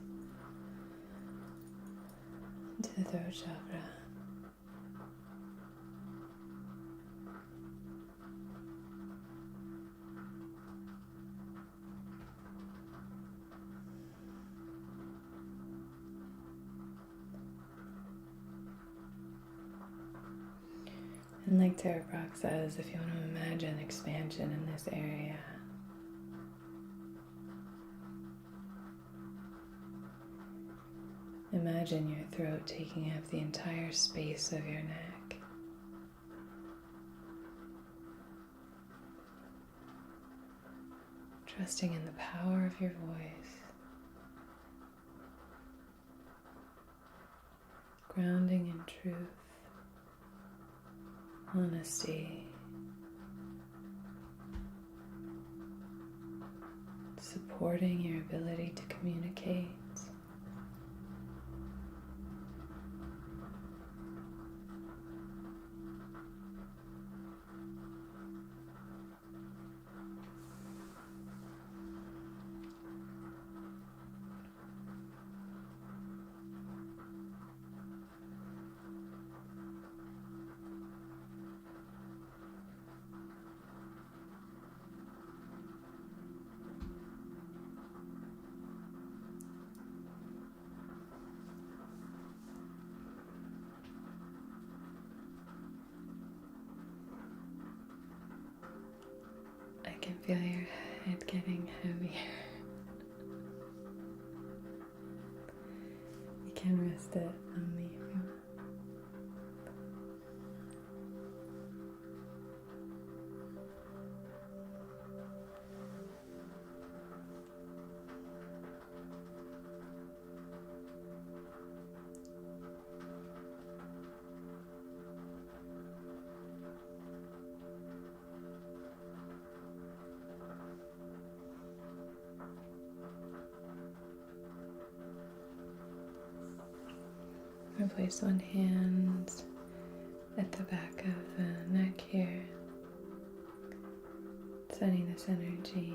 into the throat chakra. And like Tarot Rock says, if you want to imagine expansion in this area, Imagine your throat taking up the entire space of your neck. Trusting in the power of your voice. Grounding in truth, honesty, supporting your ability to communicate. I can feel your head getting heavier. You can rest it on me if you want. I'm going to place one hand at the back of the neck here, sending this energy,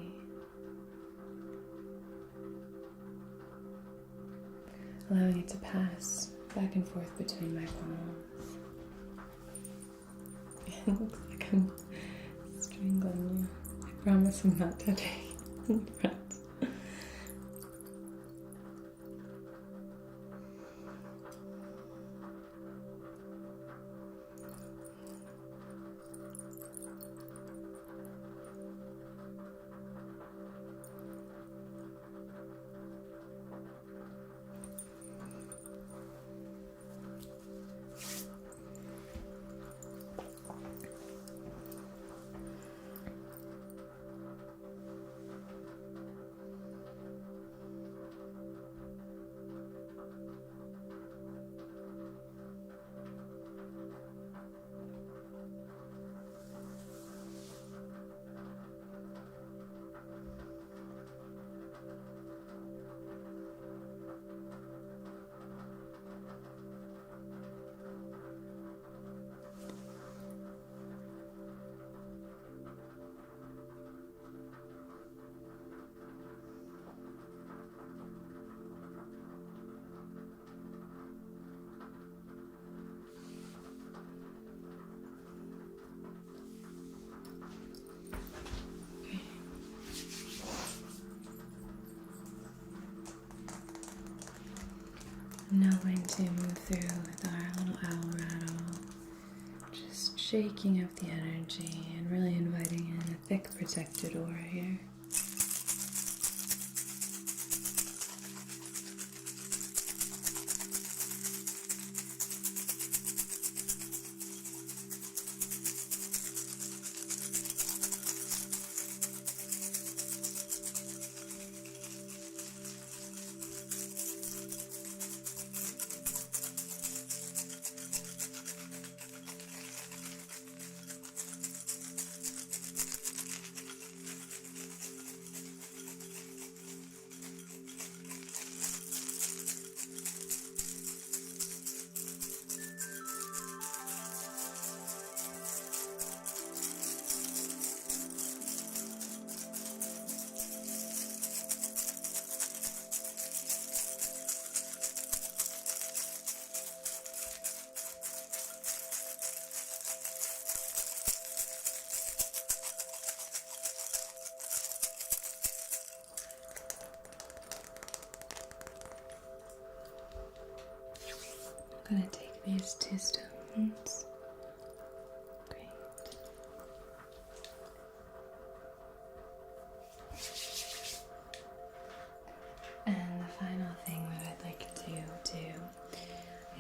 allowing it to pass back and forth between my palms. It looks like I'm strangling you. I promise I'm not touching in front. I'm now going to move through with our little owl rattle, just shaking up the energy and really inviting in a thick protected aura here. I'm going to take these two stones. Great. And the final thing that I'd like to do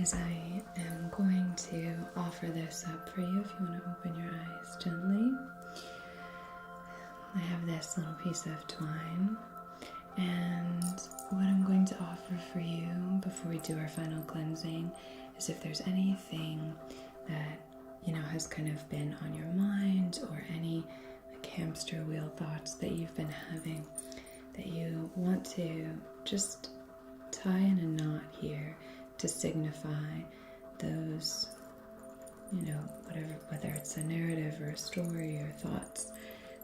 is I am going to offer this up for you if you want to open your eyes gently. I have this little piece of twine, and what I'm going to offer for you before we do our final cleansing is if there's anything that has kind of been on your mind, or any like hamster wheel thoughts that you've been having that you want to just tie in a knot here to signify those, whether it's a narrative or a story or thoughts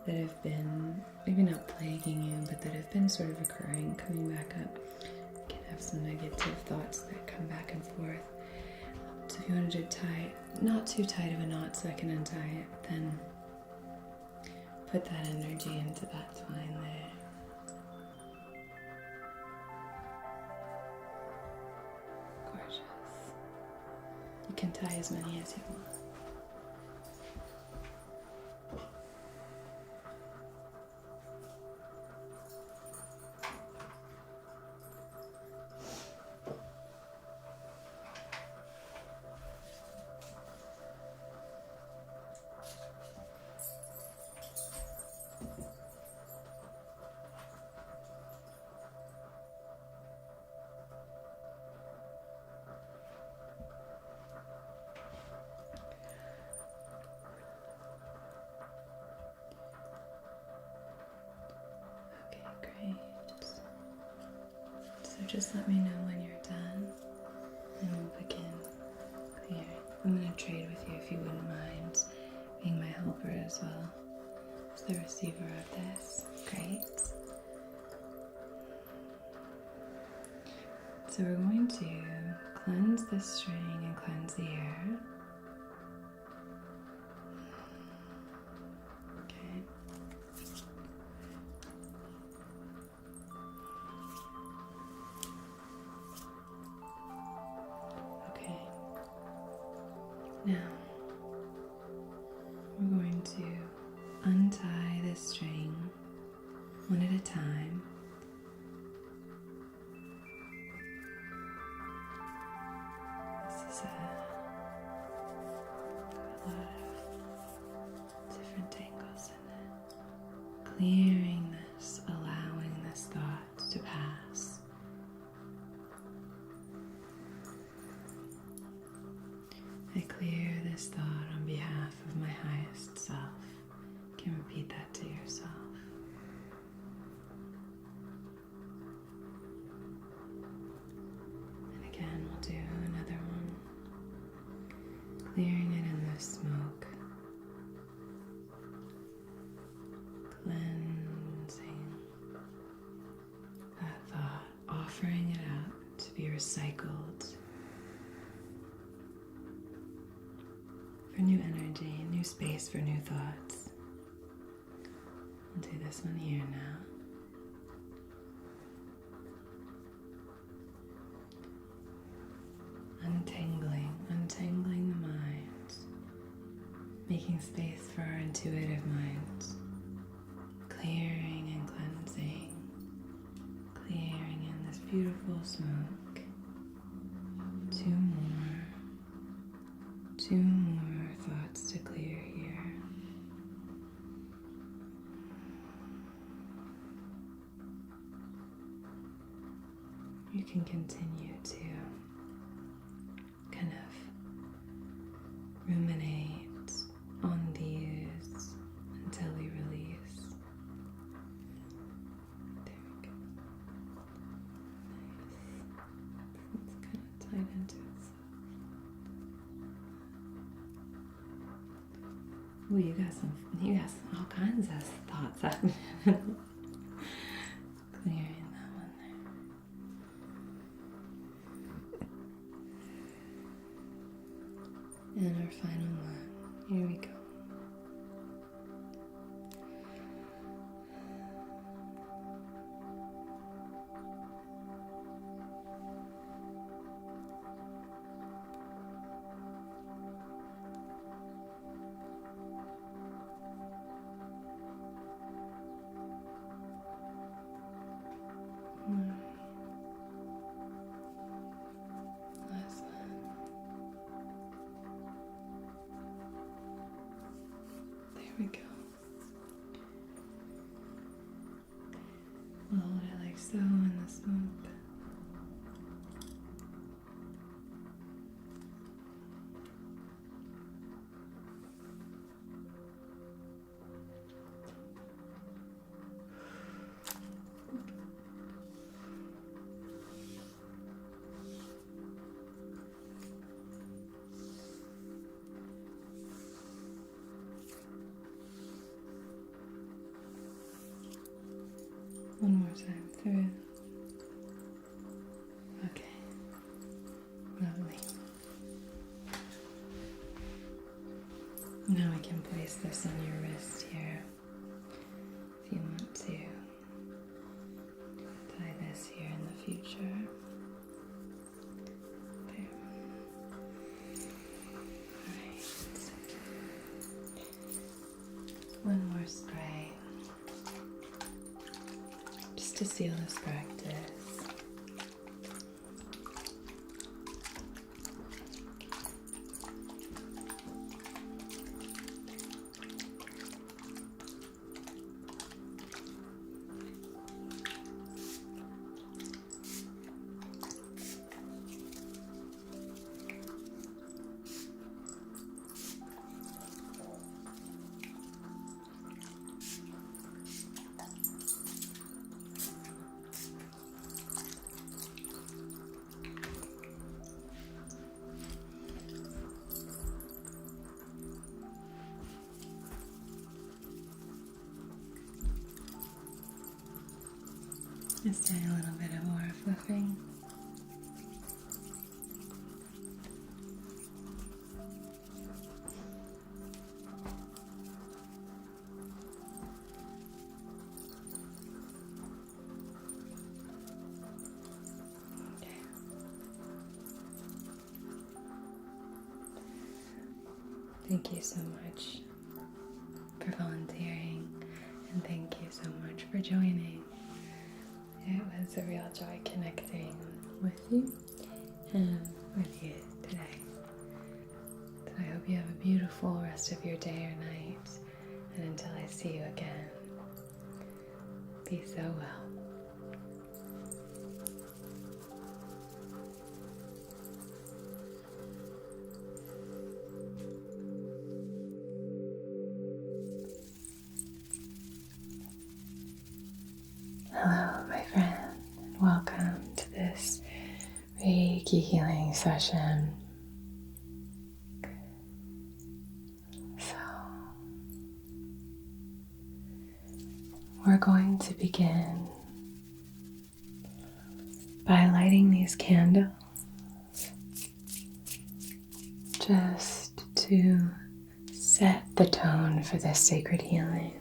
that have been maybe not plaguing you, but that have been sort of occurring, coming back up. You can have some negative thoughts that come back and forth. So if you wanted to tie, not too tight of a knot so I can untie it, then put that energy into that twine there. Gorgeous. You can tie as many as you want. So just let me know when you're done, and we'll begin clearing. I'm going to trade with you if you wouldn't mind being my helper as well as the receiver of this. Great. So we're going to cleanse the string and cleanse the air. Now, we're going to untie this string one at a time. This is a lot of different tangles in it. Clearing this, allowing this thought to pass. I clear this thought on behalf of my highest self. You can repeat that to yourself. And again, we'll do another one. Clearing it in the smoke. Cleansing that thought, offering it up to be recycled. For new energy, new space for new thoughts. I'll do this one here now. Untangling the mind, making space for our intuitive mind, clearing and cleansing, clearing in this beautiful smoke. Two more thoughts to clear here. You can continue to kind of ruminate on these until we release. There we go. Nice. It's kind of tied into itself. Ooh, you got all kinds of thoughts happening. Clearing that one there. And our final one. Here we go. Last one. we go. I'll hold it like so in the smoke. One more time through. Okay, lovely. Now we can place this on your wrist here. If you want to tie this here in the future. There. Alright. One more spray. Just to seal this practice. Just doing a little bit of more fluffing. Okay. Thank you so much for volunteering, and thank you so much for joining. It was a real joy connecting with you and with you today. So I hope you have a beautiful rest of your day or night, and until I see you again, be so well. Hello, my friend, and welcome to this Reiki healing session. So, we're going to begin by lighting these candles just to set the tone for this sacred healing.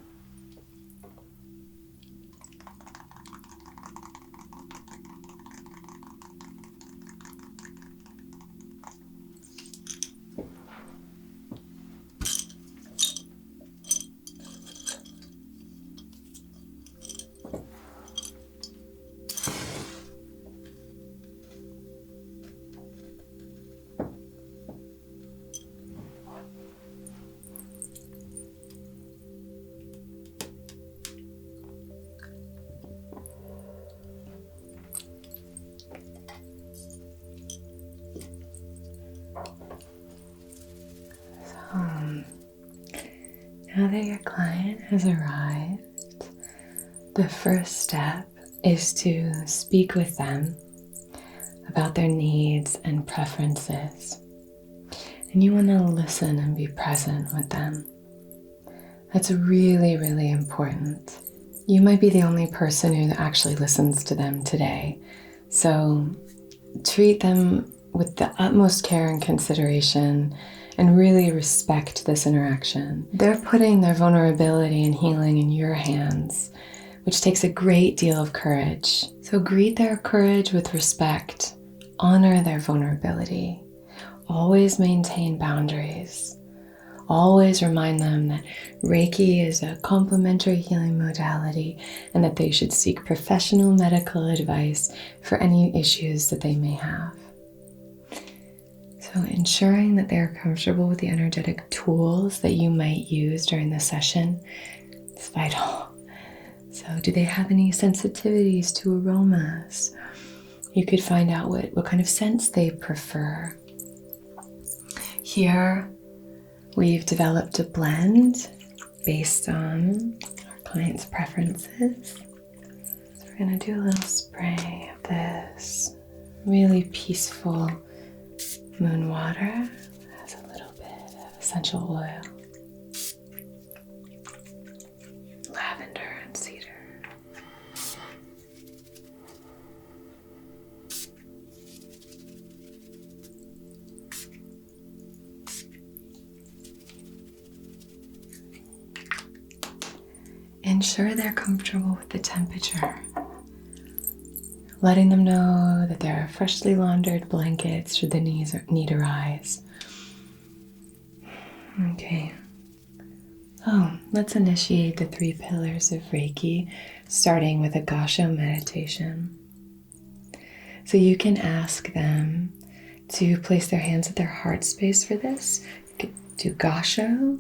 Now that your client has arrived, the first step is to speak with them about their needs and preferences. And you want to listen and be present with them. That's really, really important. You might be the only person who actually listens to them today. So treat them with the utmost care and consideration and really respect this interaction. They're putting their vulnerability and healing in your hands, which takes a great deal of courage. So greet their courage with respect, honor their vulnerability, always maintain boundaries, always remind them that Reiki is a complementary healing modality and that they should seek professional medical advice for any issues that they may have. So ensuring that they're comfortable with the energetic tools that you might use during the session is vital. So do they have any sensitivities to aromas? You could find out what kind of scents they prefer. Here, we've developed a blend based on our client's preferences. So we're going to do a little spray of this really peaceful moon water. It has a little bit of essential oil, lavender and cedar. Ensure they're comfortable with the temperature. Letting them know that there are freshly laundered blankets should the need arise. Okay. Let's initiate the 3 pillars of Reiki, starting with a Gassho meditation. So you can ask them to place their hands at their heart space for this. You could do Gassho,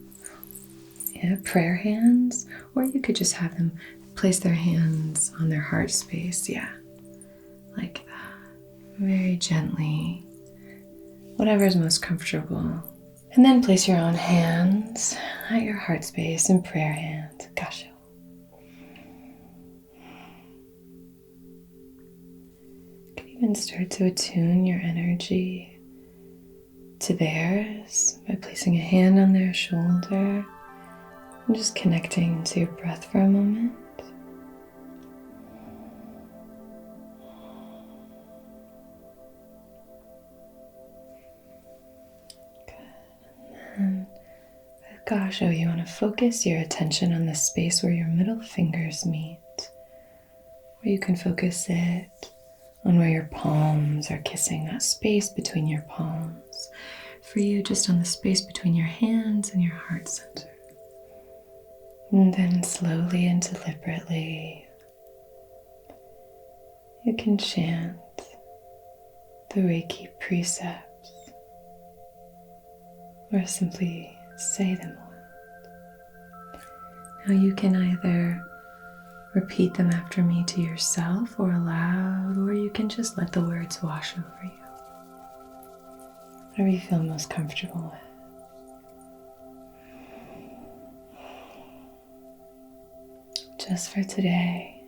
prayer hands, or you could just have them place their hands on their heart space, like that, very gently, whatever is most comfortable. And then place your own hands at your heart space and prayer hands, Gassho. You can even start to attune your energy to theirs by placing a hand on their shoulder and just connecting to your breath for a moment. And with Gassho, you want to focus your attention on the space where your middle fingers meet. Or you can focus it on where your palms are kissing, that space between your palms. For you, just on the space between your hands and your heart center. And then slowly and deliberately, you can chant the Reiki precepts, or simply say them aloud. Now you can either repeat them after me to yourself or aloud, or you can just let the words wash over you. Whatever you feel most comfortable with. Just for today,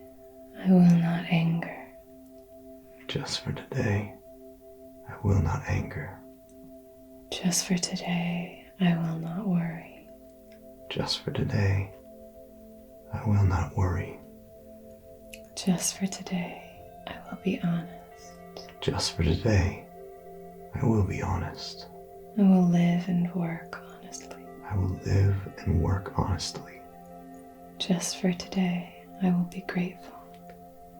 I will not anger. Just for today, I will not anger. Just for today, I will not worry. Just for today, I will not worry. Just for today, I will be honest. Just for today, I will be honest. I will live and work honestly. I will live and work honestly. Just for today, I will be grateful.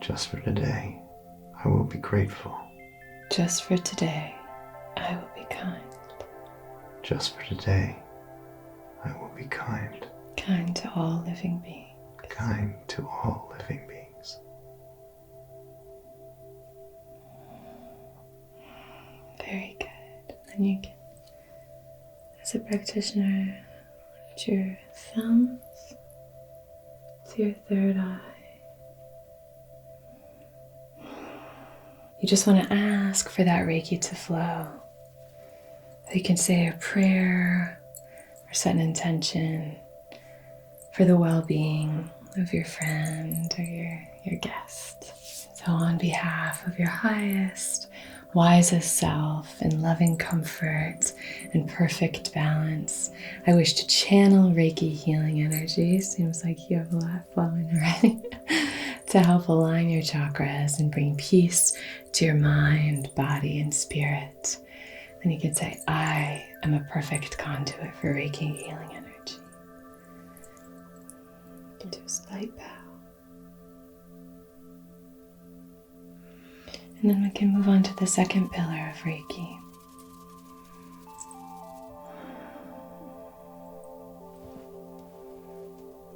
Just for today, I will be grateful. Just for today, I will be kind. Just for today, I will be kind. Kind to all living beings. Kind to all living beings. Very good. And you can, as a practitioner, lift your thumbs to your third eye. You just want to ask for that Reiki to flow. You can say a prayer or set an intention for the well-being of your friend or your guest. So on behalf of your highest, wisest self in loving comfort and perfect balance, I wish to channel Reiki healing energy. Seems like you have a lot flowing already. To help align your chakras and bring peace to your mind, body, and spirit. Then you can say, I am a perfect conduit for Reiki healing energy. You can do a slight bow. And then we can move on to the second pillar of Reiki.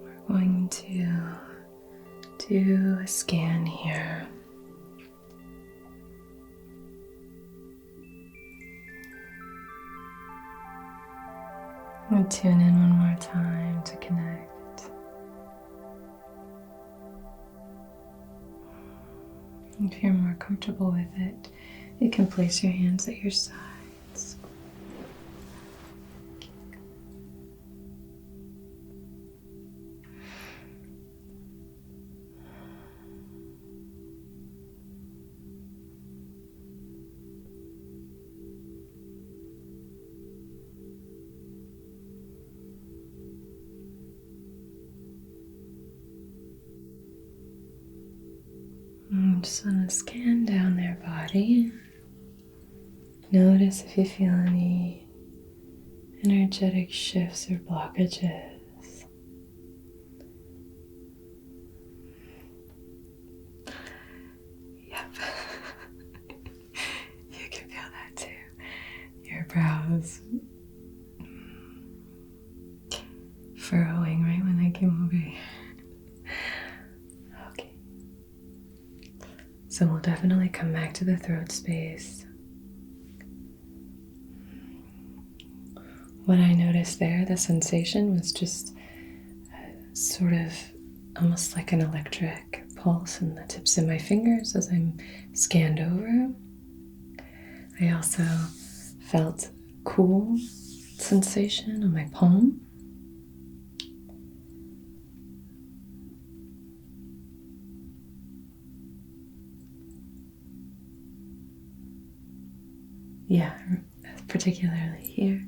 We're going to do a scan here. And tune in one more time to connect. If you're more comfortable with it, you can place your hands at your sides. Just want to scan down their body. Notice if you feel any energetic shifts or blockages. Yep. You can feel that too. Your brows furrowing right when I came over here. Okay. So we'll definitely come back to the throat space. What I noticed there, the sensation was just sort of almost like an electric pulse in the tips of my fingers as I'm scanned over. I also felt cool sensation on my palm. Yeah, particularly here.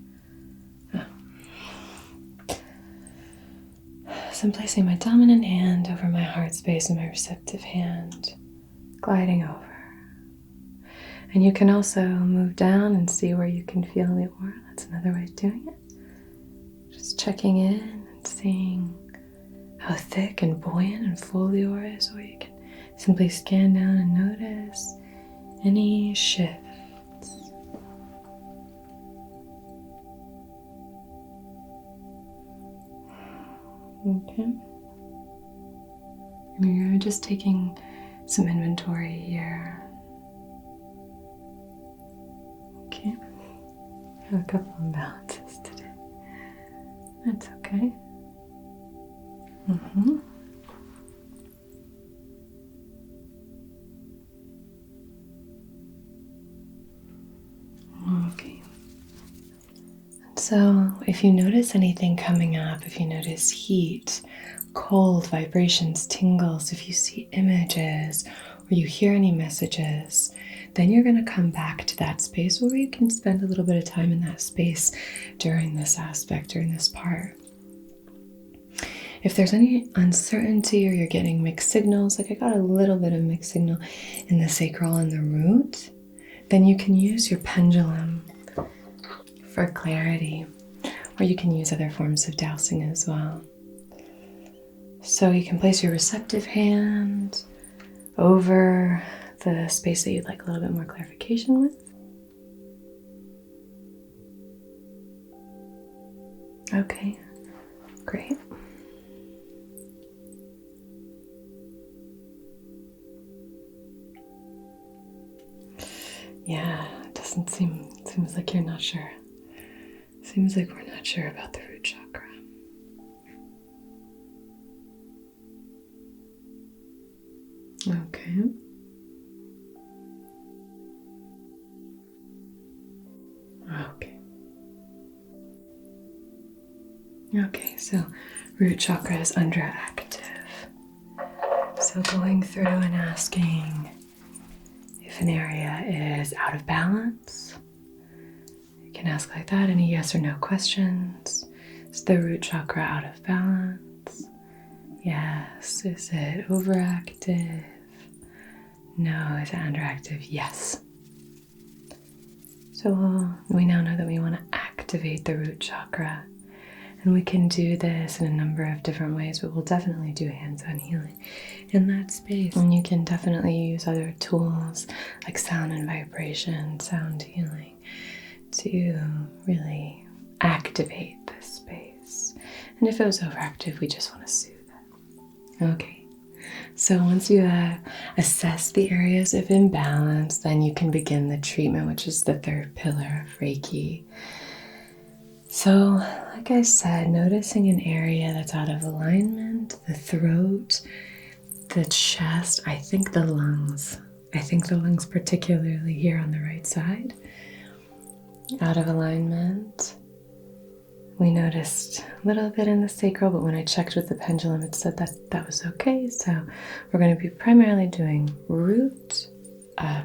So I'm placing my dominant hand over my heart space and my receptive hand gliding over. And you can also move down and see where you can feel the aura. That's another way of doing it. Just checking in and seeing how thick and buoyant and full the aura is, or you can simply scan down and notice any shifts. Okay. We're just taking some inventory here. Okay. Have a couple of imbalances today. That's okay. Okay. So if you notice anything coming up, if you notice heat, cold, vibrations, tingles, if you see images or you hear any messages, then you're going to come back to that space, or you can spend a little bit of time in that space during this aspect, during this part. If there's any uncertainty or you're getting mixed signals, like I got a little bit of mixed signal in the sacral and the root, then you can use your pendulum for clarity, or you can use other forms of dowsing as well. So you can place your receptive hand over the space that you'd like a little bit more clarification with. Okay, great. Yeah, it doesn't seems like you're not sure. Seems like we're not sure about the root chakra. Okay. Okay. Okay, so root chakra is underactive. So going through and asking if an area is out of balance. You can ask like that, any yes or no questions. Is the root chakra out of balance? Yes. Is it overactive? No. Is it underactive? Yes. So we now know that we want to activate the root chakra. And we can do this in a number of different ways, but we'll definitely do hands-on healing in that space. And you can definitely use other tools like sound and vibration, sound healing, to really activate this space. And if it was overactive, we just want to soothe it. Okay. So once you assess the areas of imbalance, then you can begin the treatment, which is the third pillar of Reiki. So, like I said, noticing an area that's out of alignment, the throat, the chest, I think the lungs. I think the lungs, particularly here on the right side, out of alignment. We noticed a little bit in the sacral, but when I checked with the pendulum, it said that that was okay. So we're going to be primarily doing root,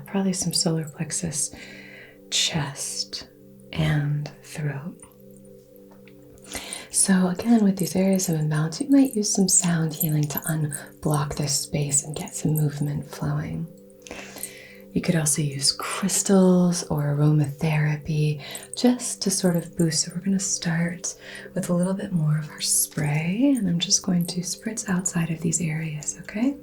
probably some solar plexus, chest, and throat. So again, with these areas of imbalance, you might use some sound healing to unblock this space and get some movement flowing. You could also use crystals or aromatherapy just to sort of boost. So we're going to start with a little bit more of our spray, and I'm just going to spritz outside of these areas, okay?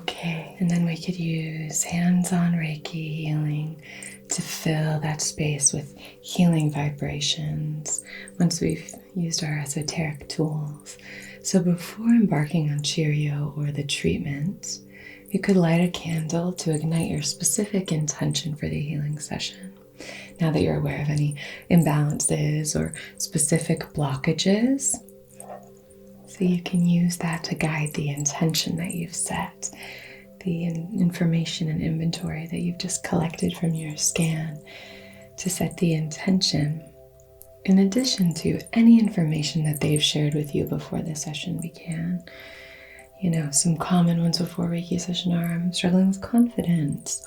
Okay, and then we could use hands-on Reiki healing to fill that space with healing vibrations once we've used our esoteric tools. So before embarking on Cheerio or the treatment, you could light a candle to ignite your specific intention for the healing session. Now that you're aware of any imbalances or specific blockages, so you can use that to guide the intention that you've set, the information and inventory that you've just collected from your scan to set the intention, in addition to any information that they've shared with you before the session began. You know, some common ones before Reiki session are, I'm struggling with confidence,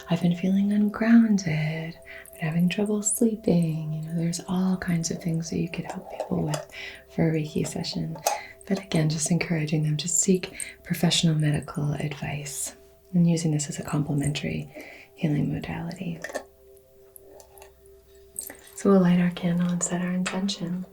I've been feeling ungrounded, I've been having trouble sleeping. You know, there's all kinds of things that you could help people with for a Reiki session. But again, just encouraging them to seek professional medical advice and using this as a complementary healing modality. So we'll light our candle and set our intention.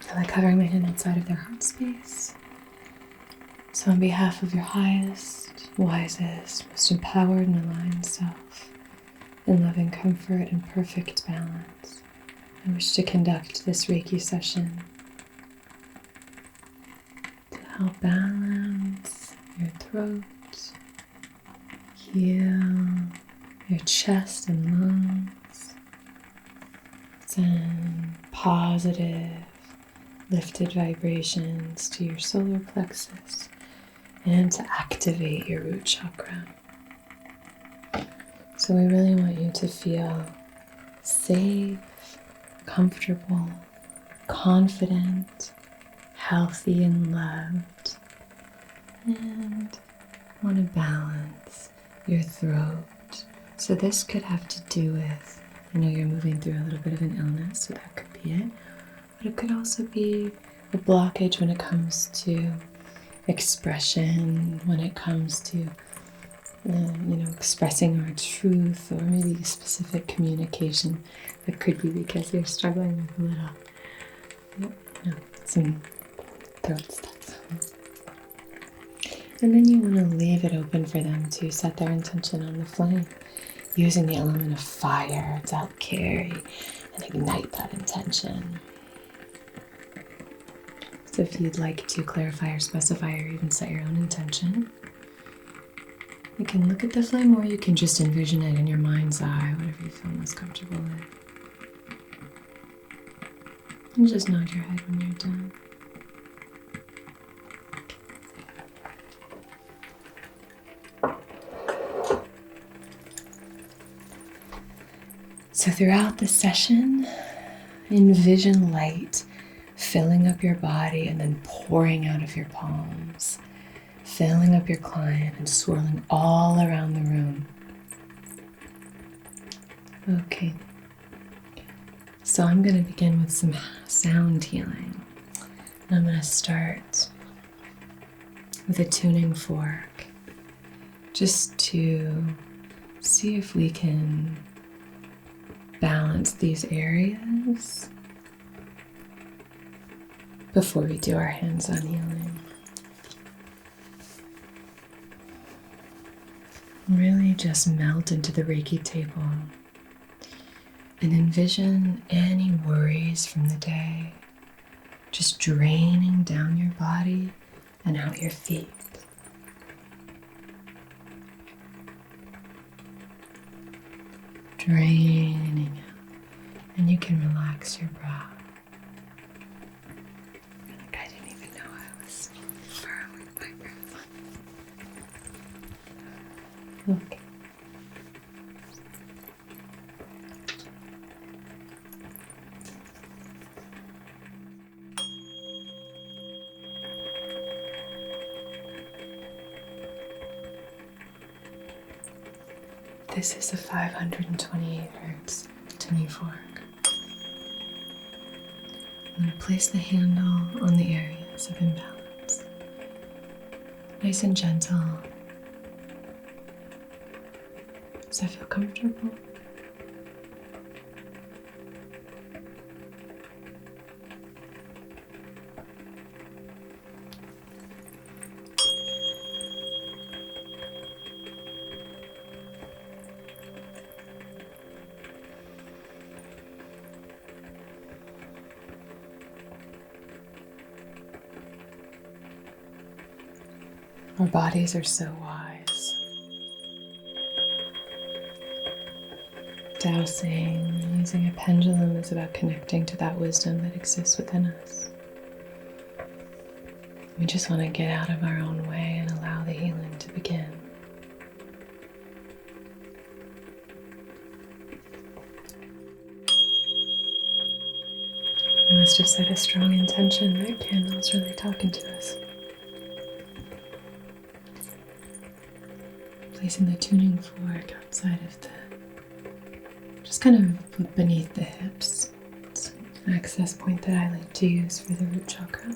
I like covering my hand outside of their heart space. So on behalf of your highest, wisest, most empowered and aligned self, in loving comfort and perfect balance, I wish to conduct this Reiki session to help balance your throat, heal your chest and lungs, send positive, lifted vibrations to your solar plexus, and to activate your root chakra. So we really want you to feel safe, comfortable, confident, healthy, and loved. And want to balance your throat. So this could have to do with, I know you're moving through a little bit of an illness, so that could be it. But it could also be a blockage when it comes to expression, when it comes to expressing our truth, or maybe specific communication. That could be because you're struggling with a little, some throat stuff. And then you want to leave it open for them to set their intention on the flame, using the element of fire to help carry and ignite that intention. So if you'd like to clarify or specify or even set your own intention, you can look at the flame, or you can just envision it in your mind's eye, whatever you feel most comfortable with. And just nod your head when you're done. So throughout the session, envision light filling up your body and then pouring out of your palms, filling up your client and swirling all around the room. Okay, so I'm going to begin with some sound healing. And I'm going to start with a tuning fork, just to see if we can balance these areas before we do our hands-on healing. Really just melt into the Reiki table and envision any worries from the day just draining down your body and out your feet. Draining out, and you can relax your brow. Like I didn't even know I was borrowing my microphone. Okay. This is a 528 hertz tuning fork. I'm going to place the handle on the areas of imbalance. Nice and gentle. Does that feel comfortable? Our bodies are so wise. Dowsing, using a pendulum is about connecting to that wisdom that exists within us. We just want to get out of our own way and allow the healing to begin. We must have set a strong intention. That candle's really talking to us. Placing the tuning fork outside of just kind of beneath the hips. It's an access point that I like to use for the root chakra.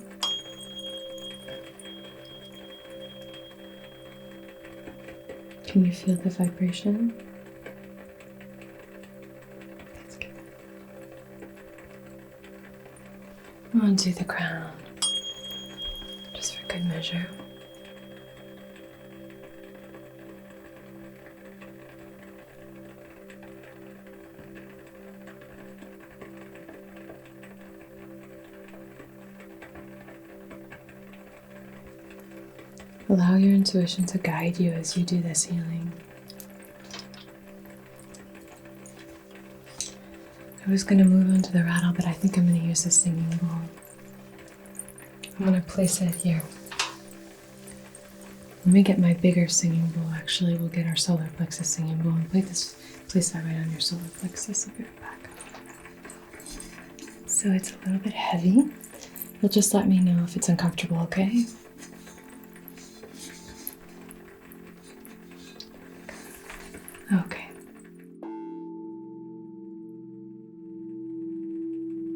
Can you feel the vibration? That's good. On to the crown, just for good measure. Allow your intuition to guide you as you do this healing. I was going to move on to the rattle, but I think I'm going to use the singing bowl. I'm going to place it here. Let me get my bigger singing bowl. Actually, we'll get our solar plexus singing bowl and place that right on your solar plexus. I'll be right back. So it's a little bit heavy. You'll just let me know if it's uncomfortable, okay? Okay.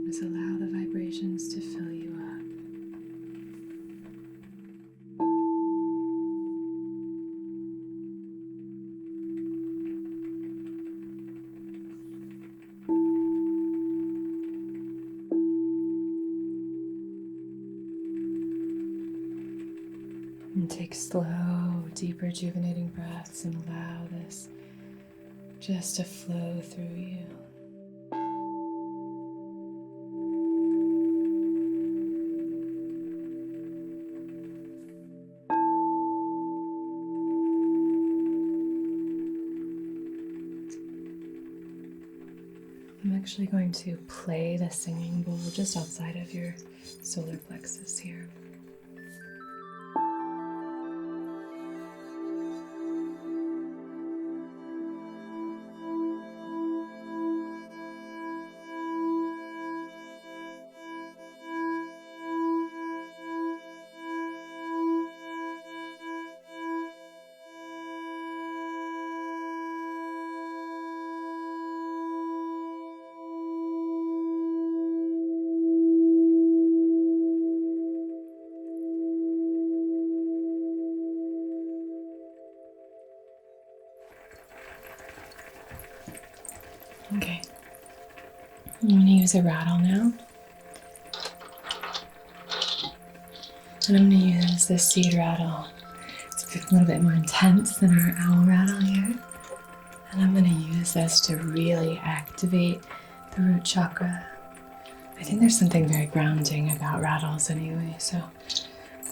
Just allow the vibrations to fill you up. And take slow, deep, rejuvenating breaths and allow this just to flow through you. I'm actually going to play the singing bowl just outside of your solar plexus here. Okay, I'm going to use a rattle now. And I'm going to use this seed rattle. It's a little bit more intense than our owl rattle here. And I'm going to use this to really activate the root chakra. I think there's something very grounding about rattles anyway, so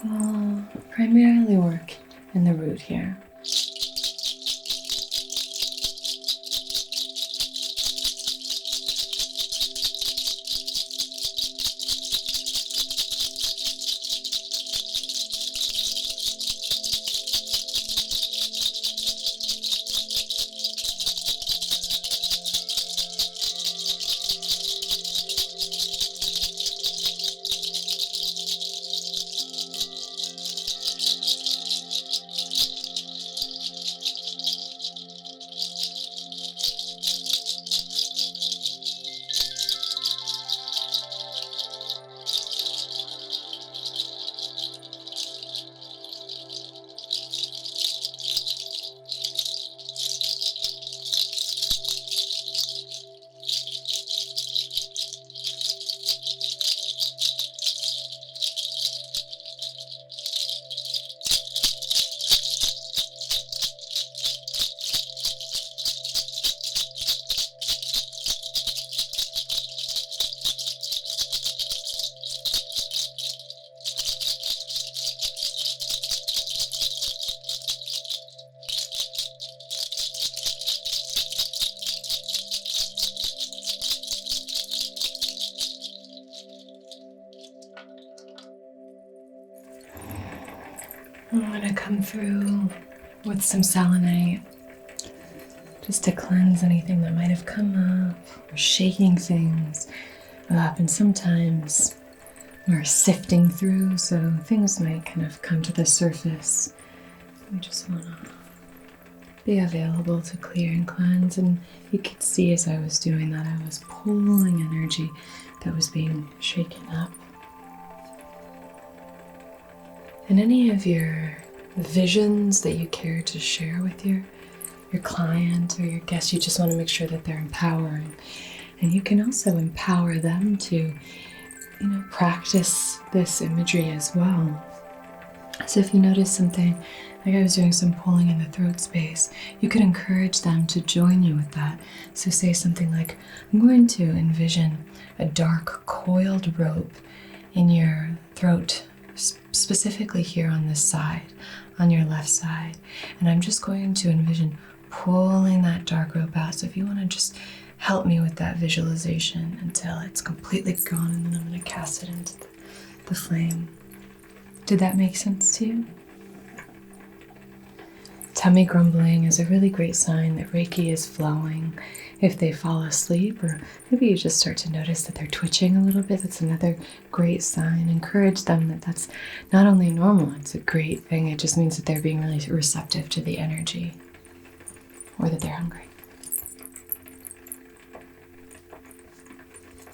we'll primarily work in the root here. I'm going to come through with some selenite just to cleanse anything that might have come up, or shaking things up. And sometimes we're sifting through, so things might kind of come to the surface. We just want to be available to clear and cleanse. And you could see as I was doing that, I was pulling energy that was being shaken up. And any of your visions that you care to share with your client or your guest, you just want to make sure that they're empowered. And you can also empower them to, practice this imagery as well. So if you notice something, like I was doing some pulling in the throat space, you could encourage them to join you with that. So say something like, I'm going to envision a dark coiled rope in your throat, specifically here on this side, on your left side. And I'm just going to envision pulling that dark rope out. So if you want to just help me with that visualization until it's completely gone, and then I'm going to cast it into the flame. Did that make sense to you? Tummy grumbling is a really great sign that Reiki is flowing. If they fall asleep, or maybe you just start to notice that they're twitching a little bit, that's another great sign. Encourage them that that's not only normal, it's a great thing. It just means that they're being really receptive to the energy, or that they're hungry.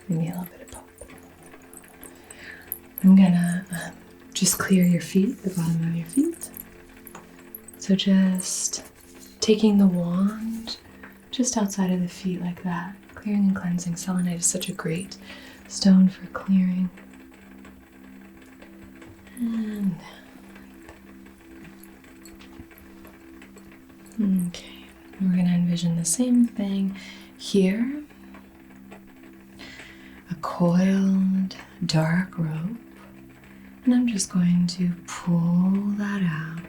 Maybe a little bit of both. I'm gonna just clear your feet, the bottom of your feet. So just taking the wand just outside of the feet like that. Clearing and cleansing. Selenite is such a great stone for clearing. And okay, we're going to envision the same thing here. A coiled dark rope. And I'm just going to pull that out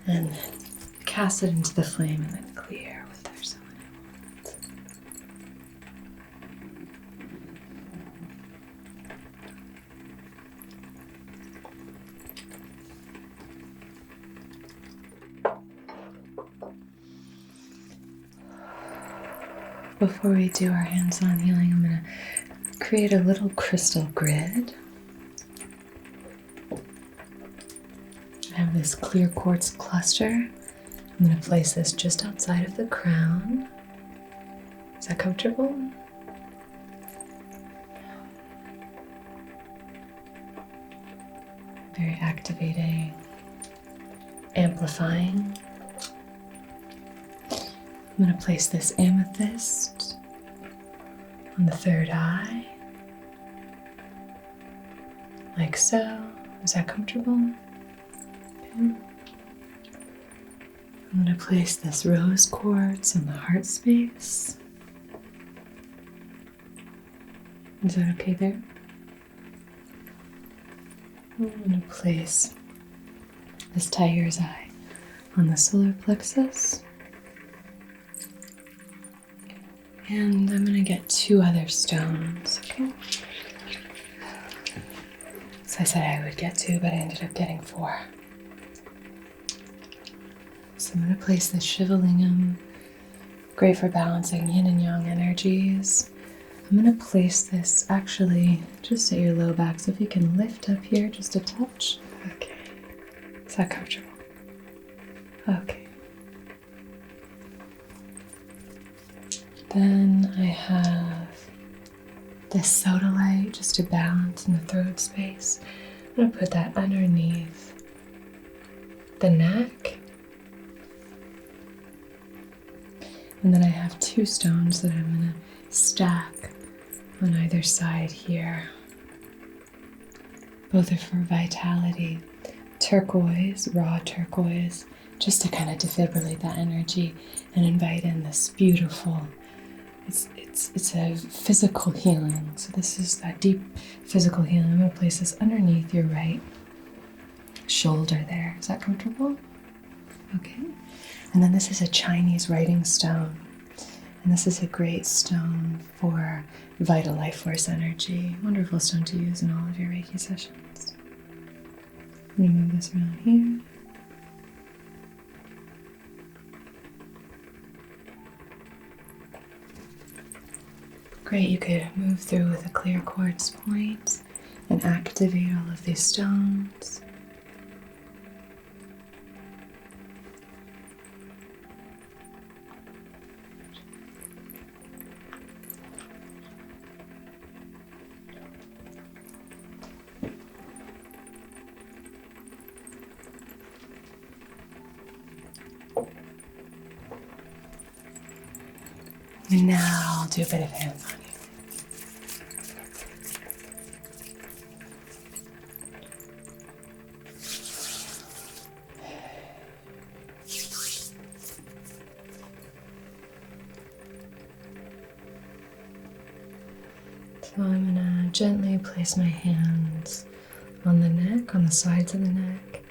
and then cast it into the flame and then clear with our selenite wands. Before we do our hands-on healing, I'm going to create a little crystal grid. I have this clear quartz cluster. I'm going to place this just outside of the crown. Is that comfortable? Very activating, amplifying. I'm going to place this amethyst on the third eye, like so. Is that comfortable? Okay. I'm going to place this rose quartz on the heart space. Is that okay there? I'm going to place this tiger's eye on the solar plexus. And I'm going to get 2 other stones, okay? So I said I would get 2, but I ended up getting 4. So I'm going to place this Shivalingam, great for balancing yin and yang energies. I'm going to place this actually just at your low back, so if you can lift up here just a touch. Okay. Is that comfortable? Okay. Then I have this sodalite just to balance in the throat space. I'm going to put that underneath the neck. And then I have 2 stones that I'm going to stack on either side here. Both are for vitality. Turquoise, raw turquoise, just to kind of defibrillate that energy and invite in this beautiful, it's a physical healing. So this is that deep physical healing. I'm going to place this underneath your right shoulder there. Is that comfortable? Okay. And then this is a Chinese writing stone. And this is a great stone for vital life force energy. Wonderful stone to use in all of your Reiki sessions. I'm going to move this around here. Great, you could move through with a clear quartz point and activate all of these stones. And now I'll do a bit of hands on you. So I'm going to gently place my hands on the neck, on the sides of the neck.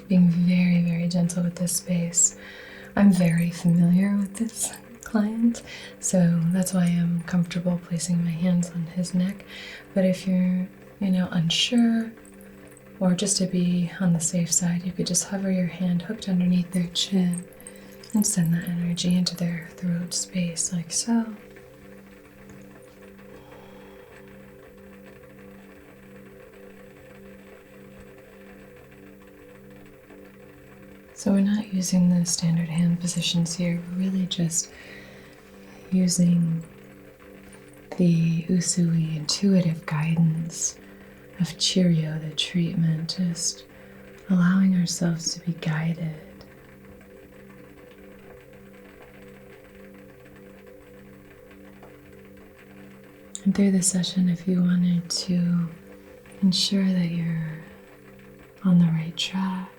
Being very, very gentle with this space. I'm very familiar with this client, so that's why I'm comfortable placing my hands on his neck. But if you're, unsure, or just to be on the safe side, you could just hover your hand hooked underneath their chin and send that energy into their throat space like so. So we're not using the standard hand positions here, we're really just using the Usui intuitive guidance of Chiryo, the treatment, just allowing ourselves to be guided. And through this session, if you wanted to ensure that you're on the right track,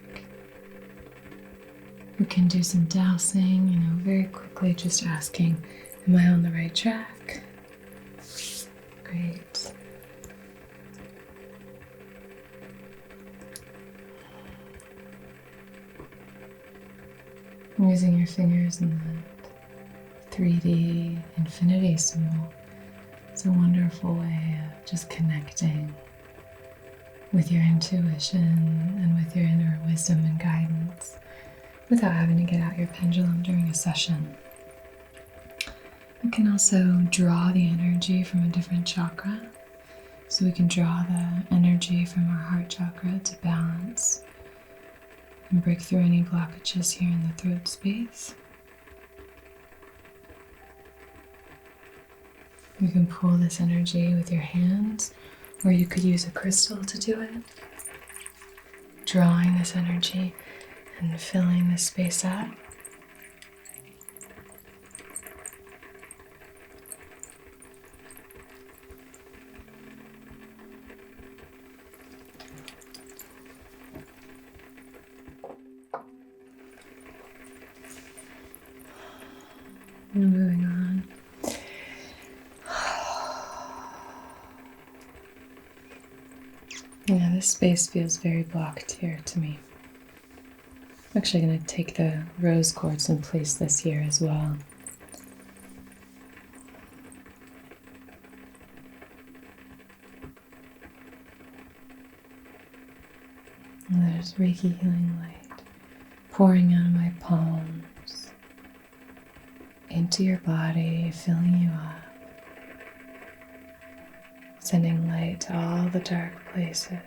we can do some dowsing, very quickly just asking, am I on the right track? Great. Using your fingers in that 3D infinity symbol. It's a wonderful way of just connecting with your intuition and with your inner wisdom and guidance without having to get out your pendulum during a session. We can also draw the energy from a different chakra. So we can draw the energy from our heart chakra to balance and break through any blockages here in the throat space. You can pull this energy with your hands, or you could use a crystal to do it. Drawing this energy and filling this space up. And moving on. Yeah, this space feels very blocked here to me. I'm actually going to take the rose quartz and place this here as well. And there's Reiki healing light pouring out of my palms into your body, filling you up, sending light to all the dark places,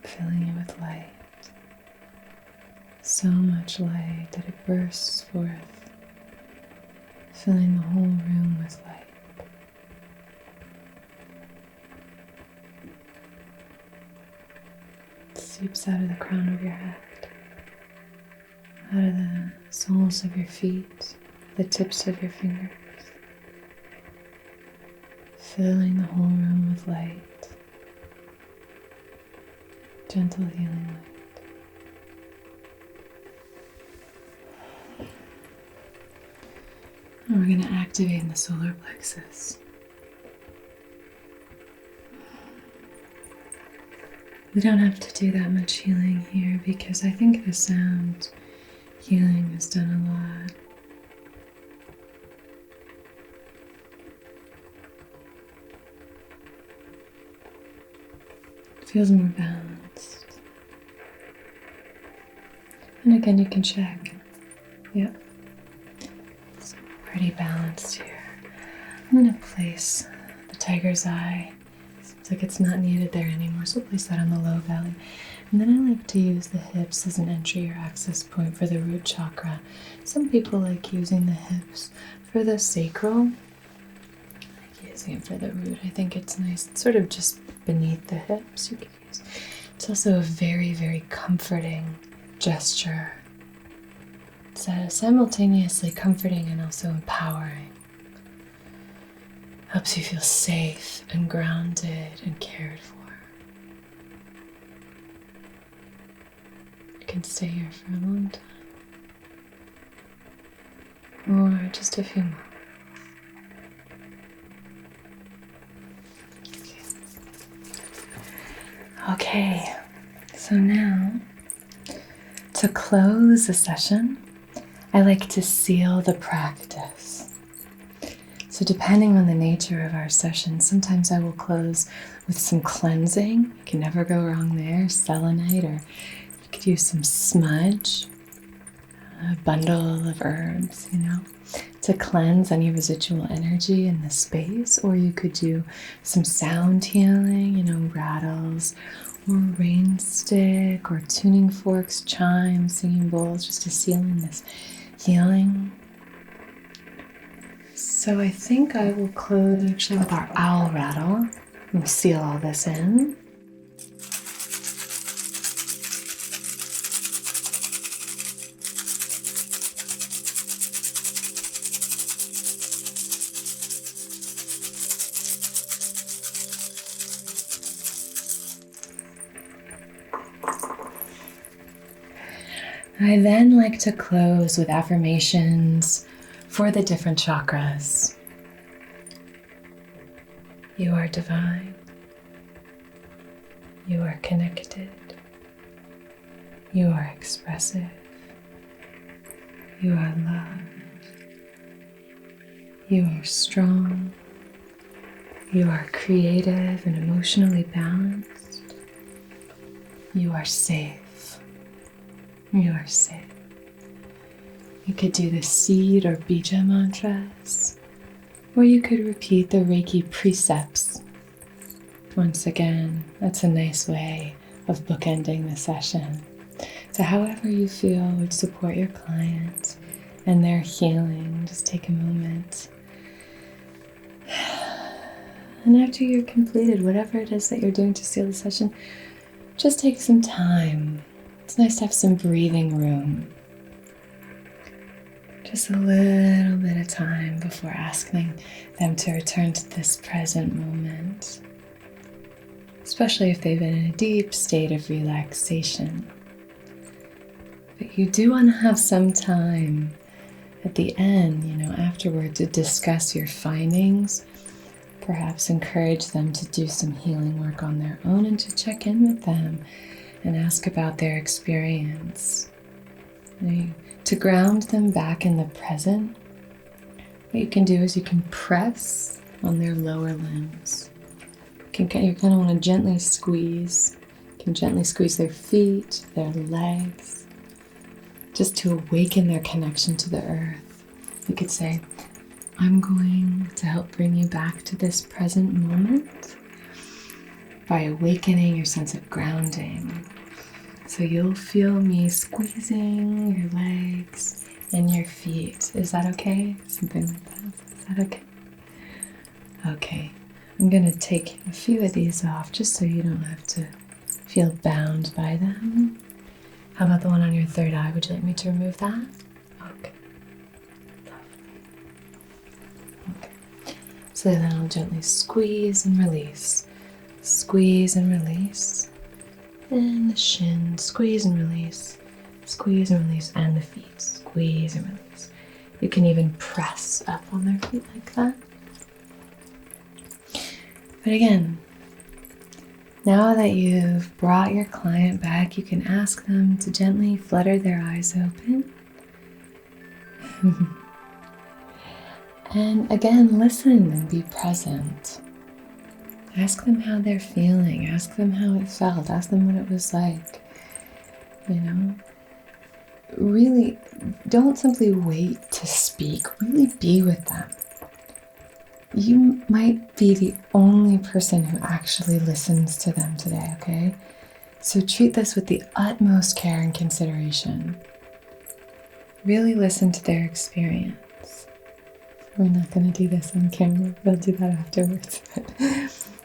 filling you with light. So much light that it bursts forth, filling the whole room with light. It seeps out of the crown of your head, out of the soles of your feet, the tips of your fingers, filling the whole room with light, gentle healing light. And we're going to activate the solar plexus. We don't have to do that much healing here because I think the sound healing has done a lot. It feels more balanced. And again, you can check. Yep. It's pretty balanced here. I'm going to place the tiger's eye. Seems like it's not needed there anymore, so we'll place that on the low belly. And then I like to use the hips as an entry or access point for the root chakra. Some people like using the hips for the sacral. I like using it for the root. I think it's nice. It's sort of just beneath the hips you can use. It's also a very, very comforting gesture. It's simultaneously comforting and also empowering. Helps you feel safe and grounded and cared for. You can stay here for a long time. Or just a few more. Okay, so now to close the session, I like to seal the practice. So depending on the nature of our session, sometimes I will close with some cleansing. You can never go wrong there. Selenite, or you could use some smudge, a bundle of herbs, to cleanse any residual energy in the space. Or you could do some sound healing, rattles, or rain stick, or tuning forks, chimes, singing bowls, just to seal in this healing. So I think I will close actually with our owl rattle and seal all this in. I then like to close with affirmations for the different chakras. You are divine. You are connected. You are expressive. You are loved. You are strong. You are creative and emotionally balanced. You are safe. You are safe. You could do the seed or bija mantras, or you could repeat the Reiki precepts. Once again, that's a nice way of bookending the session. So however you feel would support your client and their healing, just take a moment. And after you're completed, whatever it is that you're doing to seal the session, just take some time. It's nice to have some breathing room. Just a little bit of time before asking them to return to this present moment, especially if they've been in a deep state of relaxation. But you do want to have some time at the end, afterward, to discuss your findings. Perhaps encourage them to do some healing work on their own and to check in with them and ask about their experience. To ground them back in the present, what you can do is you can press on their lower limbs. You kind of want to gently squeeze. You can gently squeeze their feet, their legs, just to awaken their connection to the earth. You could say, I'm going to help bring you back to this present moment by awakening your sense of grounding. So you'll feel me squeezing your legs and your feet. Is that okay? Something like that. Is that okay? Okay. I'm going to take a few of these off just so you don't have to feel bound by them. How about the one on your third eye? Would you like me to remove that? Okay. Okay. So then I'll gently squeeze and release. Squeeze and release. And the shin, squeeze and release. Squeeze and release. And the feet, squeeze and release. You can even press up on their feet like that. But again, now that you've brought your client back, you can ask them to gently flutter their eyes open. And again, listen and be present. Ask them how they're feeling. Ask them how it felt. Ask them what it was like. Really, don't simply wait to speak. Really be with them. You might be the only person who actually listens to them today, okay? So treat this with the utmost care and consideration. Really listen to their experience. We're not going to do this on camera. We'll do that afterwards.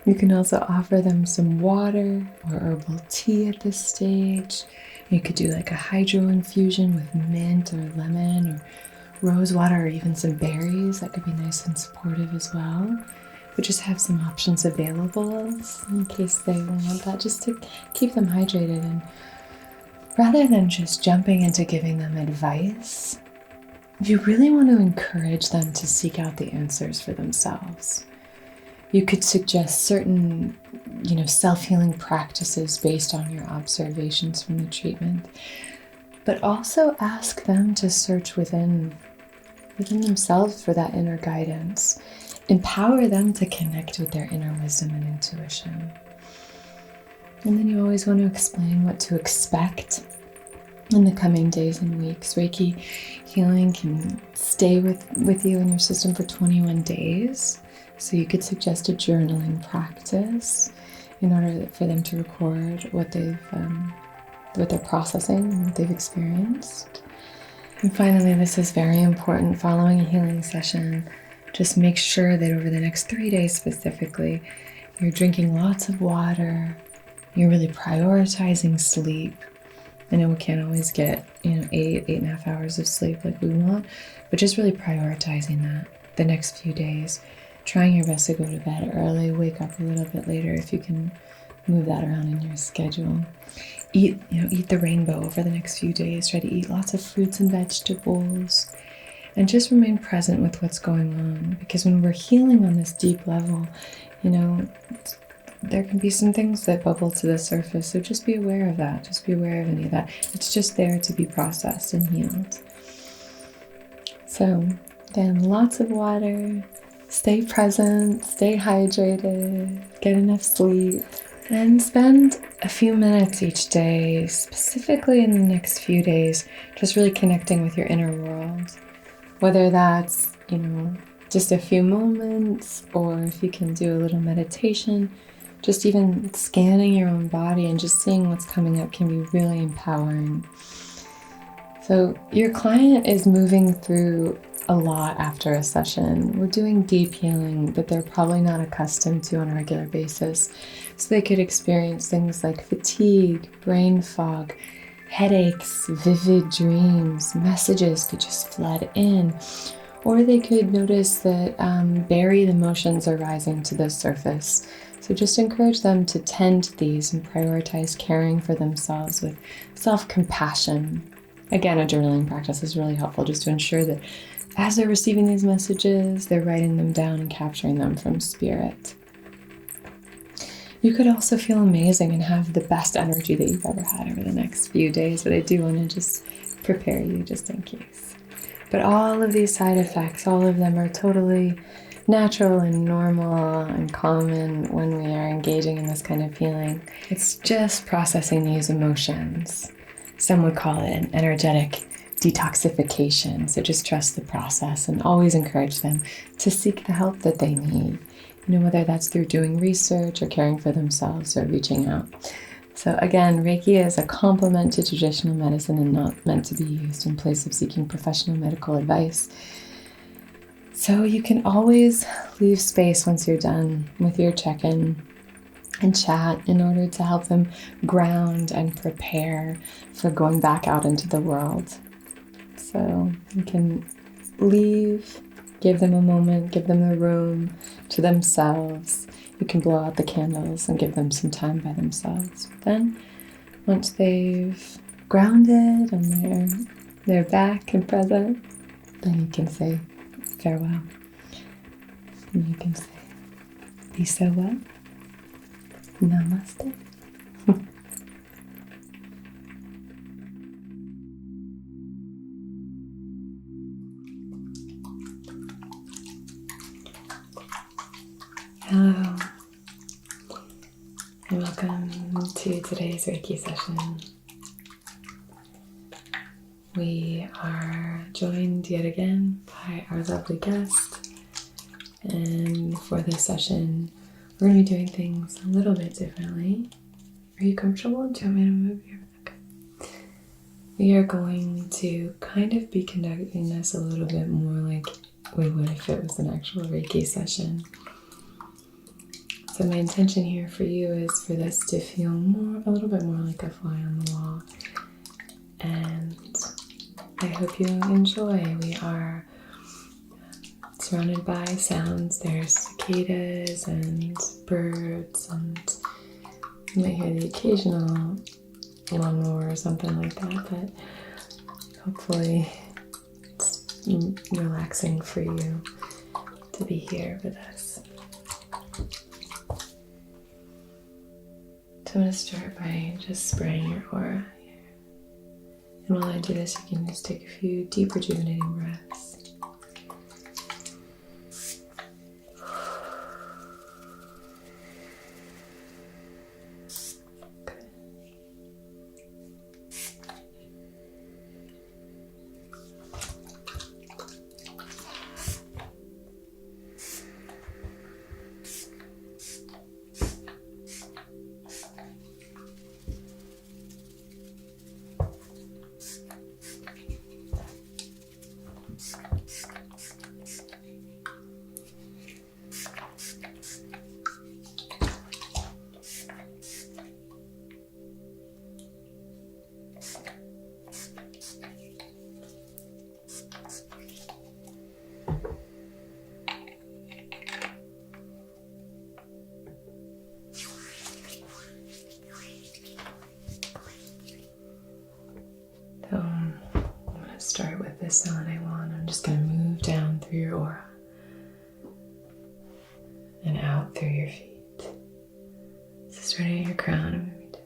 You can also offer them some water or herbal tea at this stage. You could do like a hydro infusion with mint or lemon or rose water or even some berries. That could be nice and supportive as well. But just have some options available in case they want that, just to keep them hydrated. And rather than just jumping into giving them advice, you really want to encourage them to seek out the answers for themselves. You could suggest certain, self-healing practices based on your observations from the treatment, but also ask them to search within themselves for that inner guidance. Empower them to connect with their inner wisdom and intuition. And then you always want to explain what to expect in the coming days and weeks. Reiki healing can stay with you in your system for 21 days. So you could suggest a journaling practice in order for them to record what they're processing and what they've experienced. And finally, this is very important, following a healing session, just make sure that over the next 3 days specifically, you're drinking lots of water, you're really prioritizing sleep. I know we can't always get, 8.5 hours of sleep like we want, but just really prioritizing that the next few days. Trying your best to go to bed early, wake up a little bit later if you can move that around in your schedule. Eat the rainbow over the next few days. Try to eat lots of fruits and vegetables and just remain present with what's going on. Because when we're healing on this deep level, there can be some things that bubble to the surface. So just be aware of that. Just be aware of any of that. It's just there to be processed and healed. So again, lots of water. Stay present, stay hydrated, get enough sleep, and spend a few minutes each day, specifically in the next few days, just really connecting with your inner world. Whether that's, just a few moments, or if you can do a little meditation, just even scanning your own body and just seeing what's coming up can be really empowering. So your client is moving through a lot after a session. We're doing deep healing that they're probably not accustomed to on a regular basis. So they could experience things like fatigue, brain fog, headaches, vivid dreams, messages could just flood in. Or they could notice that buried emotions are rising to the surface. So just encourage them to tend to these and prioritize caring for themselves with self-compassion. Again, a journaling practice is really helpful just to ensure that as they're receiving these messages, they're writing them down and capturing them from spirit. You could also feel amazing and have the best energy that you've ever had over the next few days, but I do want to just prepare you just in case. But all of these side effects, all of them are totally natural and normal and common when we are engaging in this kind of healing. It's just processing these emotions. Some would call it an energetic detoxification. So just trust the process and always encourage them to seek the help that they need. Whether that's through doing research or caring for themselves or reaching out. So again, Reiki is a complement to traditional medicine and not meant to be used in place of seeking professional medical advice. So you can always leave space once you're done with your check-in and chat in order to help them ground and prepare for going back out into the world. So you can leave, give them a moment, give them the room to themselves. You can blow out the candles and give them some time by themselves. But then, once they've grounded and they're back and present, then you can say farewell. And you can say, be so well. Namaste. Hello, and welcome to today's Reiki session. We are joined yet again by our lovely guest, and for this session, we're going to be doing things a little bit differently. Are you comfortable? Do you want me to move here? Okay. We are going to kind of be conducting this a little bit more like we would if it was an actual Reiki session. So my intention here for you is for this to feel a little bit more like a fly on the wall. And I hope you enjoy. We are surrounded by sounds. There's cicadas and birds, and you might hear the occasional lawnmower or something like that, but hopefully it's relaxing for you to be here with us. So I'm going to start by just spraying your aura here. And while I do this, you can just take a few deep rejuvenating breaths. So I'm going to start with this selenite wand. I'm just going to move down through your aura and out through your feet. So starting at your crown and moving down.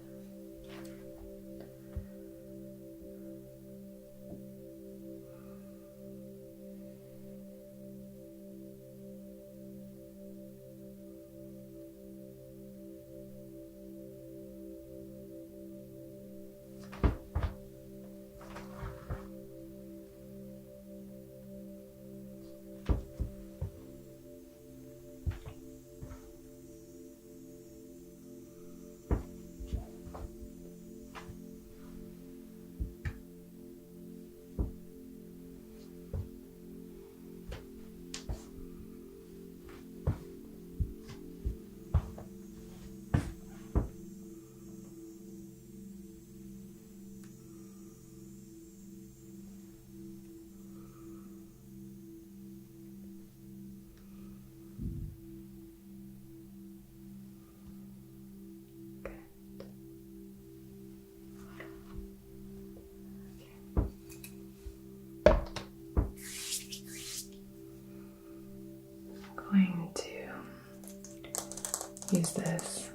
use this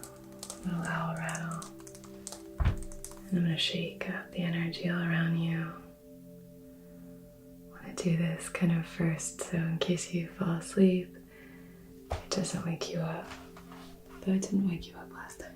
little owl rattle. And I'm going to shake up the energy all around you. I want to do this kind of first, so in case you fall asleep, it doesn't wake you up. Though it didn't wake you up last time.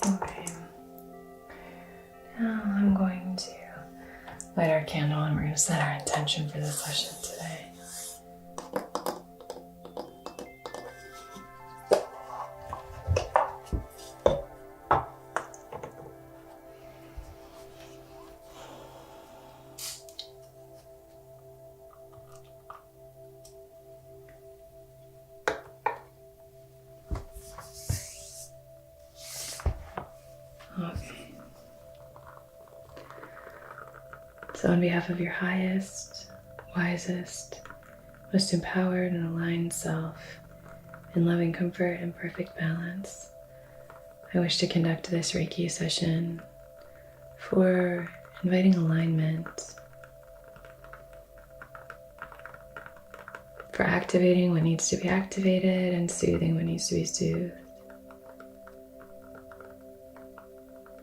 Okay. Now I'm going to light our candle and we're going to set our intention for this session today. Okay. So on behalf of your highest, wisest, most empowered and aligned self, in loving comfort and perfect balance, I wish to conduct this Reiki session for inviting alignment, for activating what needs to be activated and soothing what needs to be soothed.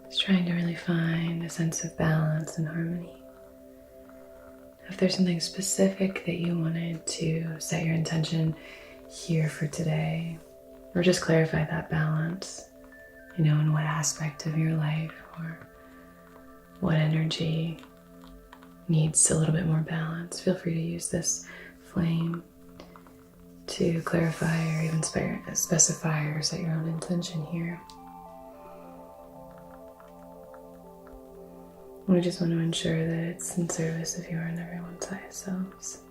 Just trying to really find a sense of balance and harmony. If there's something specific that you wanted to set your intention here for today, or just clarify that balance, in what aspect of your life or what energy needs a little bit more balance, feel free to use this flame to clarify or even specify or set your own intention here. We just want to ensure that it's in service of your and everyone's highest selves.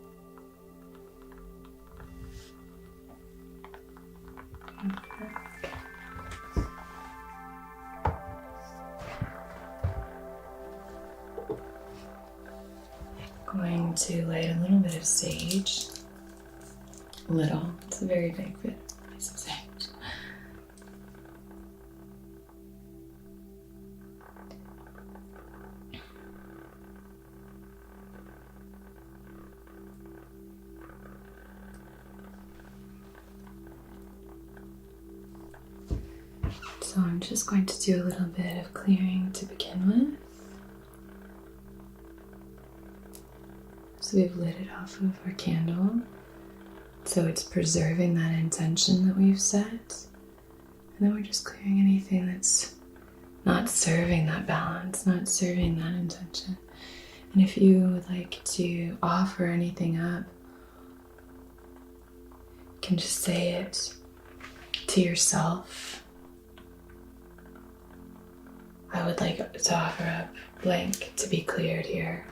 Going to light a little bit of sage. Little, it's a very big piece of sage. So I'm just going to do a little bit of clearing to begin with. So we've lit it off of our candle. So it's preserving that intention that we've set. And then we're just clearing anything that's not serving that balance, not serving that intention. And if you would like to offer anything up, you can just say it to yourself. I would like to offer up blank to be cleared here.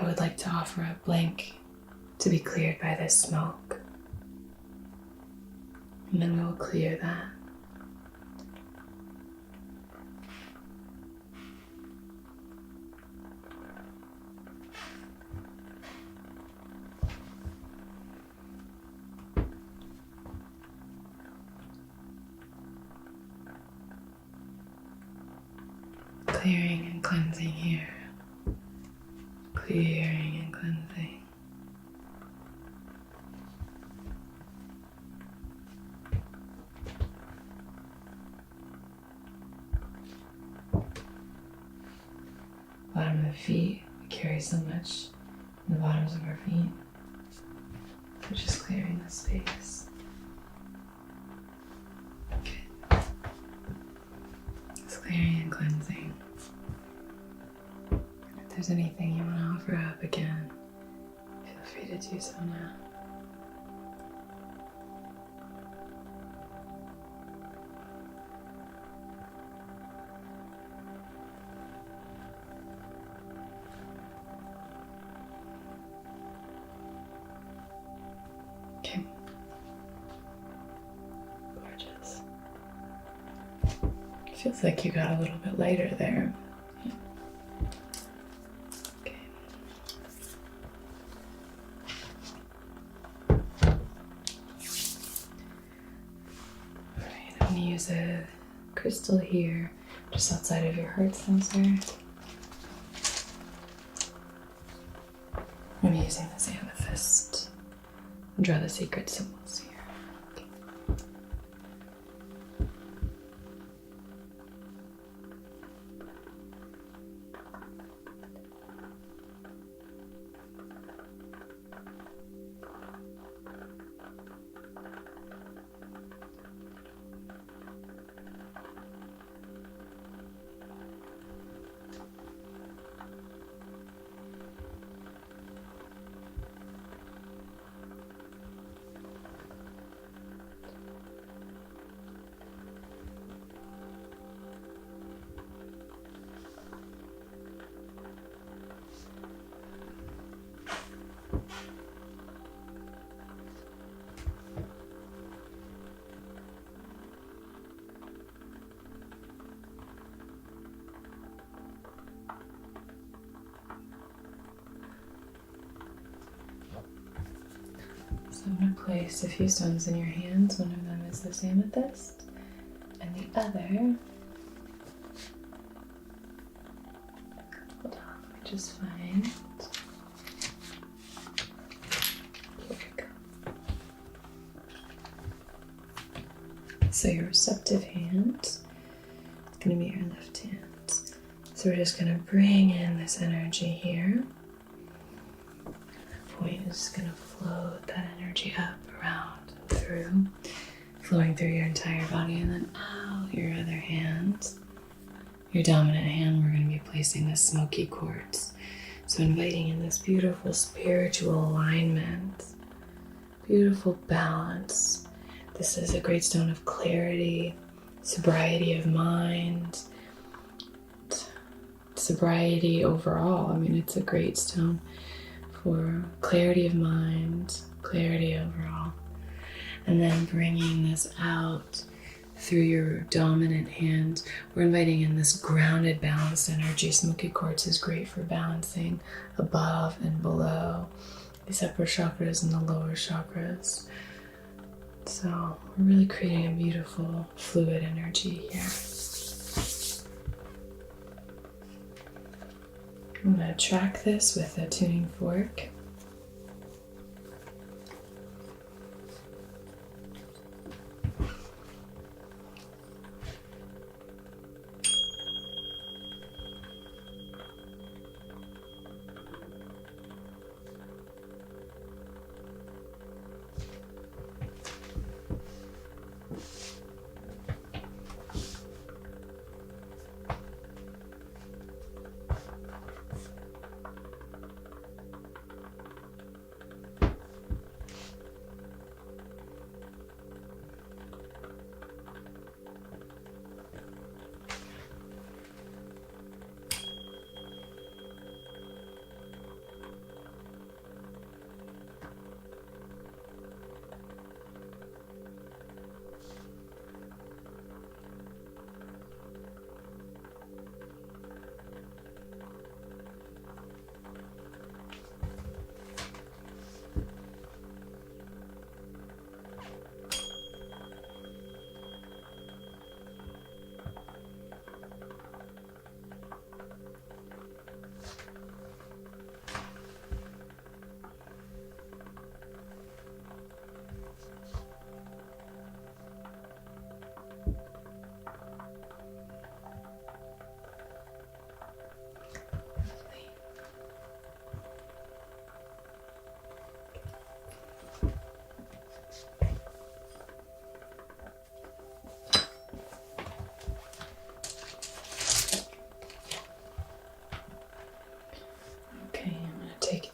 I would like to offer up blank to be cleared by this smoke. And then we will clear that. clearing and cleansing here. Clearing and cleansing. Bottom of the feet, we carry so much in the bottoms of our feet. We're just clearing the space. Good. It's clearing and cleansing. If there's anything you want to offer up again, feel free to do so now. Okay. Gorgeous. Feels like you got a little bit lighter there. Okay. Alright, I'm going to use a crystal here, just outside of your heart sensor. I'm using this amethyst. Draw the secret symbols here. Okay. So I'm going to place a few stones in your hands. One of them is this amethyst, and the other, hold on, let me just find, here we go. So your receptive hand is going to be your left hand. So we're just going to bring in this energy here. Point is going to float that energy up, around, and through, flowing through your entire body, and then out your other hand. Your dominant hand, we're going to be placing this smoky quartz. So inviting in this beautiful spiritual alignment, beautiful balance. This is a great stone of clarity, sobriety of mind, sobriety overall. I mean, it's a great stone for clarity of mind, clarity overall. And then bringing this out through your dominant hand, we're inviting in this grounded, balanced energy. Smoky quartz is great for balancing above and below these upper chakras and the lower chakras. So we're really creating a beautiful fluid energy here. I'm going to track this with a tuning fork.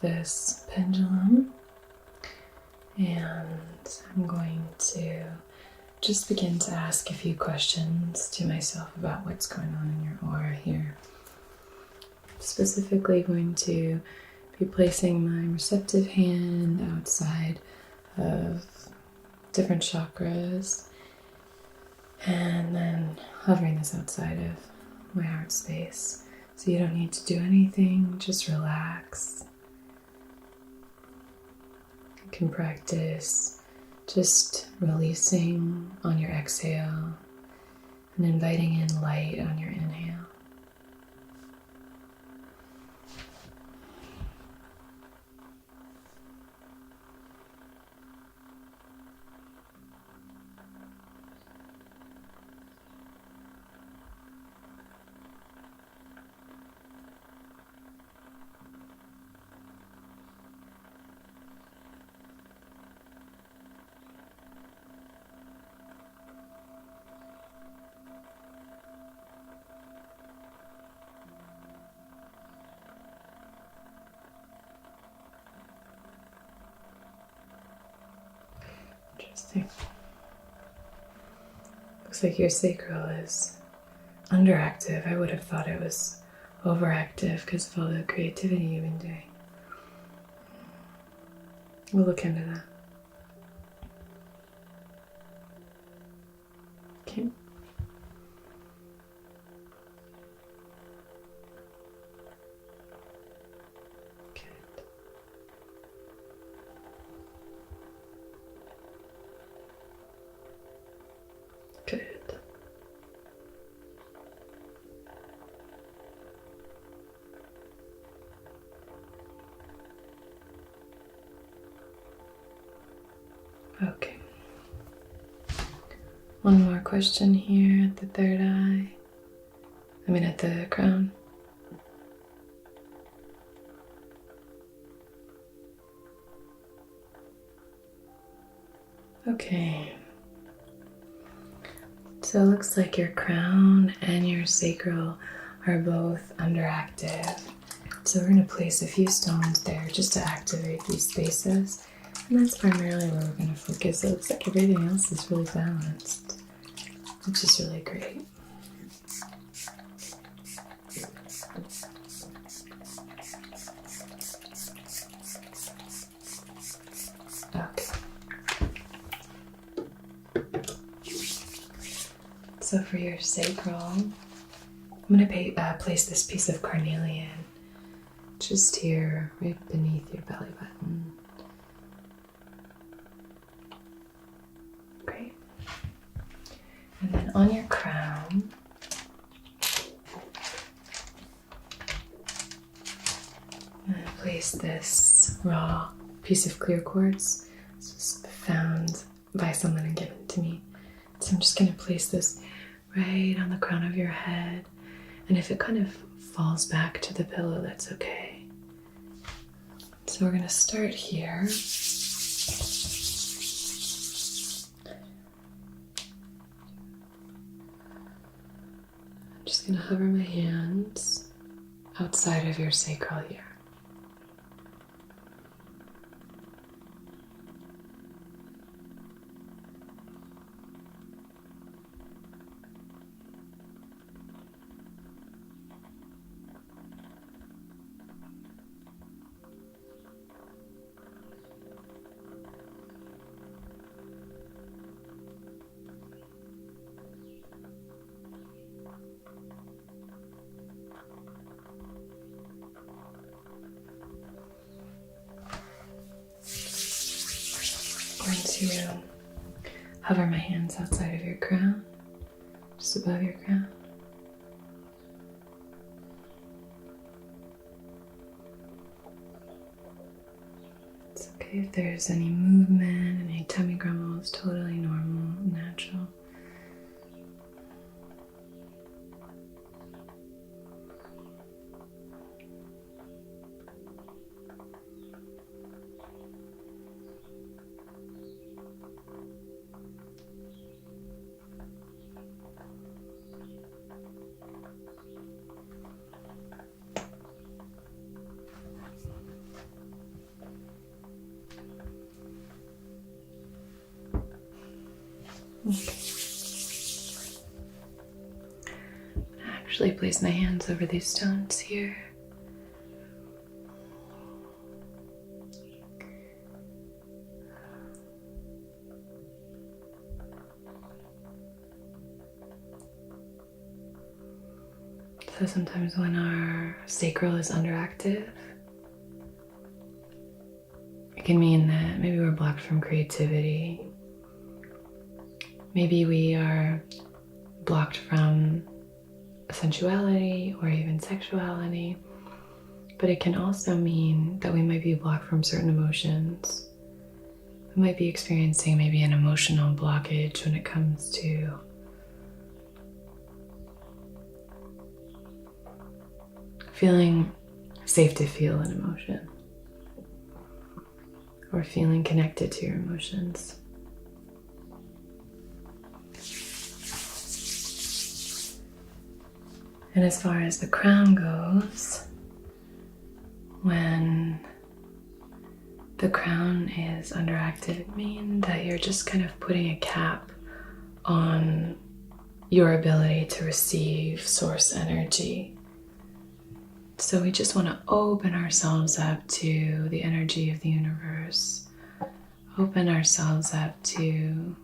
this pendulum and I'm going to just begin to ask a few questions to myself about what's going on in your aura here. Specifically going to be placing my receptive hand outside of different chakras and then hovering this outside of my heart space. So you don't need to do anything, just relax. You can practice just releasing on your exhale and inviting in light on your inhale. Interesting. Looks like your sacral is underactive. I would have thought it was overactive because of all the creativity you've been doing. We'll look into that. Okay. Good. Okay. One more question here at the third eye. At the crown. Okay. So it looks like your crown and your sacral are both underactive. So we're going to place a few stones there just to activate these spaces. And that's primarily where we're going to focus. It looks like everything else is really balanced, which is really great. Okay. So for your sacral, I'm going to place this piece of carnelian just here, right beneath your belly button. Great. And then on your crown, I'm going to place this raw piece of clear quartz. This was found by someone and given to me. So I'm just going to place this right on the crown of your head. And if it kind of falls back to the pillow, that's okay. So we're going to start here. I'm just going to hover my hands outside of your sacral here. I'm going to hover my hands outside of your crown, just above your crown. It's okay if there's any movement, any tummy grumbles, totally normal, natural. Okay. Actually place my hands over these stones here. So sometimes when our sacral is underactive, it can mean that maybe we're blocked from creativity. Maybe we are blocked from sensuality or even sexuality. But it can also mean that we might be blocked from certain emotions. We might be experiencing maybe an emotional blockage when it comes to feeling safe to feel an emotion or feeling connected to your emotions. And as far as the crown goes, when the crown is underactive, it means that you're just kind of putting a cap on your ability to receive source energy. So we just want to open ourselves up to the energy of the universe, open ourselves up to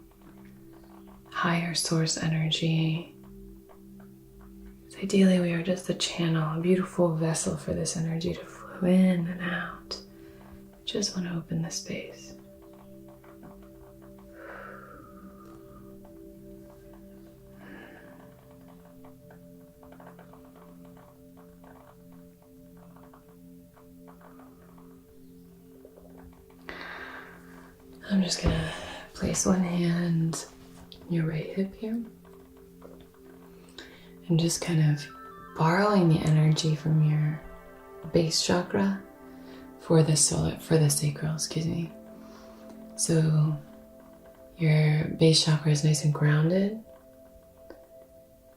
higher source energy. So ideally, we are just a channel, a beautiful vessel for this energy to flow in and out. Just want to open the space. I'm just going to place one hand on your right hip here and just kind of borrowing the energy from your base chakra for the sacral, excuse me. So your base chakra is nice and grounded,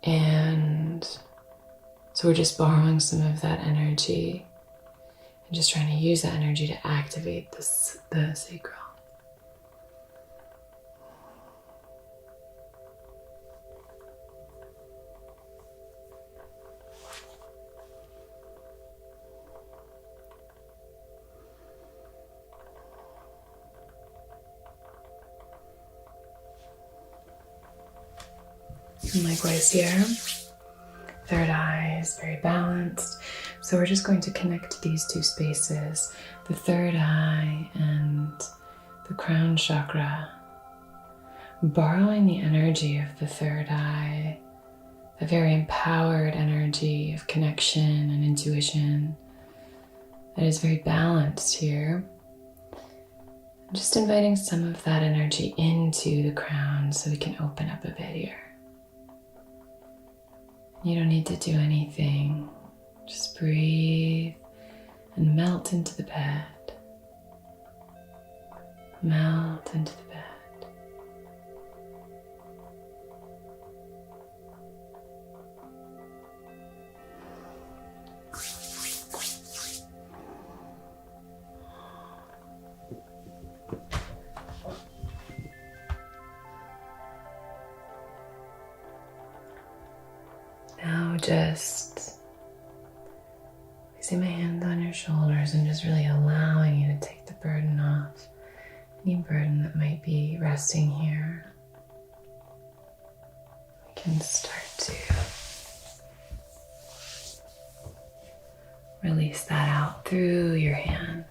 and so we're just borrowing some of that energy and just trying to use that energy to activate the sacral. And likewise here, third eye is very balanced. So we're just going to connect these two spaces, the third eye and the crown chakra, borrowing the energy of the third eye, a very empowered energy of connection and intuition that is very balanced here. Just inviting some of that energy into the crown so we can open up a bit here. You don't need to do anything. Just breathe and melt into the bed. Melt into the bed. Now just placing my hands on your shoulders and just really allowing you to take the burden off. Any burden that might be resting here. We can start to release that out through your hands.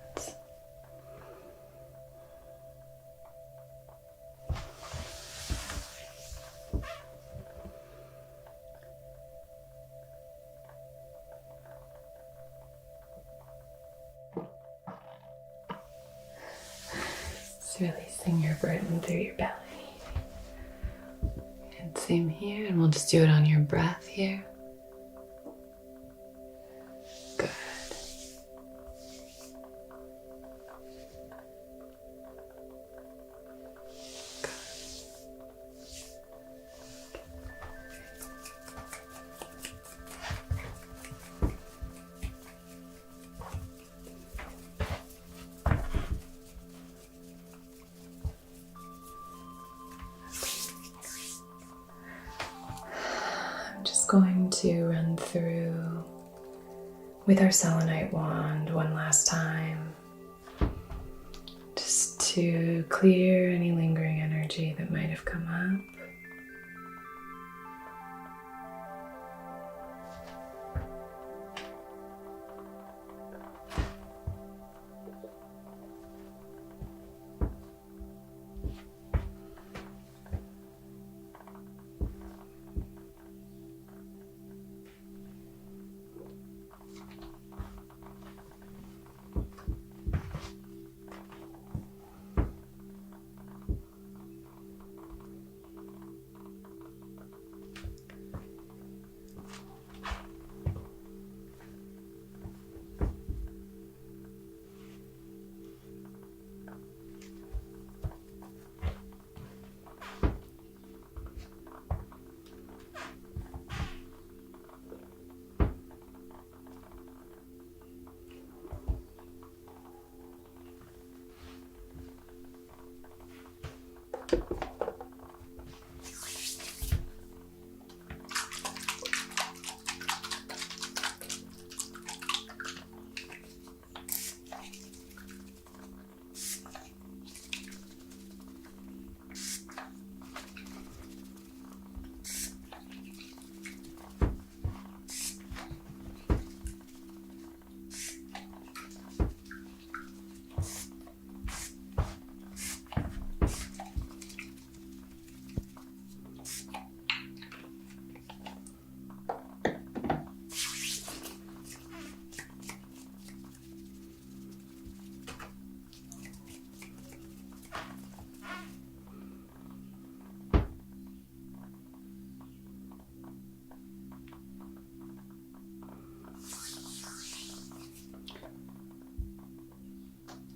Releasing your burden through your belly. And same here, and we'll just do it on your breath here. Good. going to run through with our selenite wand one last time, just to clear any lingering energy that might have come up.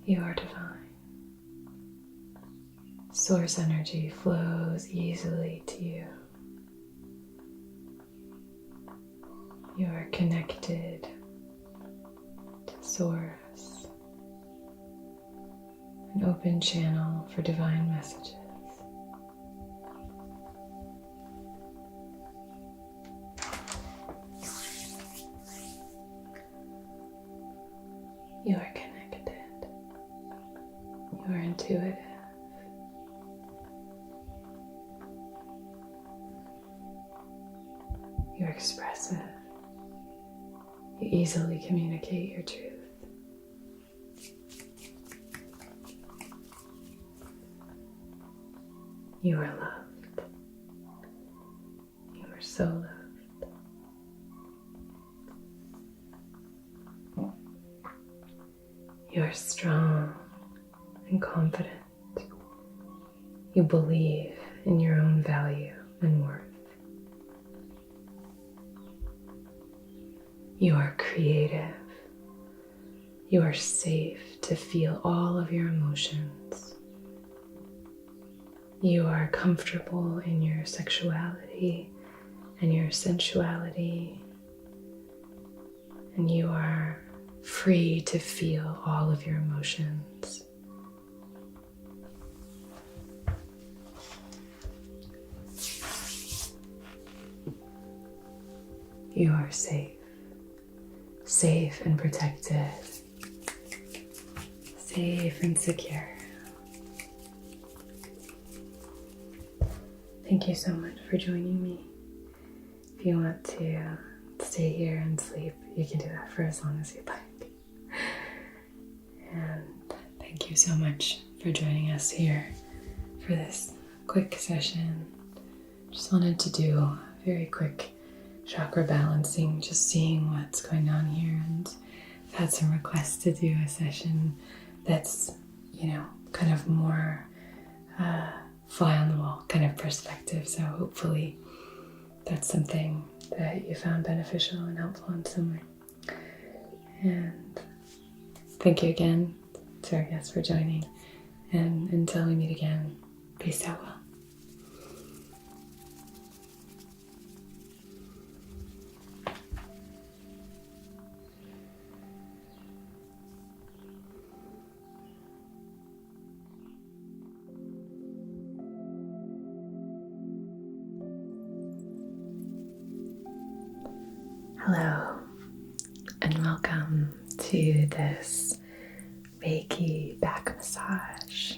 You are divine. Source energy flows easily to you. You are connected to Source, an open channel for divine messages. You are connected. You are intuitive. You're expressive. You easily communicate your truth. You are loved. You are so loved. You are strong and confident. You believe in your own value and worth. You are creative. You are safe to feel all of your emotions. You are comfortable in your sexuality and your sensuality. And you are free to feel all of your emotions. You are safe. Safe and protected. Safe and secure. Thank you so much for joining me. If you want to stay here and sleep, you can do that for as long as you'd like. And thank you so much for joining us here for this quick session. Just wanted to do a very quick chakra balancing, just seeing what's going on here, and I've had some requests to do a session that's, kind of more fly on the wall kind of perspective. So hopefully that's something that you found beneficial and helpful in some way. And thank you again to our guests for joining. And until we meet again, peace out well. Hello, and welcome to this Reiki back massage.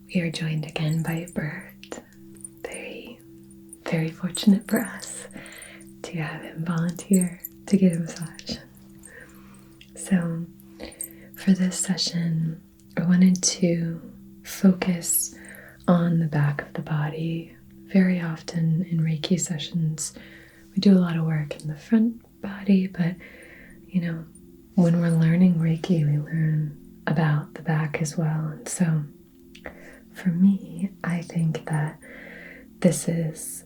We are joined again by a bird. Very, very fortunate for us to have him volunteer to get a massage. So, for this session, I wanted to focus on the back of the body. Very often in Reiki sessions, we do a lot of work in the front body, but when we're learning Reiki, we learn about the back as well. And so for me, I think that this is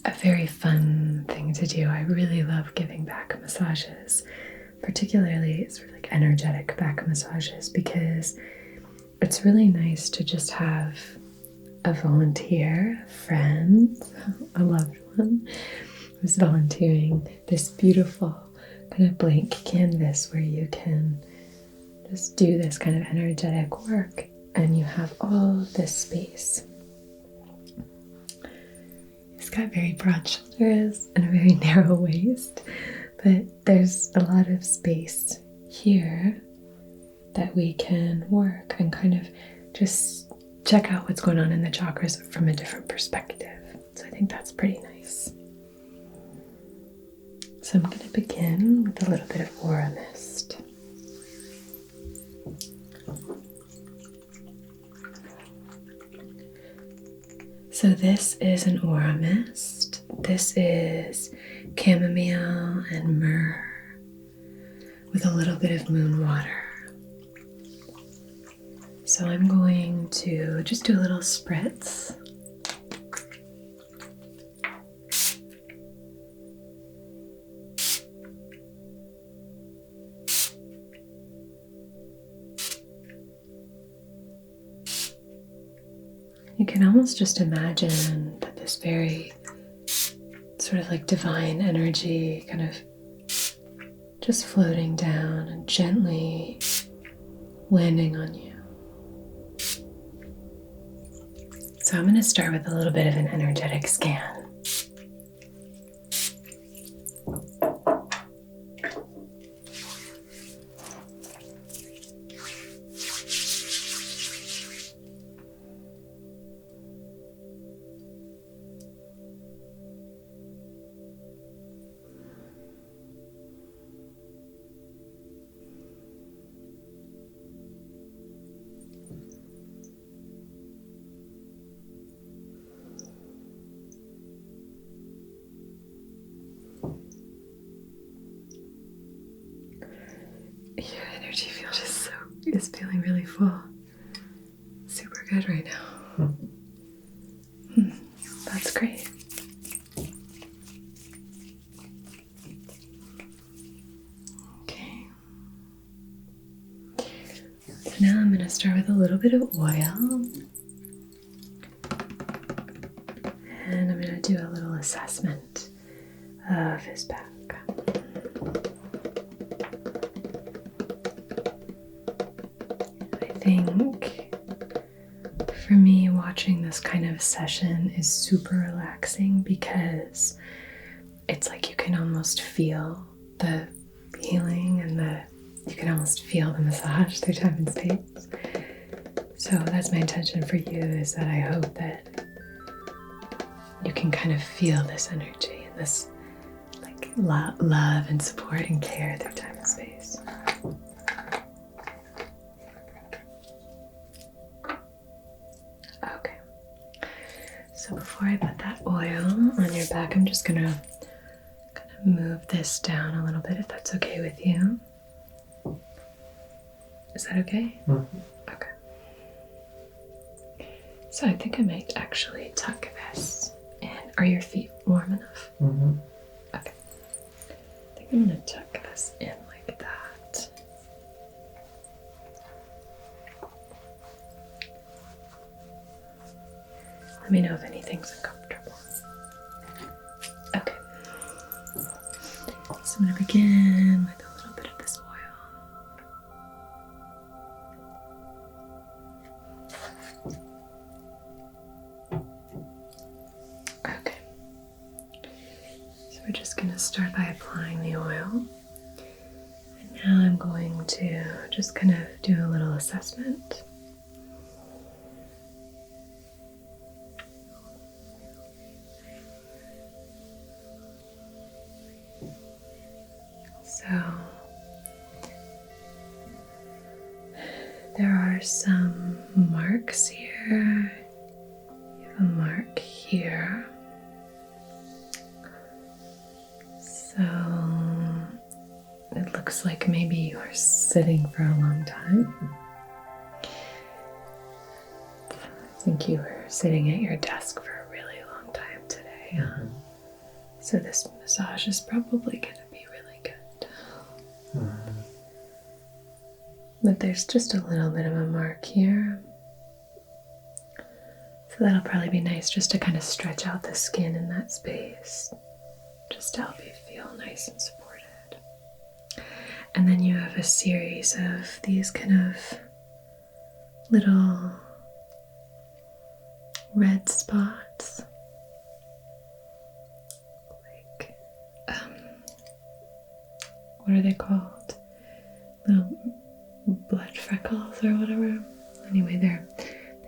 a very fun thing to do. I really love giving back massages, particularly sort of like energetic back massages, because it's really nice to just have a volunteer, a friend, a loved one who's volunteering this beautiful kind of blank canvas where you can just do this kind of energetic work and you have all of this space. He's got very broad shoulders and a very narrow waist, but there's a lot of space here that we can work and kind of just check out what's going on in the chakras from a different perspective. So I think that's pretty nice. So I'm going to begin with a little bit of aura mist. So this is an aura mist. This is chamomile and myrrh with a little bit of moon water. So I'm going to just do a little spritz. You can almost just imagine that this very sort of like divine energy kind of just floating down and gently landing on you. So I'm going to start with a little bit of an energetic scan. Your energy field is feeling really full. Super good right now. That's great. Okay. So now I'm going to start with a little bit of oil. And I'm going to do a little assessment of his back. I think for me, watching this kind of session is super relaxing because it's like you can almost feel the healing and you can almost feel the massage through time and space. So that's my intention for you, is that I hope that you can kind of feel this energy and this like love and support and care through time and space. Okay. So before I put that oil on your back, I'm just gonna kind of move this down a little bit, if that's okay with you. Is that okay? Mm-hmm. Okay. So I think I might actually tuck this in. Are your feet warm enough? Mm-hmm. Okay. I think I'm gonna tuck this in like that. Let me know if anything's uncomfortable. Okay. So I'm gonna begin with a little bit of this oil. Okay. So to start by applying the oil. And now I'm going to just kind of do a little assessment. So there are some marks here. You have a mark here. So it looks like maybe you are sitting for a long time. I think you were sitting at your desk for a really long time today. So this massage is probably going to be really good. But there's just a little bit of a mark here. So that'll probably be nice just to kind of stretch out the skin in that space, just to help you feel nice and supported. And then you have a series of these kind of little red spots, like, what are they called? Little blood freckles or whatever. Anyway, they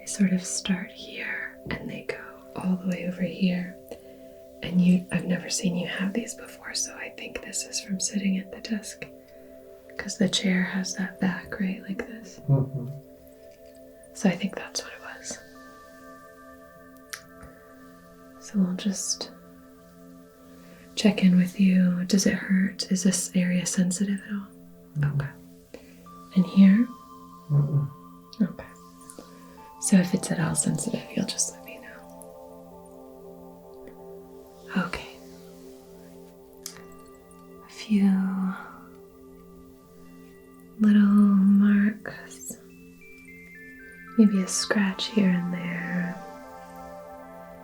sort of start here and they go all the way over here. And I've never seen you have these before, so I think this is from sitting at the desk. Because the chair has that back, right, like this. So I think that's what it was. So we'll just check in with you. Does it hurt? Is this area sensitive at all? Okay. And here? Okay. So if it's at all sensitive, you'll just let me know. Okay. A few little marks. Maybe a scratch here and there.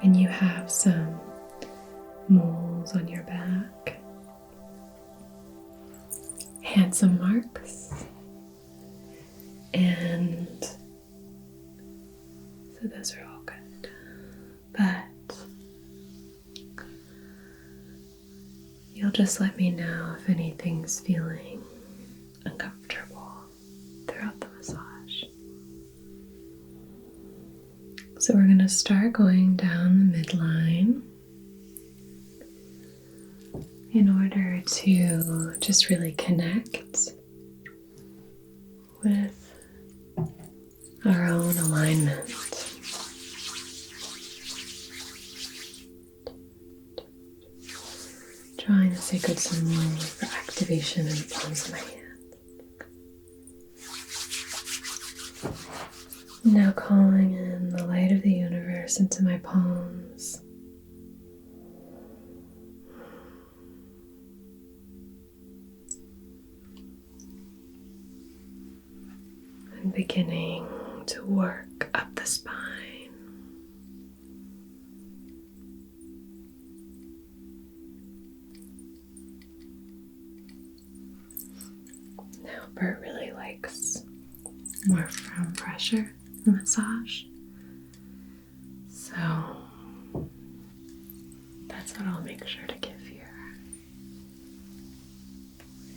And you have some moles on your back. Handsome marks. And so those are all good. But you'll just let me know if anything's feeling uncomfortable throughout the massage. So we're going to start going down the midline in order to just really connect with our own alignment. Drawing the sacred symbol for activation in the palms of my hand. Now calling in the light of the universe into my palms. And beginning to work up the spine. Now Bert really likes more firm pressure massage, so that's what I'll make sure to give here.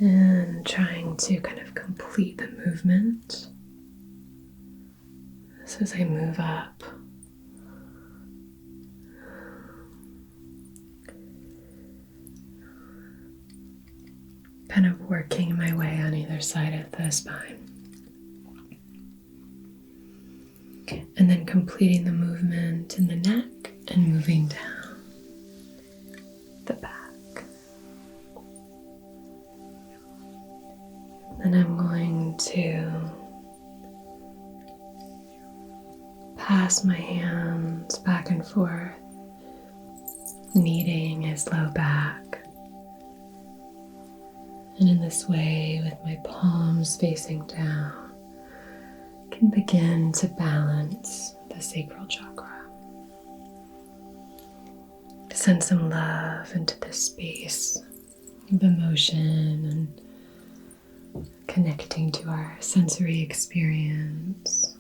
And trying to kind of complete the movement. So as I move up, kind of working my way on either side of the spine. And then completing the movement in the neck and moving down the back. Then I'm going to pass my hands back and forth, kneading his low back. And in this way, with my palms facing down, can begin to balance the sacral chakra. Send some love into this space of emotion and connecting to our sensory experience.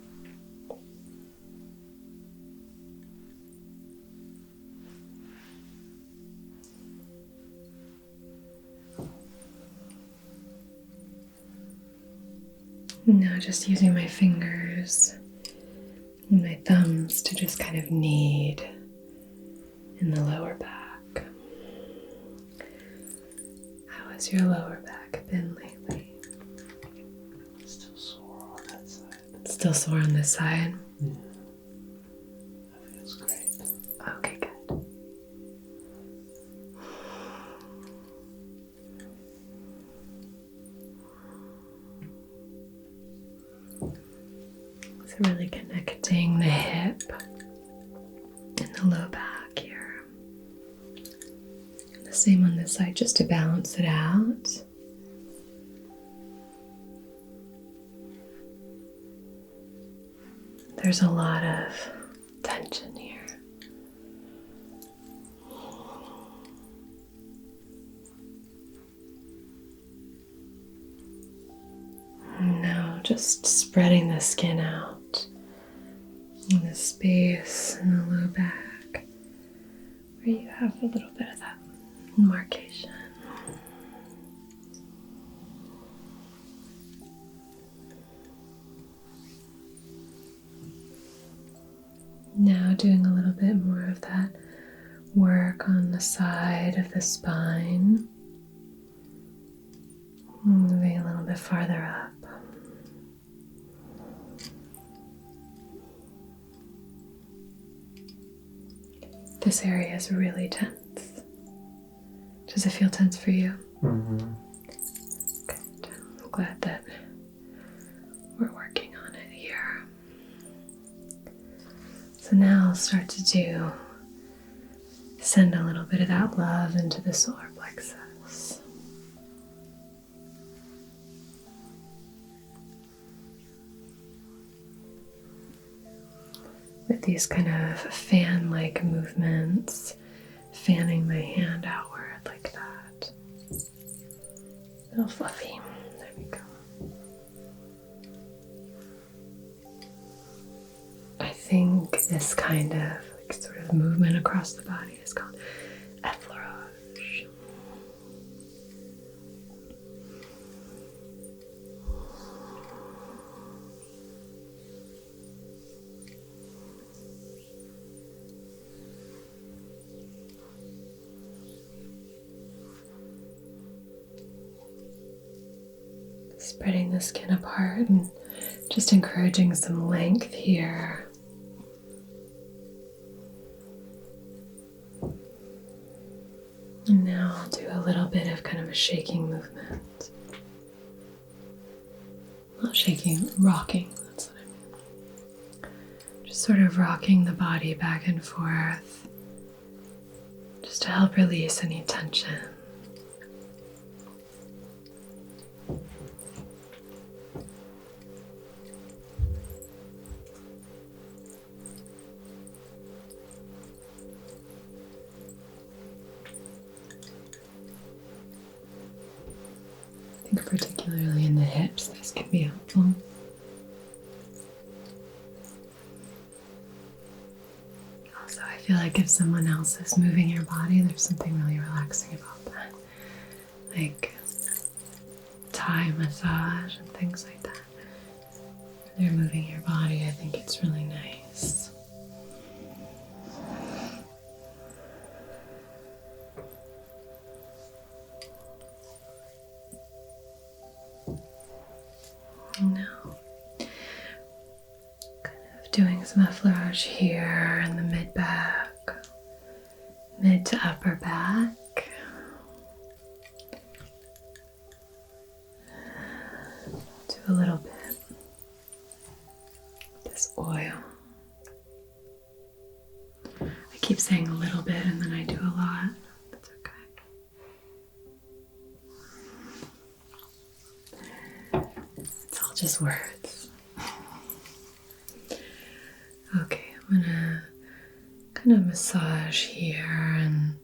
Now just using my fingers and my thumbs to just kind of knead in the lower back. How has your lower back been lately? Still sore on that side. Still sore on this side? Yeah. That feels great. Okay, good. So really connecting the hip and the low back here. And the same on this side, just to balance it out. There's a lot of tension here. And now just spreading the skin out in the space in the low back where you have a little bit of that markation. Now doing a little bit more of that work on the side of the spine. Moving a little bit farther up. This area is really tense. Does it feel tense for you? Mm-hmm. Good. I'm glad that we're working on it here. So now I'll start to send a little bit of that love into the solar plexus. With these kind of fan-like movements, fanning my hand outward like that. A little fluffy. There we go. I think this kind of sort of movement across the body is called effleurage. Spreading the skin apart and just encouraging some length here. And now I'll do a little bit of kind of a shaking movement. Not shaking, rocking, that's what I mean. Just sort of rocking the body back and forth, just to help release any tension. I think particularly in the hips, this can be helpful. Also, I feel like if someone else is moving your body, there's something really relaxing about that. Like Thai massage and things like that. They're moving your body, I think it's really nice. Now, kind of doing some effleurage here in the mid back, mid to upper back. Do a little bit of this oil. I keep saying a little bit and then I do a lot. That's okay. It's all just words. Okay, I'm gonna kind of massage here and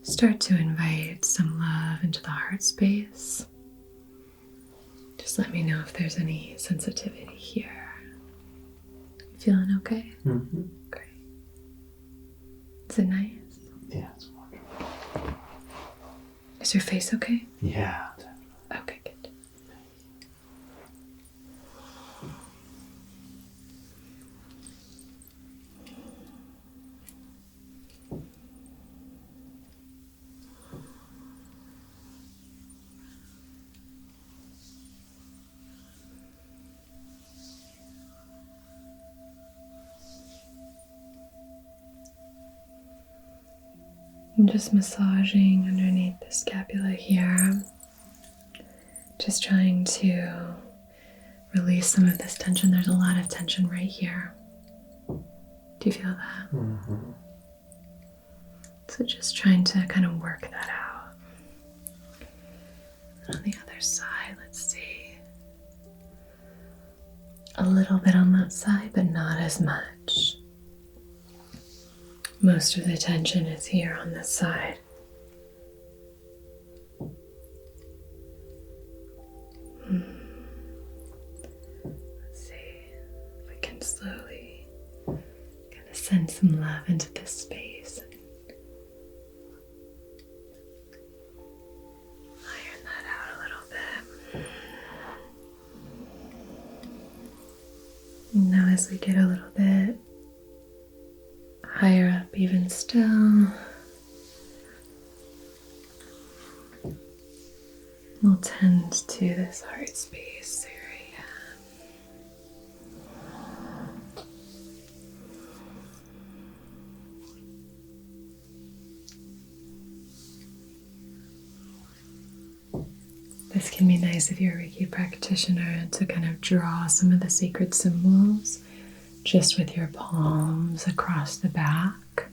start to invite some love into the heart space. Just let me know if there's any sensitivity here. You feeling okay? Mm-hmm. Great. Is it nice? Yeah, it's wonderful. Is your face okay? Yeah, definitely. Okay, good. I'm just massaging underneath the scapula here, just trying to release some of this tension. There's a lot of tension right here. Do you feel that? Mm-hmm. So just trying to kind of work that out. On the other side, let's see. A little bit on that side, but not as much. Most of the tension is here on this side. Let's see if we can slowly kind of send some love into this space. Iron that out a little bit. And now as we get a little bit higher up even still, we'll tend to this heart space area. This can be nice if you're a Reiki practitioner to kind of draw some of the sacred symbols just with your palms across the back.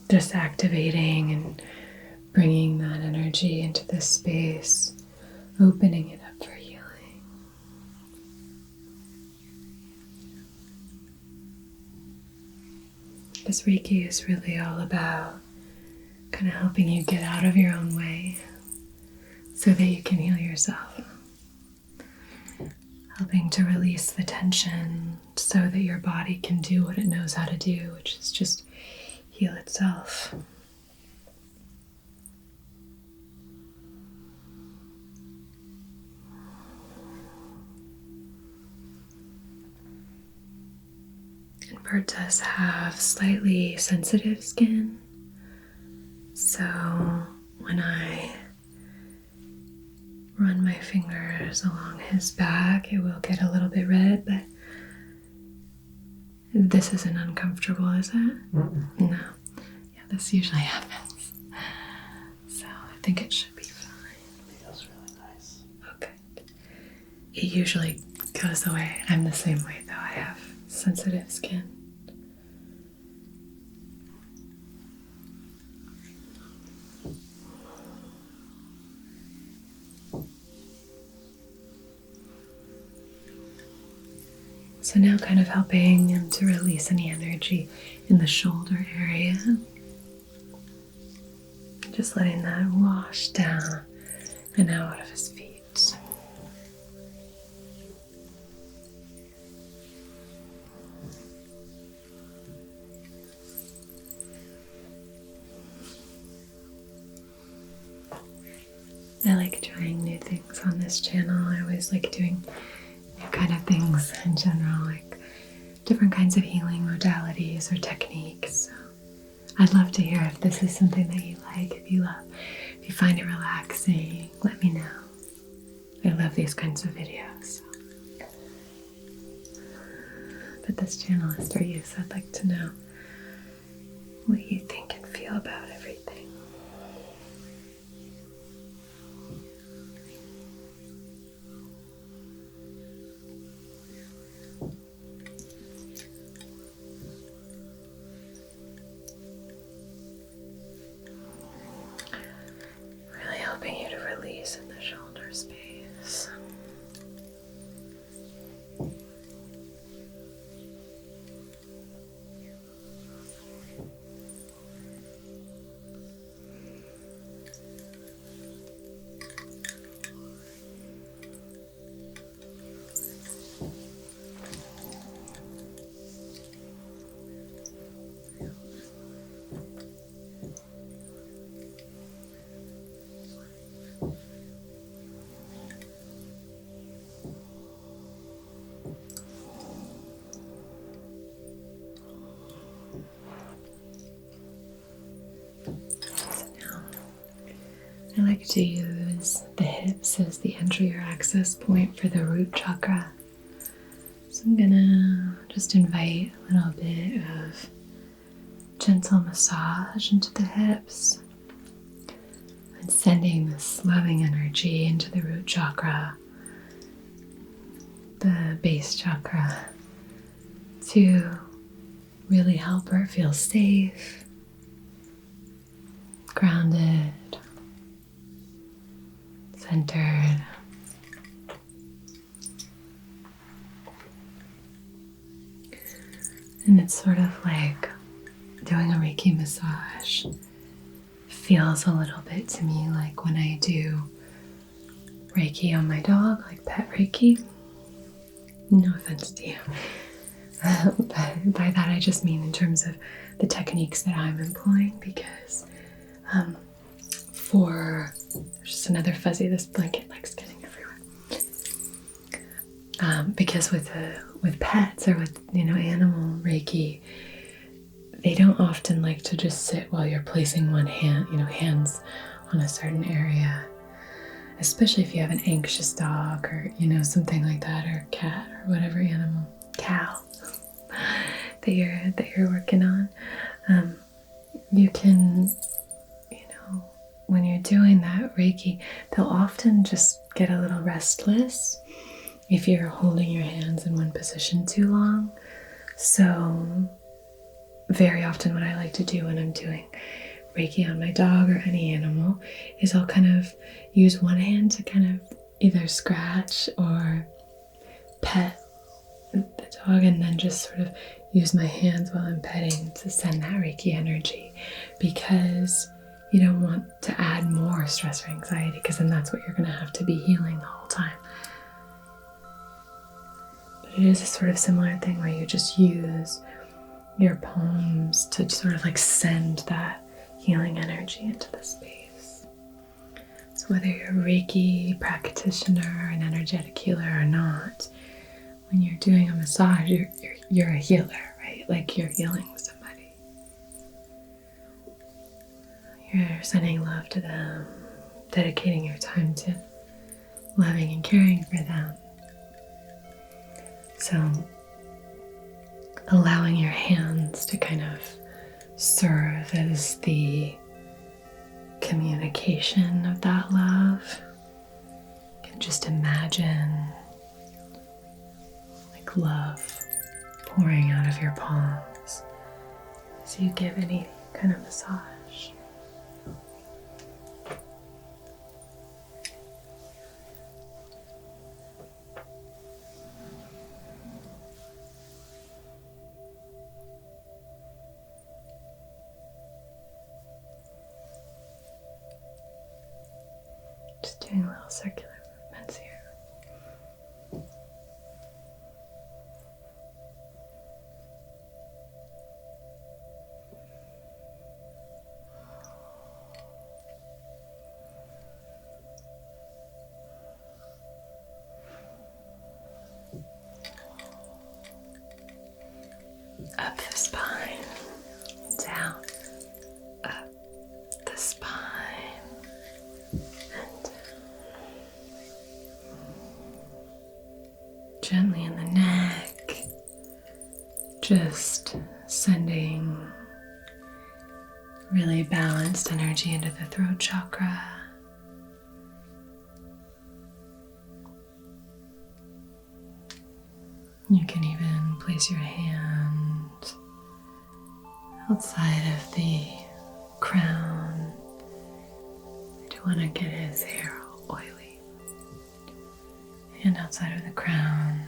Just activating and bringing that energy into this space, opening it up for healing. This Reiki is really all about kind of helping you get out of your own way so that you can heal yourself. Helping to release the tension so that your body can do what it knows how to do, which is just heal itself. And Bert does have slightly sensitive skin, so when I run my fingers along his back, it will get a little bit red, but this isn't uncomfortable, is it? Mm-mm. No. Yeah, this usually happens. So I think it should be fine. It feels really nice. Okay. It usually goes away. I'm the same way though. I have sensitive skin. So now kind of helping him to release any energy in the shoulder area. Just letting that wash down and out of his feet. I like trying new things on this channel. I always like doing new kind of things in general, like different kinds of healing modalities or techniques. So I'd love to hear if this is something that you like, if you find it relaxing, let me know. I love these kinds of videos. So. But this channel is for you, so I'd like to know what you think and feel about everything. Helping you to release in the shoulder space. I like to use the hips as the entry or access point for the root chakra. So I'm gonna just invite a little bit of gentle massage into the hips and sending this loving energy into the root chakra, the base chakra, to really help her feel safe, grounded, centered. And it's sort of like doing a Reiki massage. Feels a little bit to me like when I do Reiki on my dog, like pet Reiki. No offense to you. But by that I just mean in terms of the techniques that I'm employing, because there's just another fuzzy, this blanket likes getting everywhere. Because with pets or with animal Reiki, they don't often like to just sit while you're placing one hand, hands on a certain area, especially if you have an anxious dog or something like that, or cat or whatever animal, cow that you're working on. You can, when you're doing that Reiki, they'll often just get a little restless if you're holding your hands in one position too long. So very often what I like to do when I'm doing Reiki on my dog or any animal is I'll kind of use one hand to kind of either scratch or pet the dog, and then just sort of use my hands while I'm petting to send that Reiki energy, because you don't want to add more stress or anxiety, because then that's what you're going to have to be healing the whole time. But it is a sort of similar thing where you just use your palms to sort of like send that healing energy into the space. So whether you're a Reiki practitioner, an energetic healer or not, when you're doing a massage, you're a healer, right? Like you're healing somebody. You're sending love to them, dedicating your time to loving and caring for them. So allowing your hands to kind of serve as the communication of that love. You can just imagine like love pouring out of your palms as you give any kind of massage. Just doing little circular movements here. Up the spine, down, up the spine, and down. Gently in the neck, just sending really balanced energy into the throat chakra. You can even place your hand outside of the crown. I don't want to get his hair all oily. Hand outside of the crown.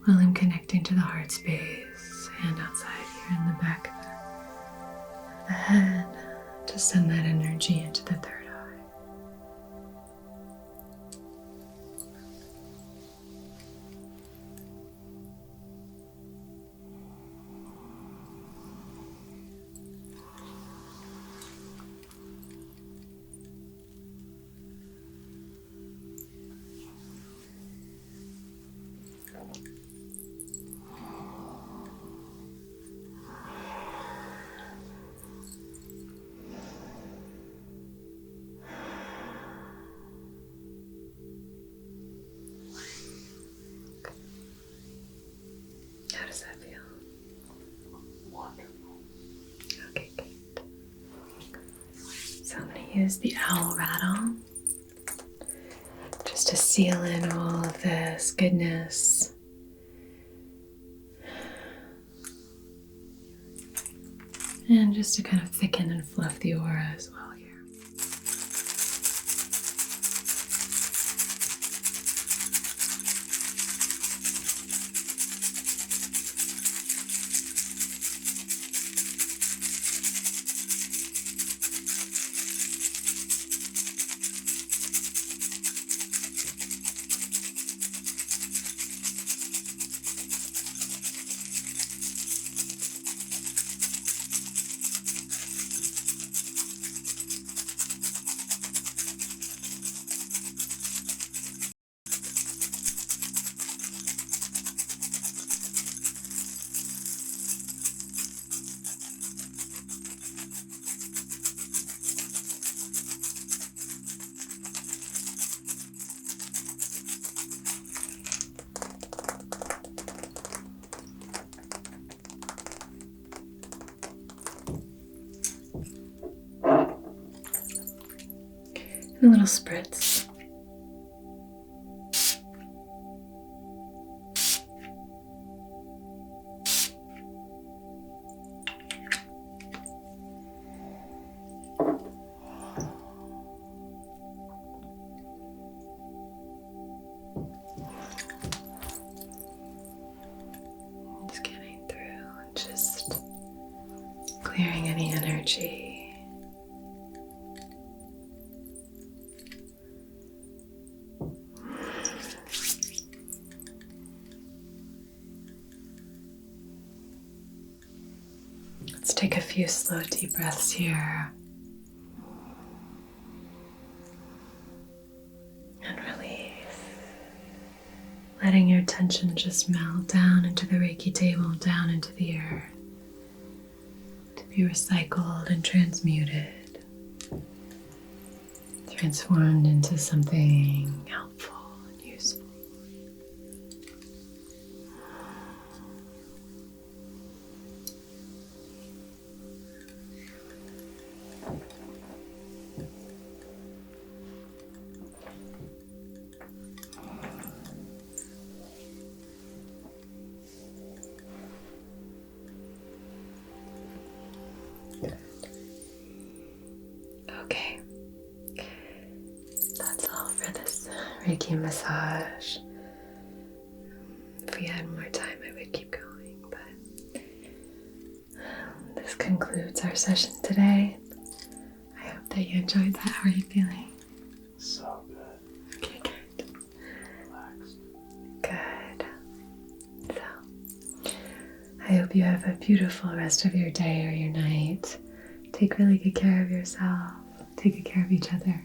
While I'm connecting to the heart space, hand outside here in the back of the head to send that energy into the third eye. use the owl rattle just to seal in all of this goodness. And just to kind of thicken and fluff the aura as well here. And a little spritz. Scanning through and just clearing any energy. Let's take a few slow, deep breaths here. And release. Letting your tension just melt down into the Reiki table, down into the earth, to be recycled and transmuted, transformed into something helpful and useful. Okay, that's all for this Reiki massage. If we had more time, I would keep going, but this concludes our session today. I hope that you enjoyed that. How are you feeling? So good. Okay, good. Relaxed. Good. So, I hope you have a beautiful rest of your day or your night. Take really good care of yourself. Take good care of each other.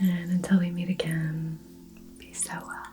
And until we meet again, be so well.